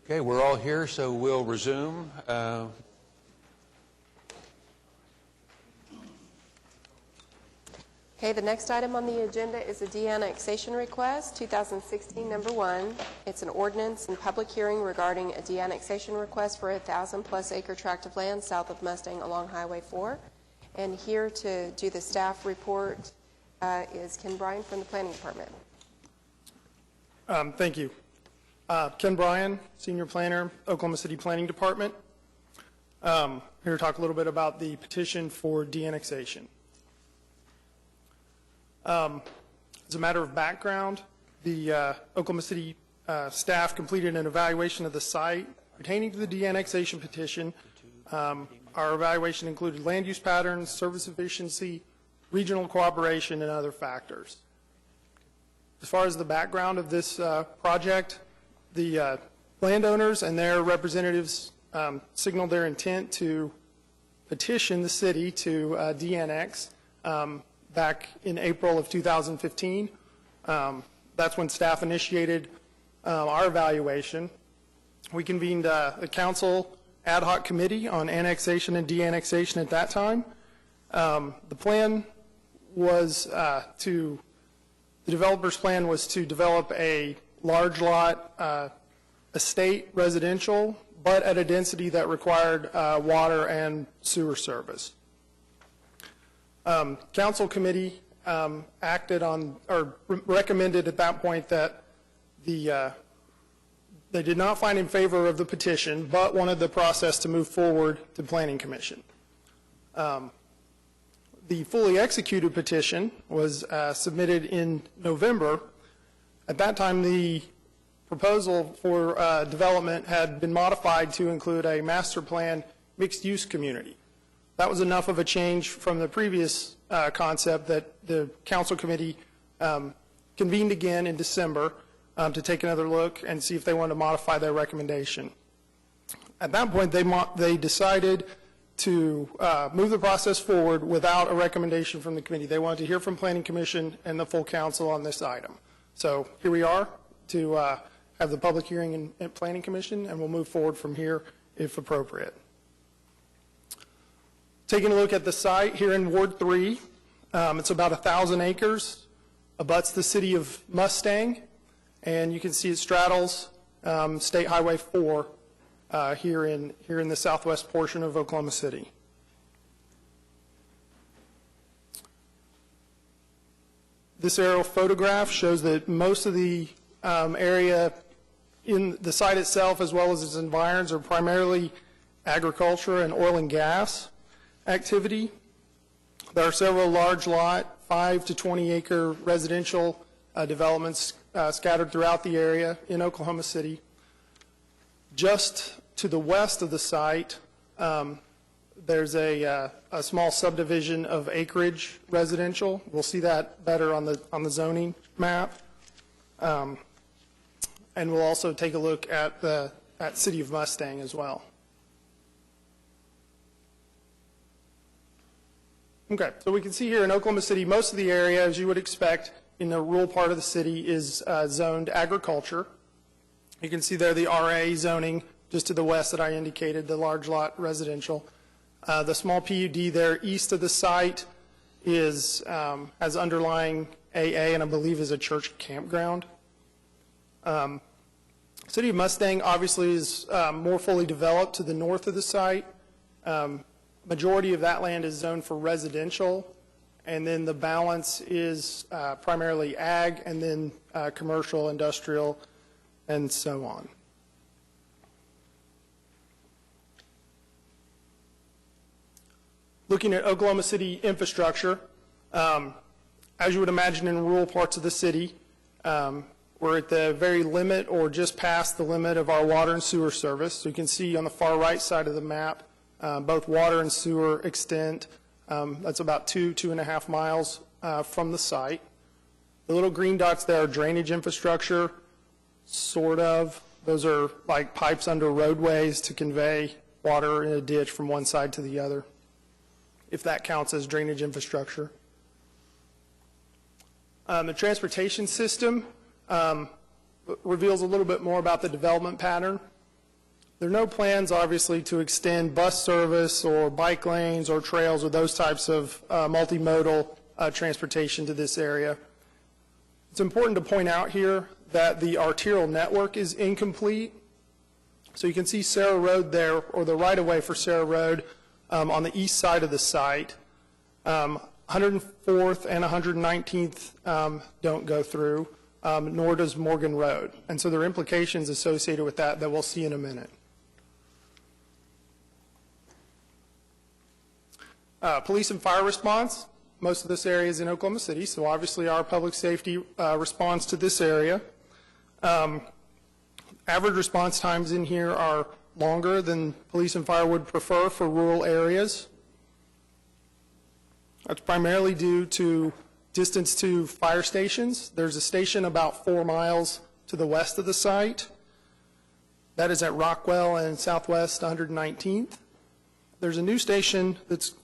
Okay, we're all here, so we'll resume. Okay, the next item on the agenda is a de-annexation request, 2016 number 1. It's an ordinance and public hearing regarding a de-annexation request for a 1,000-plus acre tract of land south of Mustang along Highway 4. And here to do the staff report is Ken Bryan from the Planning Department. Thank you. Ken Bryan, Senior Planner, Oklahoma City Planning Department. Here to talk a little bit about the petition for de-annexation. As a matter of background, the Oklahoma City staff completed an evaluation of the site pertaining to the de-annexation petition. Our evaluation included land use patterns, service efficiency, regional cooperation, and other factors. As far as the background of this project, the landowners and their representatives signaled their intent to petition the city to de-annex back in April of 2015. That's when staff initiated our evaluation. We convened the council ad hoc committee on annexation and de-annexation at that time. The plan was the developer's plan was to develop a large lot estate residential, but at a density that required water and sewer service. Council committee acted on, or recommended at that point that they did not find in favor of the petition, but wanted the process to move forward to Planning Commission. The fully executed petition was submitted in November. At that time, the proposal for development had been modified to include a master plan mixed-use community. That was enough of a change from the previous concept that the council committee convened again in December to take another look and see if they wanted to modify their recommendation. At that point, they decided to move the process forward without a recommendation from the committee. They wanted to hear from Planning Commission and the full council on this item. So here we are to have the public hearing in Planning Commission, and we'll move forward from here if appropriate. Taking a look at the site here in Ward 3, it's about 1,000 acres, abuts the city of Mustang, and you can see it straddles State Highway 4 here in the southwest portion of Oklahoma City. This aerial photograph shows that most of the area in the site itself, as well as its environs, are primarily agriculture and oil and gas activity. There are several large lot, 5 to 20 acre residential developments scattered throughout the area in Oklahoma City. Just to the west of the site, there's a small subdivision of acreage residential. We'll see that better on the zoning map. And we'll also take a look at the City of Mustang as well. Okay, so we can see here in Oklahoma City, most of the area, as you would expect, in the rural part of the city is zoned agriculture. You can see there the RA zoning just to the west that I indicated, the large lot residential. The small PUD there east of the site is has underlying AA and I believe is a church campground. City of Mustang obviously is more fully developed to the north of the site. Majority of that land is zoned for residential, and then the balance is primarily ag and then commercial, industrial, and so on. Looking at Oklahoma City infrastructure, as you would imagine in rural parts of the city, we're at the very limit or just past the limit of our water and sewer service. So you can see on the far right side of the map, both water and sewer extent. That's about 2.5 miles from the site. The little green dots there are drainage infrastructure, sort of. Those are like pipes under roadways to convey water in a ditch from one side to the other, if that counts as drainage infrastructure. The transportation system reveals a little bit more about the development pattern. There are no plans, obviously, to extend bus service or bike lanes or trails or those types of multimodal transportation to this area. It's important to point out here that the arterial network is incomplete. So you can see Sarah Road there, or the right-of-way for Sarah Road on the east side of the site. 104th and 119th don't go through, nor does Morgan Road. And so there are implications associated with that we'll see in a minute. Police and fire response. Most of this area is in Oklahoma City, so obviously our public safety response to this area. Average response times in here are longer than police and fire would prefer for rural areas. That's primarily due to distance to fire stations. There's a station about 4 miles to the west of the site. That is at Rockwell and Southwest 119th. There's a new station that's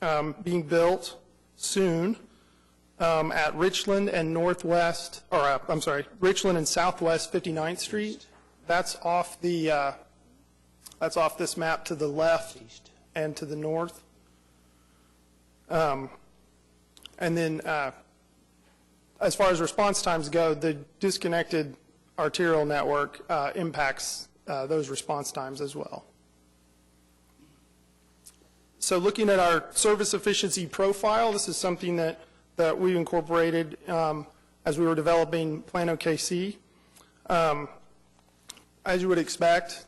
being built soon at Richland and Northwest, or I'm sorry, Richland and Southwest 59th Street. That's off the that's off this map to the left and to the north. And then as far as response times go, the disconnected arterial network impacts those response times as well. So looking at our service efficiency profile, this is something that we incorporated as we were developing Plan OKC. As you would expect,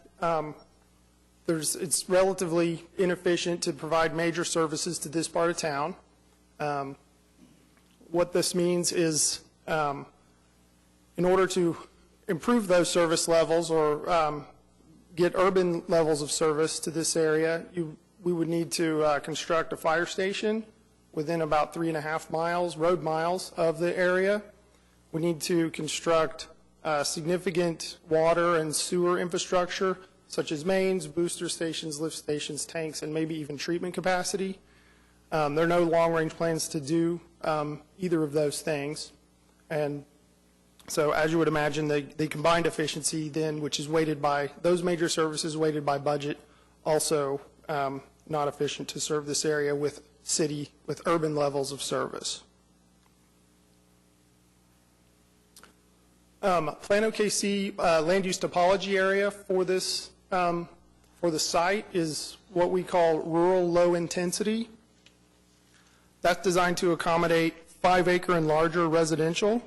it's relatively inefficient to provide major services to this part of town. What this means is in order to improve those service levels or get urban levels of service to this area, we would need to construct a fire station within about 3.5 miles, road miles of the area. We need to construct significant water and sewer infrastructure, such as mains, booster stations, lift stations, tanks, and maybe even treatment capacity. There are no long-range plans to do either of those things. And so as you would imagine, the combined efficiency then, which is weighted by those major services, weighted by budget, also not efficient to serve this area with urban levels of service. Plan OKC land use topology area for this for the site is what we call rural low intensity. That's designed to accommodate 5-acre and larger residential.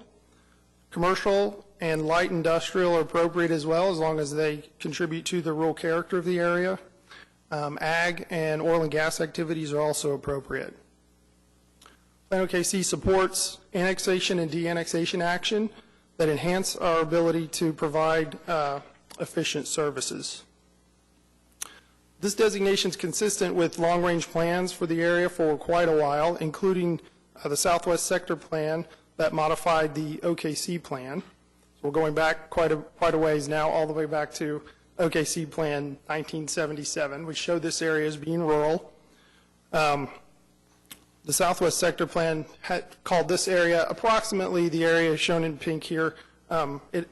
Commercial and light industrial are appropriate as well, as long as they contribute to the rural character of the area. Ag and oil and gas activities are also appropriate. Plan OKC supports annexation and de-annexation action that enhance our ability to provide efficient services. This designation is consistent with long-range plans for the area for quite a while, including the Southwest Sector Plan that modified the OKC plan. So we're going back quite a ways now, all the way back to OKC Plan 1977, which showed this area as being rural. The Southwest Sector Plan had called this area approximately the area shown in pink here. It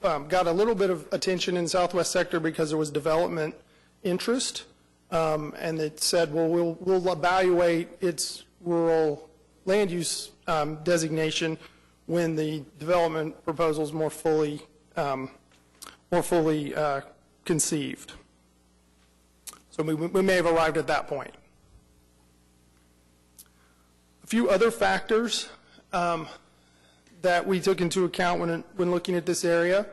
got a little bit of attention in Southwest Sector because there was development interest, and it said, well, we'll evaluate its rural land use designation when the development proposal is more fully conceived. So we may have arrived at that point. A few other factors that we took into account when looking at this area.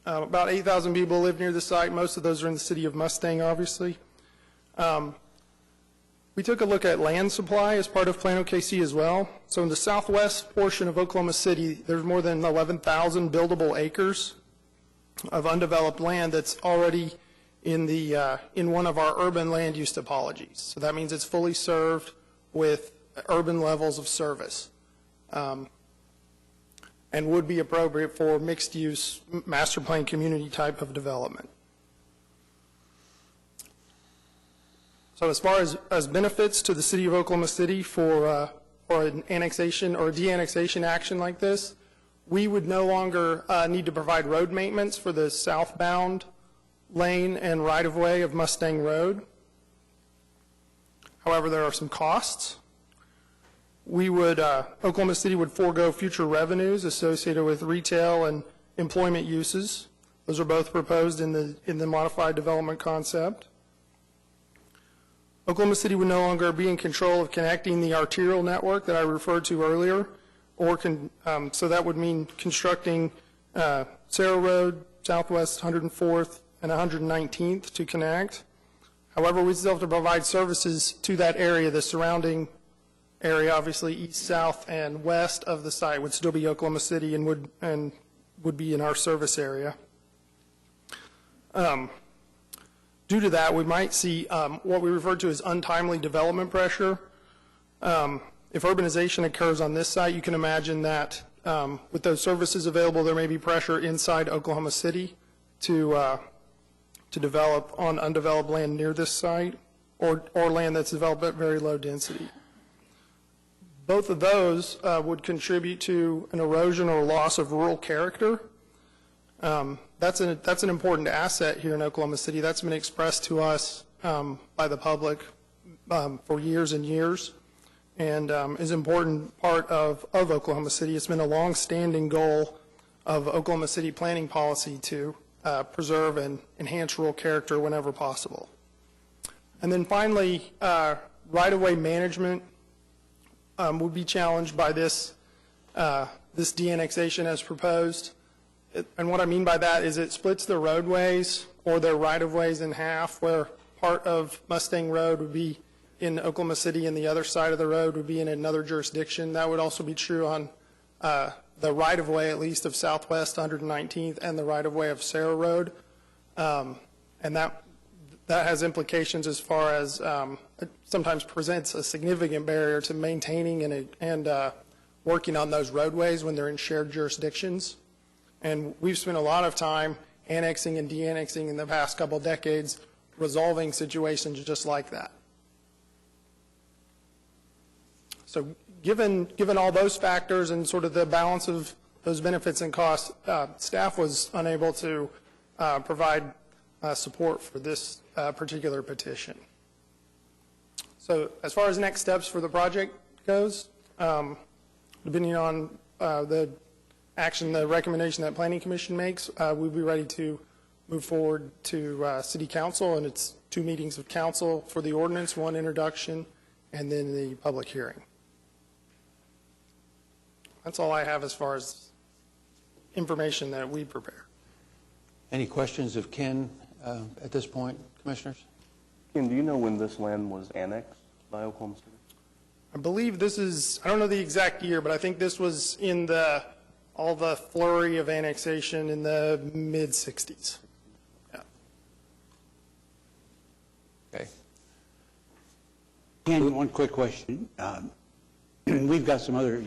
About 8,000 people live near the site. Most of those are in the city of Mustang, obviously. We took a look at land supply as part of Plan OKC as well. So in the southwest portion of Oklahoma City, there's more than 11,000 buildable acres of undeveloped land that's already in one of our urban land use topologies. So that means it's fully served with urban levels of service, and would be appropriate for mixed-use master plan community type of development. So as far as benefits to the city of Oklahoma City for an annexation or de-annexation action like this, we would no longer need to provide road maintenance for the southbound lane and right-of-way of Mustang Road. However, there are some costs. Oklahoma City would forego future revenues associated with retail and employment uses. Those are both proposed in the modified development concept. Oklahoma City would no longer be in control of connecting the arterial network that I referred to earlier, so that would mean constructing Sarah Road, Southwest 104th, and 119th to connect. However, we still have to provide services to that area. The surrounding area, obviously east, south, and west of the site would still be Oklahoma City and would be in our service area. Due to that, we might see what we refer to as untimely development pressure. If urbanization occurs on this site, you can imagine that with those services available, there may be pressure inside Oklahoma City to develop on undeveloped land near this site or land that's developed at very low density. Both of those would contribute to an erosion or loss of rural character. That's an important asset here in Oklahoma City. That's been expressed to us by the public for years and years, and is an important part of Oklahoma City. It's been a long-standing goal of Oklahoma City planning policy to preserve and enhance rural character whenever possible. And then finally, right-of-way management would be challenged by this de-annexation as proposed. And what I mean by that is it splits the roadways or their right-of-ways in half, where part of Mustang Road would be in Oklahoma City and the other side of the road would be in another jurisdiction. That would also be true on the right-of-way, at least, of Southwest 119th and the right-of-way of Sarah Road. And that has implications as far as it sometimes presents a significant barrier to maintaining and working on those roadways when they're in shared jurisdictions. And we've spent a lot of time annexing and de-annexing in the past couple decades, resolving situations just like that. So given all those factors and sort of the balance of those benefits and costs, staff was unable to provide support for this particular petition. So as far as next steps for the project goes, depending on the recommendation that Planning Commission makes, we'll be ready to move forward to City Council, and it's 2 meetings of council for the ordinance, 1 introduction, and then the public hearing. That's all I have as far as information that we prepare. Any questions of Ken at this point, Commissioners? Ken, do you know when this land was annexed by Oklahoma City? I believe this is, I don't know the exact year, but I think this was in all the flurry of annexation in the mid-'60s. Yeah. Okay. Ken, one quick question. We've got some other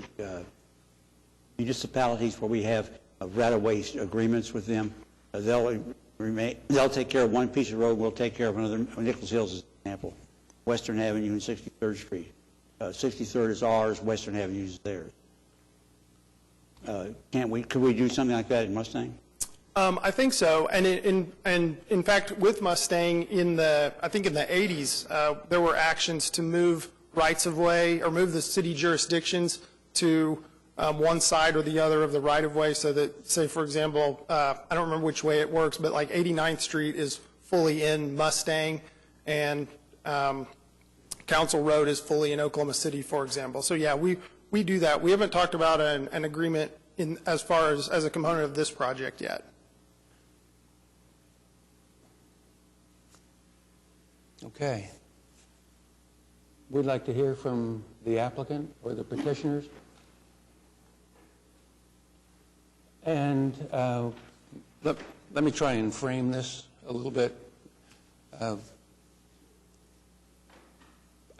municipalities where we have right-of-way agreements with them. They'll take care of one piece of road, we'll take care of another. Nichols Hills is an example. Western Avenue and 63rd Street. 63rd is ours, Western Avenue is theirs. Could we do something like that in Mustang? I think so, and in fact, with Mustang, I think in the 80s, there were actions to move rights of way or move the city jurisdictions to one side or the other of the right of way, so that, say, for example, I don't remember which way it works, but like 89th Street is fully in Mustang, and Council Road is fully in Oklahoma City, for example. So yeah, we do that. We haven't talked about an agreement as far as a component of this project yet. Okay. We'd like to hear from the applicant or the petitioners. And let me try and frame this a little bit. I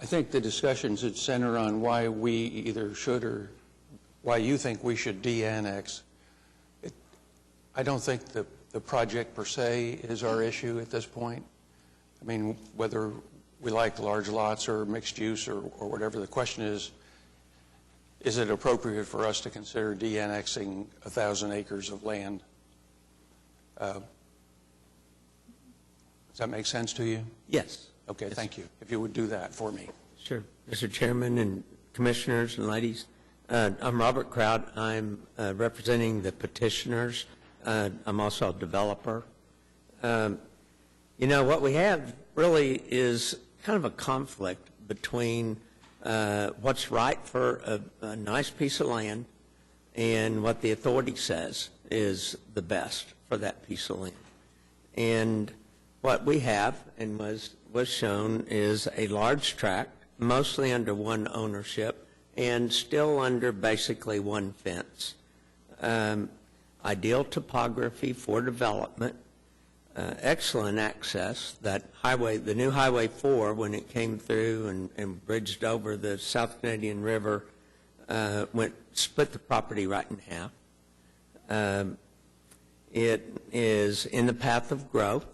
think the discussion should center on why we either should or why you think we should de-annex. I don't think the project per se is our issue at this point. I mean, whether we like large lots or mixed use or whatever, the question is it appropriate for us to consider de-annexing 1,000 acres of land? that make sense to you? Yes. Okay, thank you. If you would do that for me. Sure. Mr. Chairman and Commissioners and ladies, I'm Robert Kraut. I'm representing the petitioners. I'm also a developer. You know, what we have really is kind of a conflict between what's right for a nice piece of land and what the authority says is the best for that piece of land. And what we have and was shown is a large tract, mostly under one ownership and still under basically one fence. Ideal topography for development, excellent access. That highway, the new Highway 4, when it came through and bridged over the South Canadian River, split the property right in half. It is in the path of growth.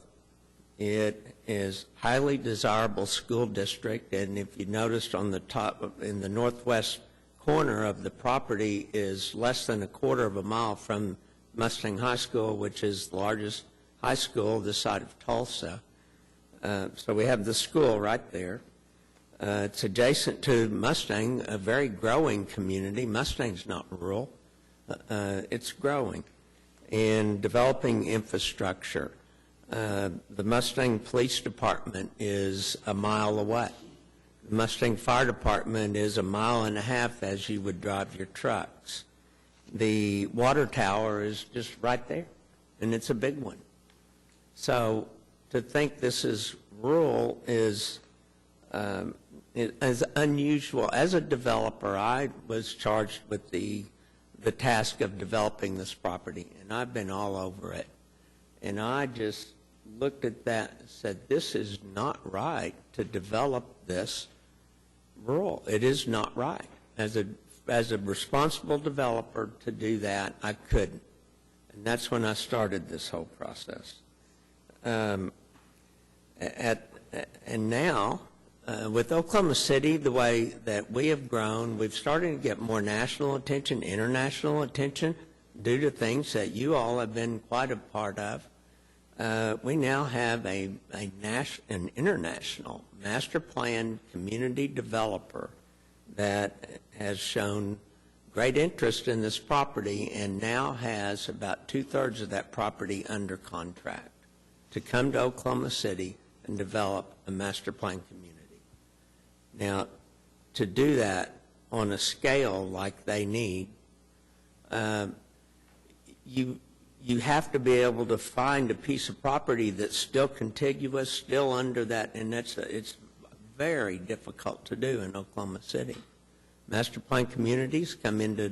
It is highly desirable school district, and if you noticed on the top, in the northwest corner of the property is less than a quarter of a mile from Mustang High School, which is the largest high school this side of Tulsa. So we have the school right there. It's adjacent to Mustang, a very growing community. Mustang's not rural. It's growing and developing infrastructure. The Mustang Police Department is a mile away. The Mustang Fire Department is a mile and a half as you would drive your trucks. The water tower is just right there, and it's a big one. So to think this is rural is unusual. As a developer, I was charged with the task of developing this property, and I've been all over it. And I just looked at that and said, this is not right to develop this rural. It is not right. As a responsible developer to do that, I couldn't. And that's when I started this whole process. And now, with Oklahoma City, the way that we have grown, we've started to get more national attention, international attention, due to things that you all have been quite a part of. We now have an international master plan community developer that has shown great interest in this property and now has about 2/3 of that property under contract to come to Oklahoma City and develop a master plan community. Now, to do that on a scale like they need, you have to be able to find a piece of property that's still contiguous, still under that, and it's very difficult to do in Oklahoma City. Master plan communities come into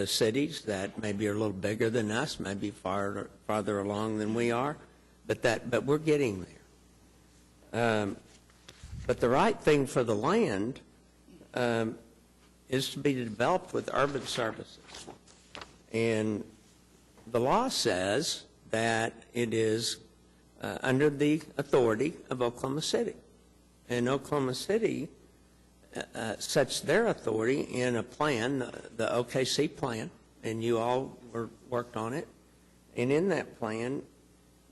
cities that maybe are a little bigger than us, maybe farther along than we are, but we're getting there. But the right thing for the land is to be developed with urban services. And the law says that it is under the authority of Oklahoma City. And Oklahoma City sets their authority in a plan, the OKC plan, and you all worked on it. And in that plan,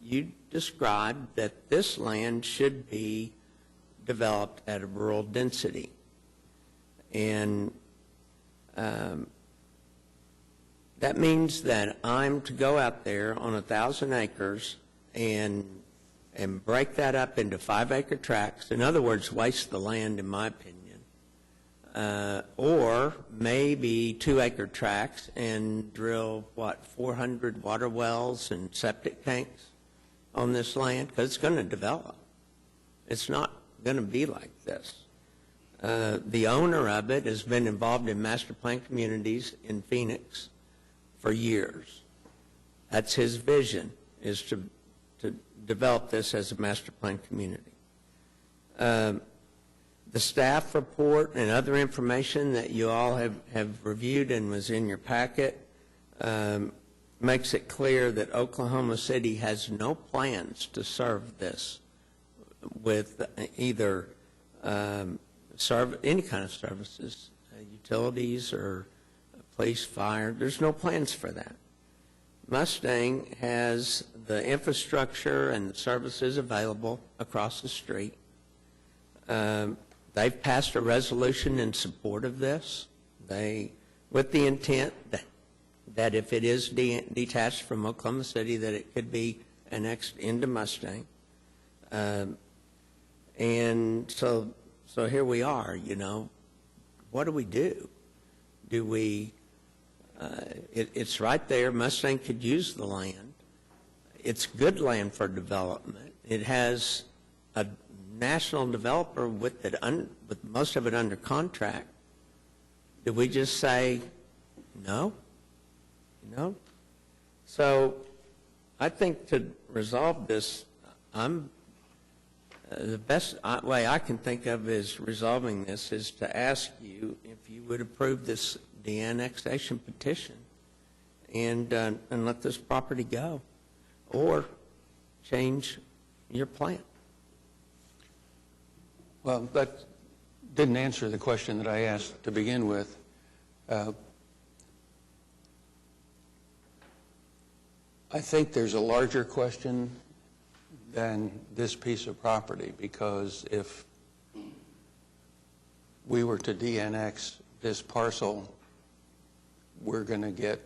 you described that this land should be developed at a rural density. And that means that I'm to go out there on 1,000 acres and break that up into 5-acre tracts. In other words, waste the land, in my opinion. Or maybe 2-acre tracts and drill, 400 water wells and septic tanks on this land? Because it's going to develop. It's not going to be like this. The owner of it has been involved in master plan communities in Phoenix for years. That's his vision, is to develop this as a master plan community. The staff report and other information that you all have reviewed and was in your packet makes it clear that Oklahoma City has no plans to serve this with either any kind of services, utilities or police, fire. There's no plans for that. Mustang has the infrastructure and the services available across the street. They've passed a resolution in support of this. With the intent that if it is detached from Oklahoma City, that it could be annexed into Mustang. And so here we are, What do we do? Do we, it's right there. Mustang could use the land. It's good land for development. It has a national developer with most of it under contract. Do we just say no? So I think to resolve this, the best way I can think of is resolving this is to ask you if you would approve this de-annexation petition and let this property go, or change your plan. Well, that didn't answer the question that I asked to begin with. I think there's a larger question than this piece of property, because if we were to de-annex this parcel, we're going to get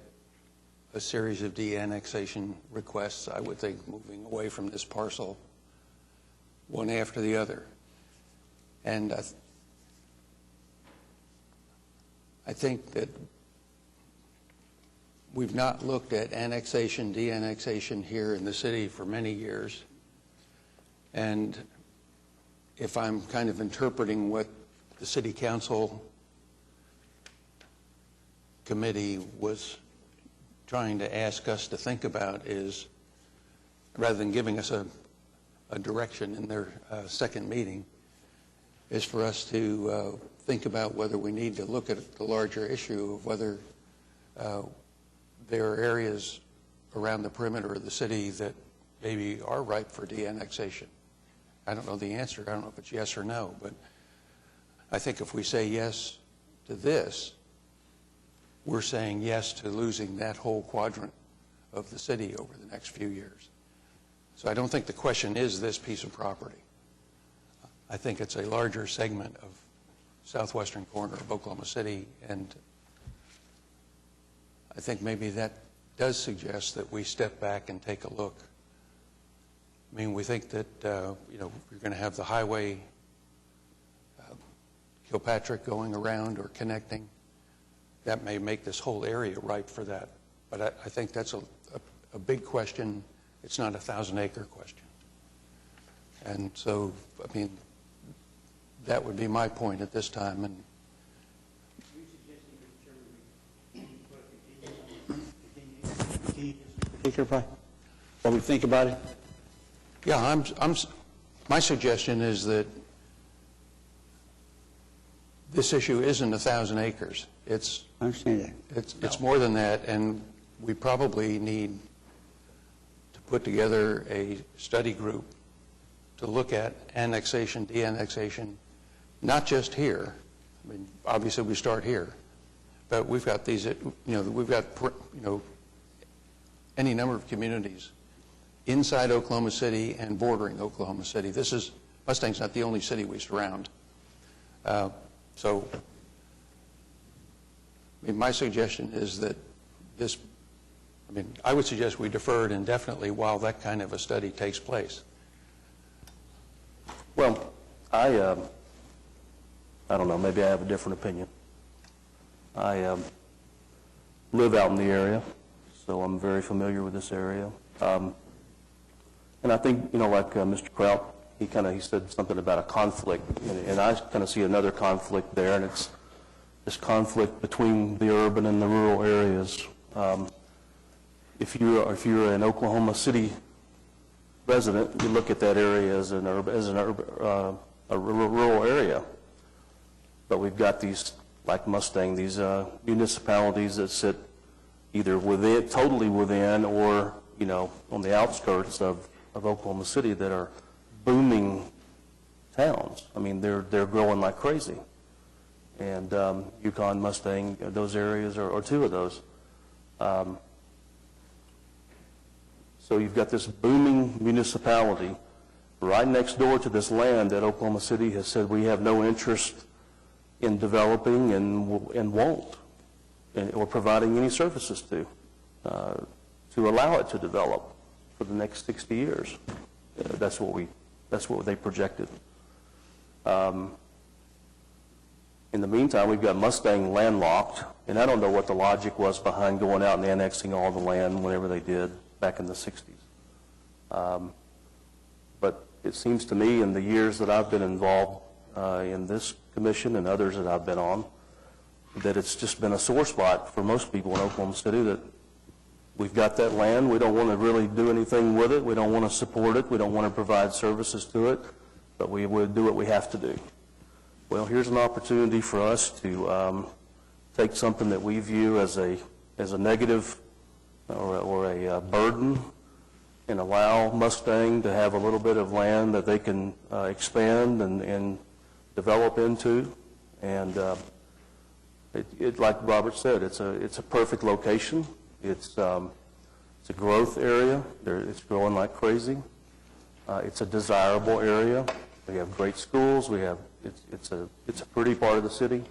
a series of de-annexation requests, I would think, moving away from this parcel, one after the other. And I think that we've not looked at annexation, de-annexation here in the city for many years. And if I'm kind of interpreting what the City Council committee was trying to ask us to think about, is rather than giving us a direction in their second meeting, is for us to think about whether we need to look at the larger issue of whether there are areas around the perimeter of the city that maybe are ripe for de-annexation. I don't know the answer. I don't know if it's yes or no, but I think if we say yes to this, we're saying yes to losing that whole quadrant of the city over the next few years. So I don't think the question is this piece of property. I think it's a larger segment of southwestern corner of Oklahoma City, and I think maybe that does suggest that we step back and take a look. I mean, we think that, you're going to have the highway Kilpatrick going around or connecting. That may make this whole area ripe for that. But I think that's a big question. It's not a 1,000-acre question. And so, I mean, that would be my point at this time. And What we think about it? yeah, my suggestion is that this issue isn't 1,000 acres. I understand that. It's more than that, and we probably need to put together a study group to look at annexation, de-annexation, not just here. I mean, obviously we start here, but we've got these, we've got, any number of communities inside Oklahoma City and bordering Oklahoma City. Mustang's not the only city we surround. So, I mean, my suggestion is that I would suggest we defer it indefinitely while that kind of a study takes place. Well, I don't know, maybe I have a different opinion. I live out in the area, so I'm very familiar with this area. And I think, like Mr. Kraut, he said something about a conflict, and I kind of see another conflict there, and it's this conflict between the urban and the rural areas. If you're an Oklahoma City resident, you look at that area as a rural area. But we've got these, like Mustang, these municipalities that sit either totally within, or on the outskirts of Oklahoma City that are booming towns. I mean, they're growing like crazy. And Yukon, Mustang, those areas are two of those. So you've got this booming municipality right next door to this land that Oklahoma City has said we have no interest in developing and won't, or providing any services to allow it to develop for the next 60 years. That's what they projected. In the meantime, we've got Mustang landlocked, and I don't know what the logic was behind going out and annexing all the land whenever they did back in the 60s. But it seems to me in the years that I've been involved in this commission and others that I've been on, that it's just been a sore spot for most people in Oklahoma City, that we've got that land, we don't want to really do anything with it, we don't want to support it, we don't want to provide services to it, but we would do what we have to do. Well, here's an opportunity for us to take something that we view as a negative or a burden and allow Mustang to have a little bit of land that they can expand and develop into. And like Robert said, it's a perfect location. It's a growth area. It's growing like crazy. It's a desirable area. We have great schools. It's a pretty part of the city.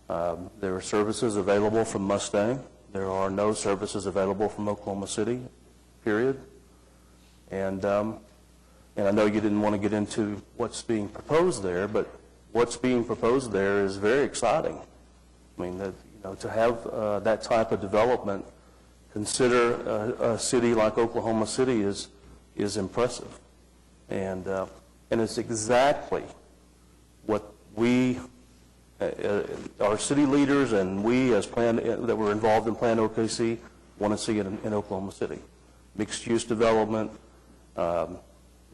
There are services available from Mustang. There are no services available from Oklahoma City, period. And I know you didn't want to get into what's being proposed there, but what's being proposed there is very exciting. I mean, to have that type of development, consider a city like Oklahoma City is impressive. And it's exactly what we, our city leaders and we as that were involved in Plan OKC want to see in Oklahoma City. Mixed-use development,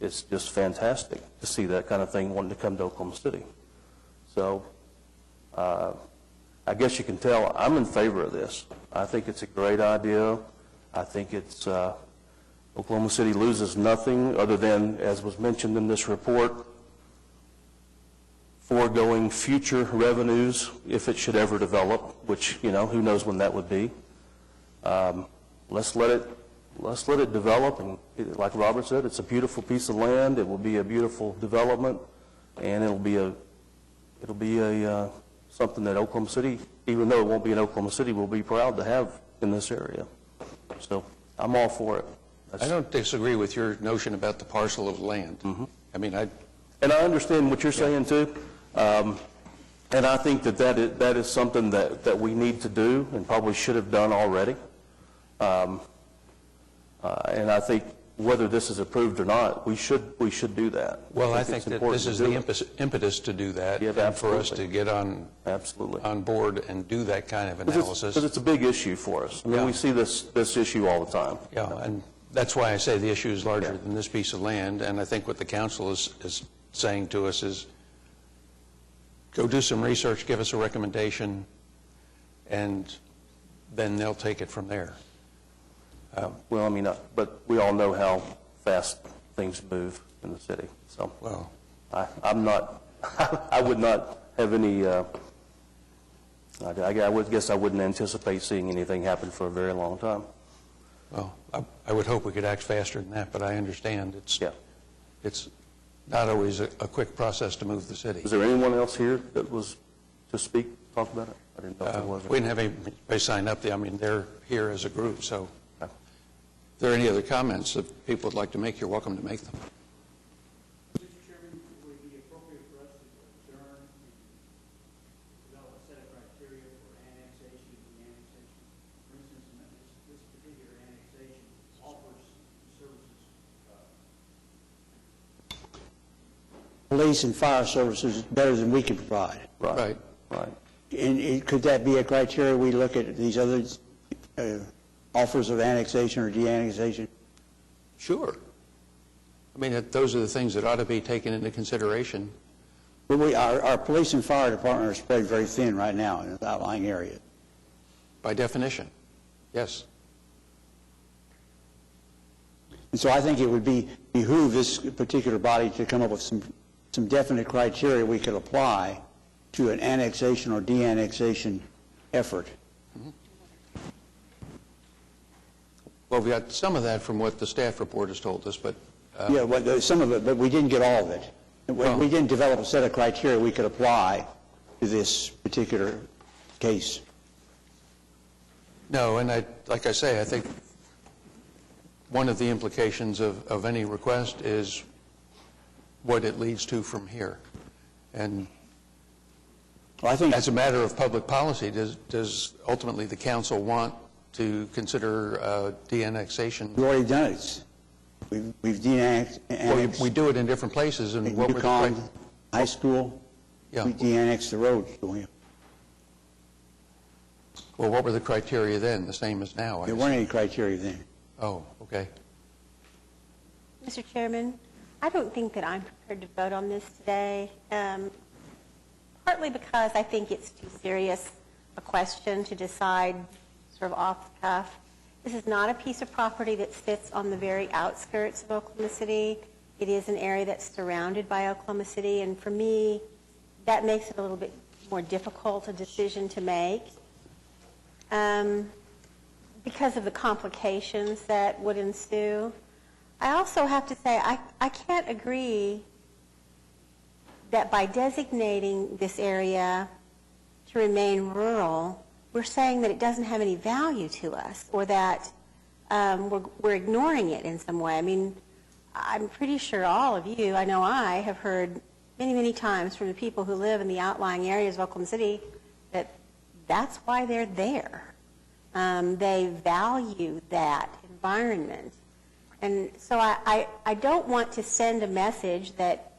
it's just fantastic to see that kind of thing wanting to come to Oklahoma City. So I guess you can tell I'm in favor of this. I think it's a great idea. I think it's Oklahoma City loses nothing other than, as was mentioned in this report, foregoing future revenues if it should ever develop, which, who knows when that would be. Let's let it develop, and like Robert said, it's a beautiful piece of land. It will be a beautiful development, and it'll be something that Oklahoma City, even though it won't be in Oklahoma City, will be proud to have in this area. So I'm all for it. I don't disagree with your notion about the parcel of land. Mm-hmm. I mean, and I understand what you're saying too, and I think that is something that we need to do and probably should have done already. And I think whether this is approved or not, we should do that. Well, I think that this is the impetus to do that, and for us to get on board and do that kind of analysis. Because it's a big issue for us. I mean, we see this issue all the time. Yeah, and that's why I say the issue is larger than this piece of land, and I think what the council is saying to us is go do some research, give us a recommendation, and then they'll take it from there. Well, I mean, but we all know how fast things move in the city. So, well, I'm not. I would not have any. I would guess I wouldn't anticipate seeing anything happen for a very long time. Well, I would hope we could act faster than that, but I understand it's not always a quick process to move the city. Is there anyone else here that was to speak, talk about it? I didn't know if there was. We didn't have anybody sign up. I mean, they're here as a group, so. If there are any other comments that people would like to make, you're welcome to make them. Mr. Chairman, would it be appropriate for us to adjourn and develop a set of criteria for annexation and de-annexation? For instance, this particular annexation offers services. Police and fire services better than we can provide. Right. And could that be a criteria we look at these other offers of annexation or de-annexation? Sure. I mean, those are the things that ought to be taken into consideration. Well, our police and fire department are spread very thin right now in the outlying area. By definition, yes. And so I think it would behoove this particular body to come up with some definite criteria we could apply to an annexation or de-annexation effort. Well, we got some of that from what the staff report has told us, but... Yeah, well, some of it, but we didn't get all of it. We didn't develop a set of criteria we could apply to this particular case. No, and like I say, I think one of the implications of any request is what it leads to from here. And well, I think as a matter of public policy, does ultimately the council want to consider de-annexation? We've already done it. We've de-annexed. Well, we do it in different places, and what were the high school, we de-annexed the roads, don't we? Well, what were the criteria then? The same as now? There weren't any criteria then. Oh, okay. Mr. Chairman, I don't think that I'm prepared to vote on this today, partly because I think it's too serious a question to decide sort of off the cuff. This is not a piece of property that sits on the very outskirts of Oklahoma City. It is an area that's surrounded by Oklahoma City, and for me, that makes it a little bit more difficult a decision to make because of the complications that would ensue. I also have to say I can't agree that by designating this area to remain rural, we're saying that it doesn't have any value to us or that we're ignoring it in some way. I mean, I'm pretty sure all of you, I know I have heard many, many times from the people who live in the outlying areas of Oklahoma City that that's why they're there. They value that environment. And so I don't want to send a message that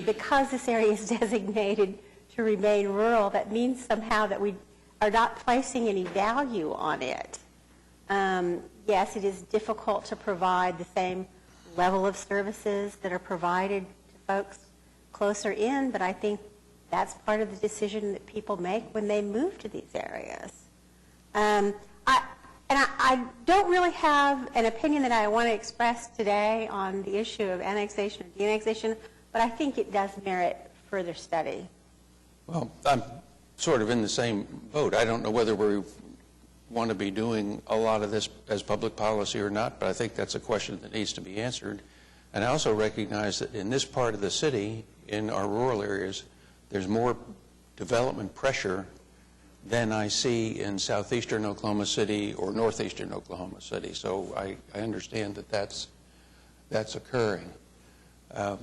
because this area is designated to remain rural, that means somehow that we are not placing any value on it. Yes, it is difficult to provide the same level of services that are provided to folks closer in, but I think that's part of the decision that people make when they move to these areas. I don't really have an opinion that I want to express today on the issue of annexation or de-annexation, but I think it does merit further study. Well, I'm sort of in the same boat. I don't know whether we want to be doing a lot of this as public policy or not, but I think that's a question that needs to be answered. And I also recognize that in this part of the city, in our rural areas, there's more development pressure than I see in southeastern Oklahoma City or northeastern Oklahoma City. So I understand that that's occurring. Do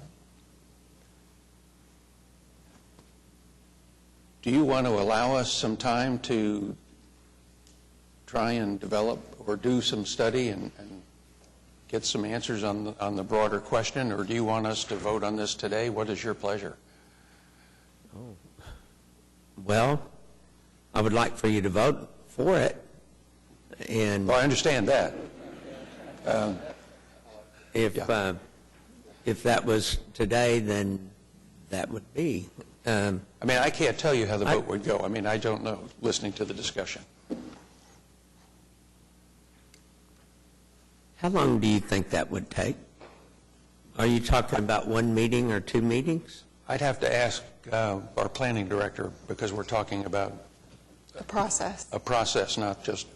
you want to allow us some time to try and develop or do some study and get some answers on the broader question, or do you want us to vote on this today? What is your pleasure? Well, I would like for you to vote for it. And well, I understand that. If that was today, then that would be. I mean, I can't tell you how the vote would go. I mean, I don't know, listening to the discussion. How long do you think that would take? Are you talking about one meeting or two meetings? I'd have to ask our planning director, because we're talking about a process, not just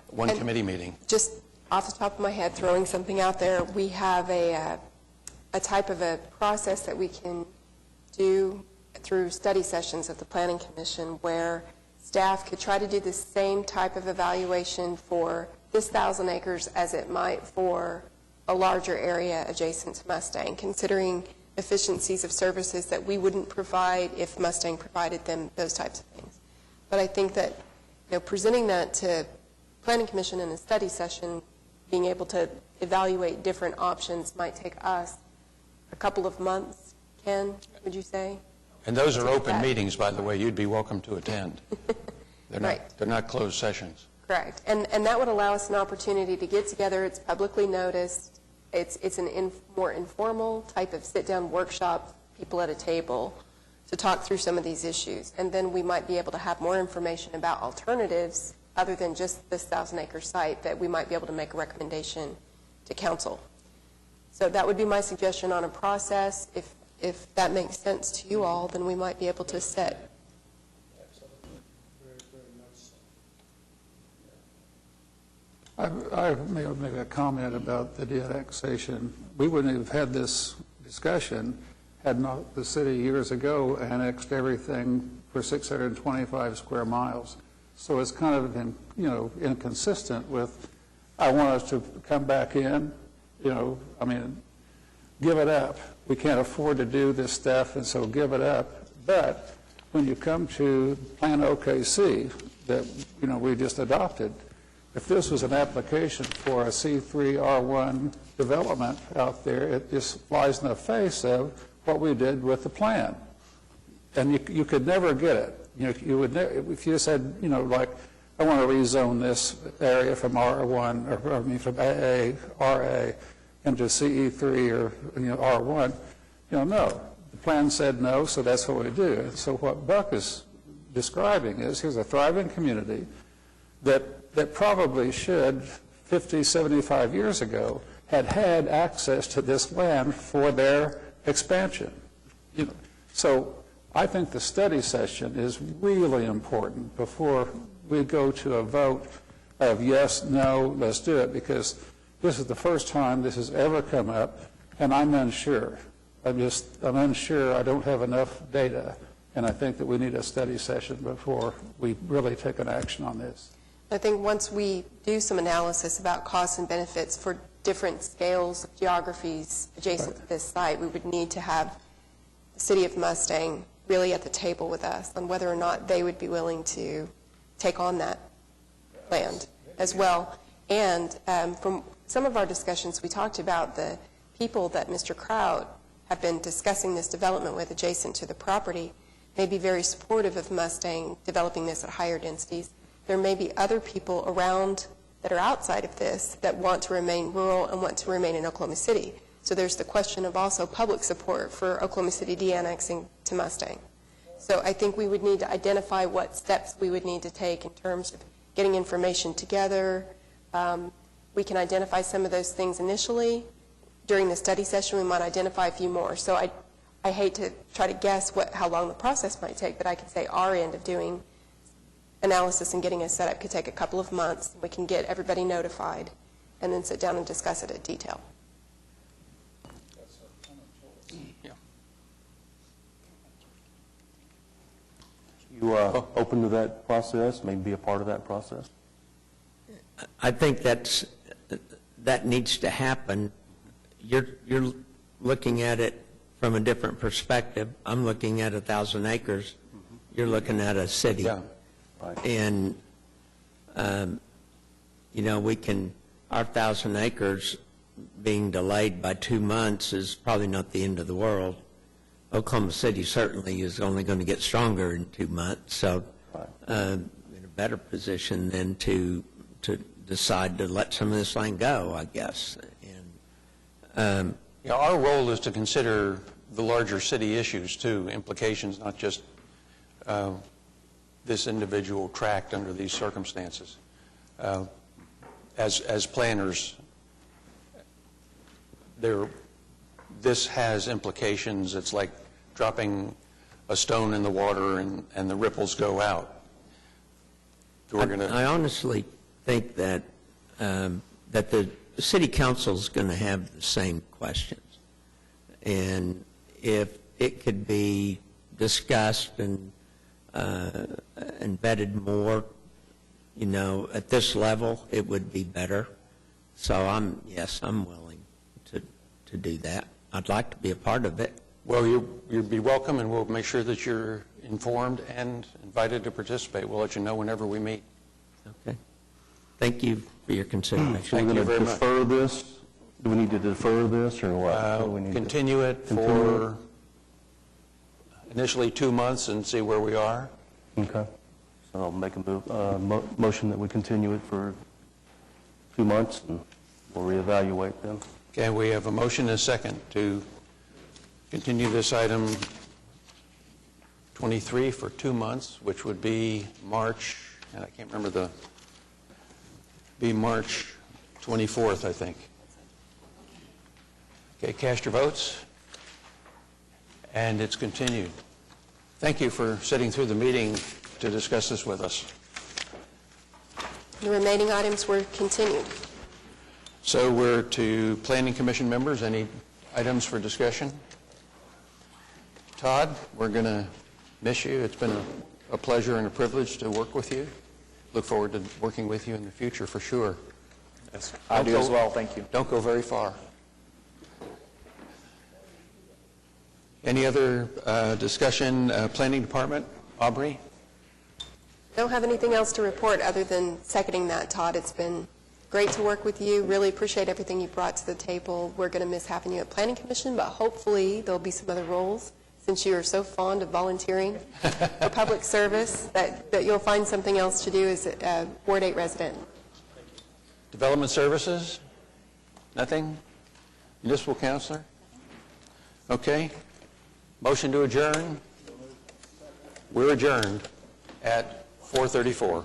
one committee meeting. Just off the top of my head, throwing something out there, we have a type of a process that we can do through study sessions of the Planning Commission where staff could try to do the same type of evaluation for this 1,000 acres as it might for a larger area adjacent to Mustang, considering efficiencies of services that we wouldn't provide if Mustang provided them, those types of things. But I think that presenting that to Planning Commission in a study session, being able to evaluate different options might take us a couple of months. Ken, would you say? And those are open meetings, by the way. You'd be welcome to attend. They're not closed sessions. Correct. And that would allow us an opportunity to get together. It's publicly noticed. It's a more informal type of sit-down workshop, people at a table, to talk through some of these issues. And then we might be able to have more information about alternatives other than just this 1,000-acre site that we might be able to make a recommendation to council. So that would be my suggestion on a process. If that makes sense to you all, then we might be able to set. I may make a comment about the de-annexation. We wouldn't have had this discussion had not the city years ago annexed everything for 625 square miles. So it's kind of, inconsistent with, I want us to come back in, give it up. We can't afford to do this stuff, and so give it up. But when you come to Plan OKC that, we just adopted, if this was an application for a C3R1 development out there, it just flies in the face of what we did with the plan. And you could never get it. You would never, if you said, like, I want to rezone this area from R1, or from AA, RA, into CE3 or, R1, no. The plan said no, so that's what we do. And so what Buck is describing is here's a thriving community that probably should, 50, 75 years ago, had access to this land for their expansion. So I think the study session is really important before we go to a vote of yes, no, let's do it, because this is the first time this has ever come up, and I'm unsure. I'm unsure. I don't have enough data, and I think that we need a study session before we really take an action on this. I think once we do some analysis about costs and benefits for different scales of geographies adjacent to this site, we would need to have the City of Mustang really at the table with us on whether or not they would be willing to take on that land as well. And from some of our discussions, we talked about the people that Mr. Kraut have been discussing this development with adjacent to the property may be very supportive of Mustang developing this at higher densities. There may be other people around that are outside of this that want to remain rural and want to remain in Oklahoma City. So there's the question of also public support for Oklahoma City de-annexing to Mustang. So I think we would need to identify what steps we would need to take in terms of getting information together. We can identify some of those things initially. During the study session, we might identify a few more. So I hate to try to guess how long the process might take, but I can say our end of doing analysis and getting us set up could take a couple of months. We can get everybody notified and then sit down and discuss it in detail. You open to that process, maybe be a part of that process? I think that needs to happen. You're looking at it from a different perspective. I'm looking at 1,000 acres. You're looking at a city. Yeah. Right. And, our 1,000 acres being delayed by 2 months is probably not the end of the world. Oklahoma City certainly is only going to get stronger in 2 months, so in a better position than to decide to let some of this land go, I guess. And our role is to consider the larger city issues too, implications, not just this individual tract under these circumstances. As planners, this has implications. It's like dropping a stone in the water and the ripples go out. So I honestly think that that the city council is going to have the same questions, and if it could be discussed and vetted more, at this level, it would be better. So I'm willing to do that. I'd like to be a part of it. Well, you'd be welcome, and we'll make sure that you're informed and invited to participate. We'll let you know whenever we meet. Okay. Thank you for your consideration. Thank you very much. Defer this? Do we need to defer this, or what? Do we need Continue it for initially 2 months and see where we are. Okay. So I'll make a motion that we continue it for 2 months, and we'll reevaluate them. Okay, we have a motion and a second to continue this item 23 for 2 months, which would be March, and I can't remember March 24th, I think. Okay, cast your votes, and it's continued. Thank you for sitting through the meeting to discuss this with us. The remaining items were continued. So we're to Planning Commission members. Any items for discussion? Todd, we're going to miss you. It's been a pleasure and a privilege to work with you. Look forward to working with you in the future for sure. Yes, I do as well. Thank you. Don't go very far. Any other discussion? Planning Department? Aubrey? Don't have anything else to report other than seconding that, Todd. It's been great to work with you. Really appreciate everything you brought to the table. We're going to miss having you at Planning Commission, but hopefully there'll be some other roles, since you are so fond of volunteering for public service, that you'll find something else to do as a Ward 8 resident. Development Services? Nothing? Municipal Counselor? Okay. Motion to adjourn? We're adjourned at 4:34.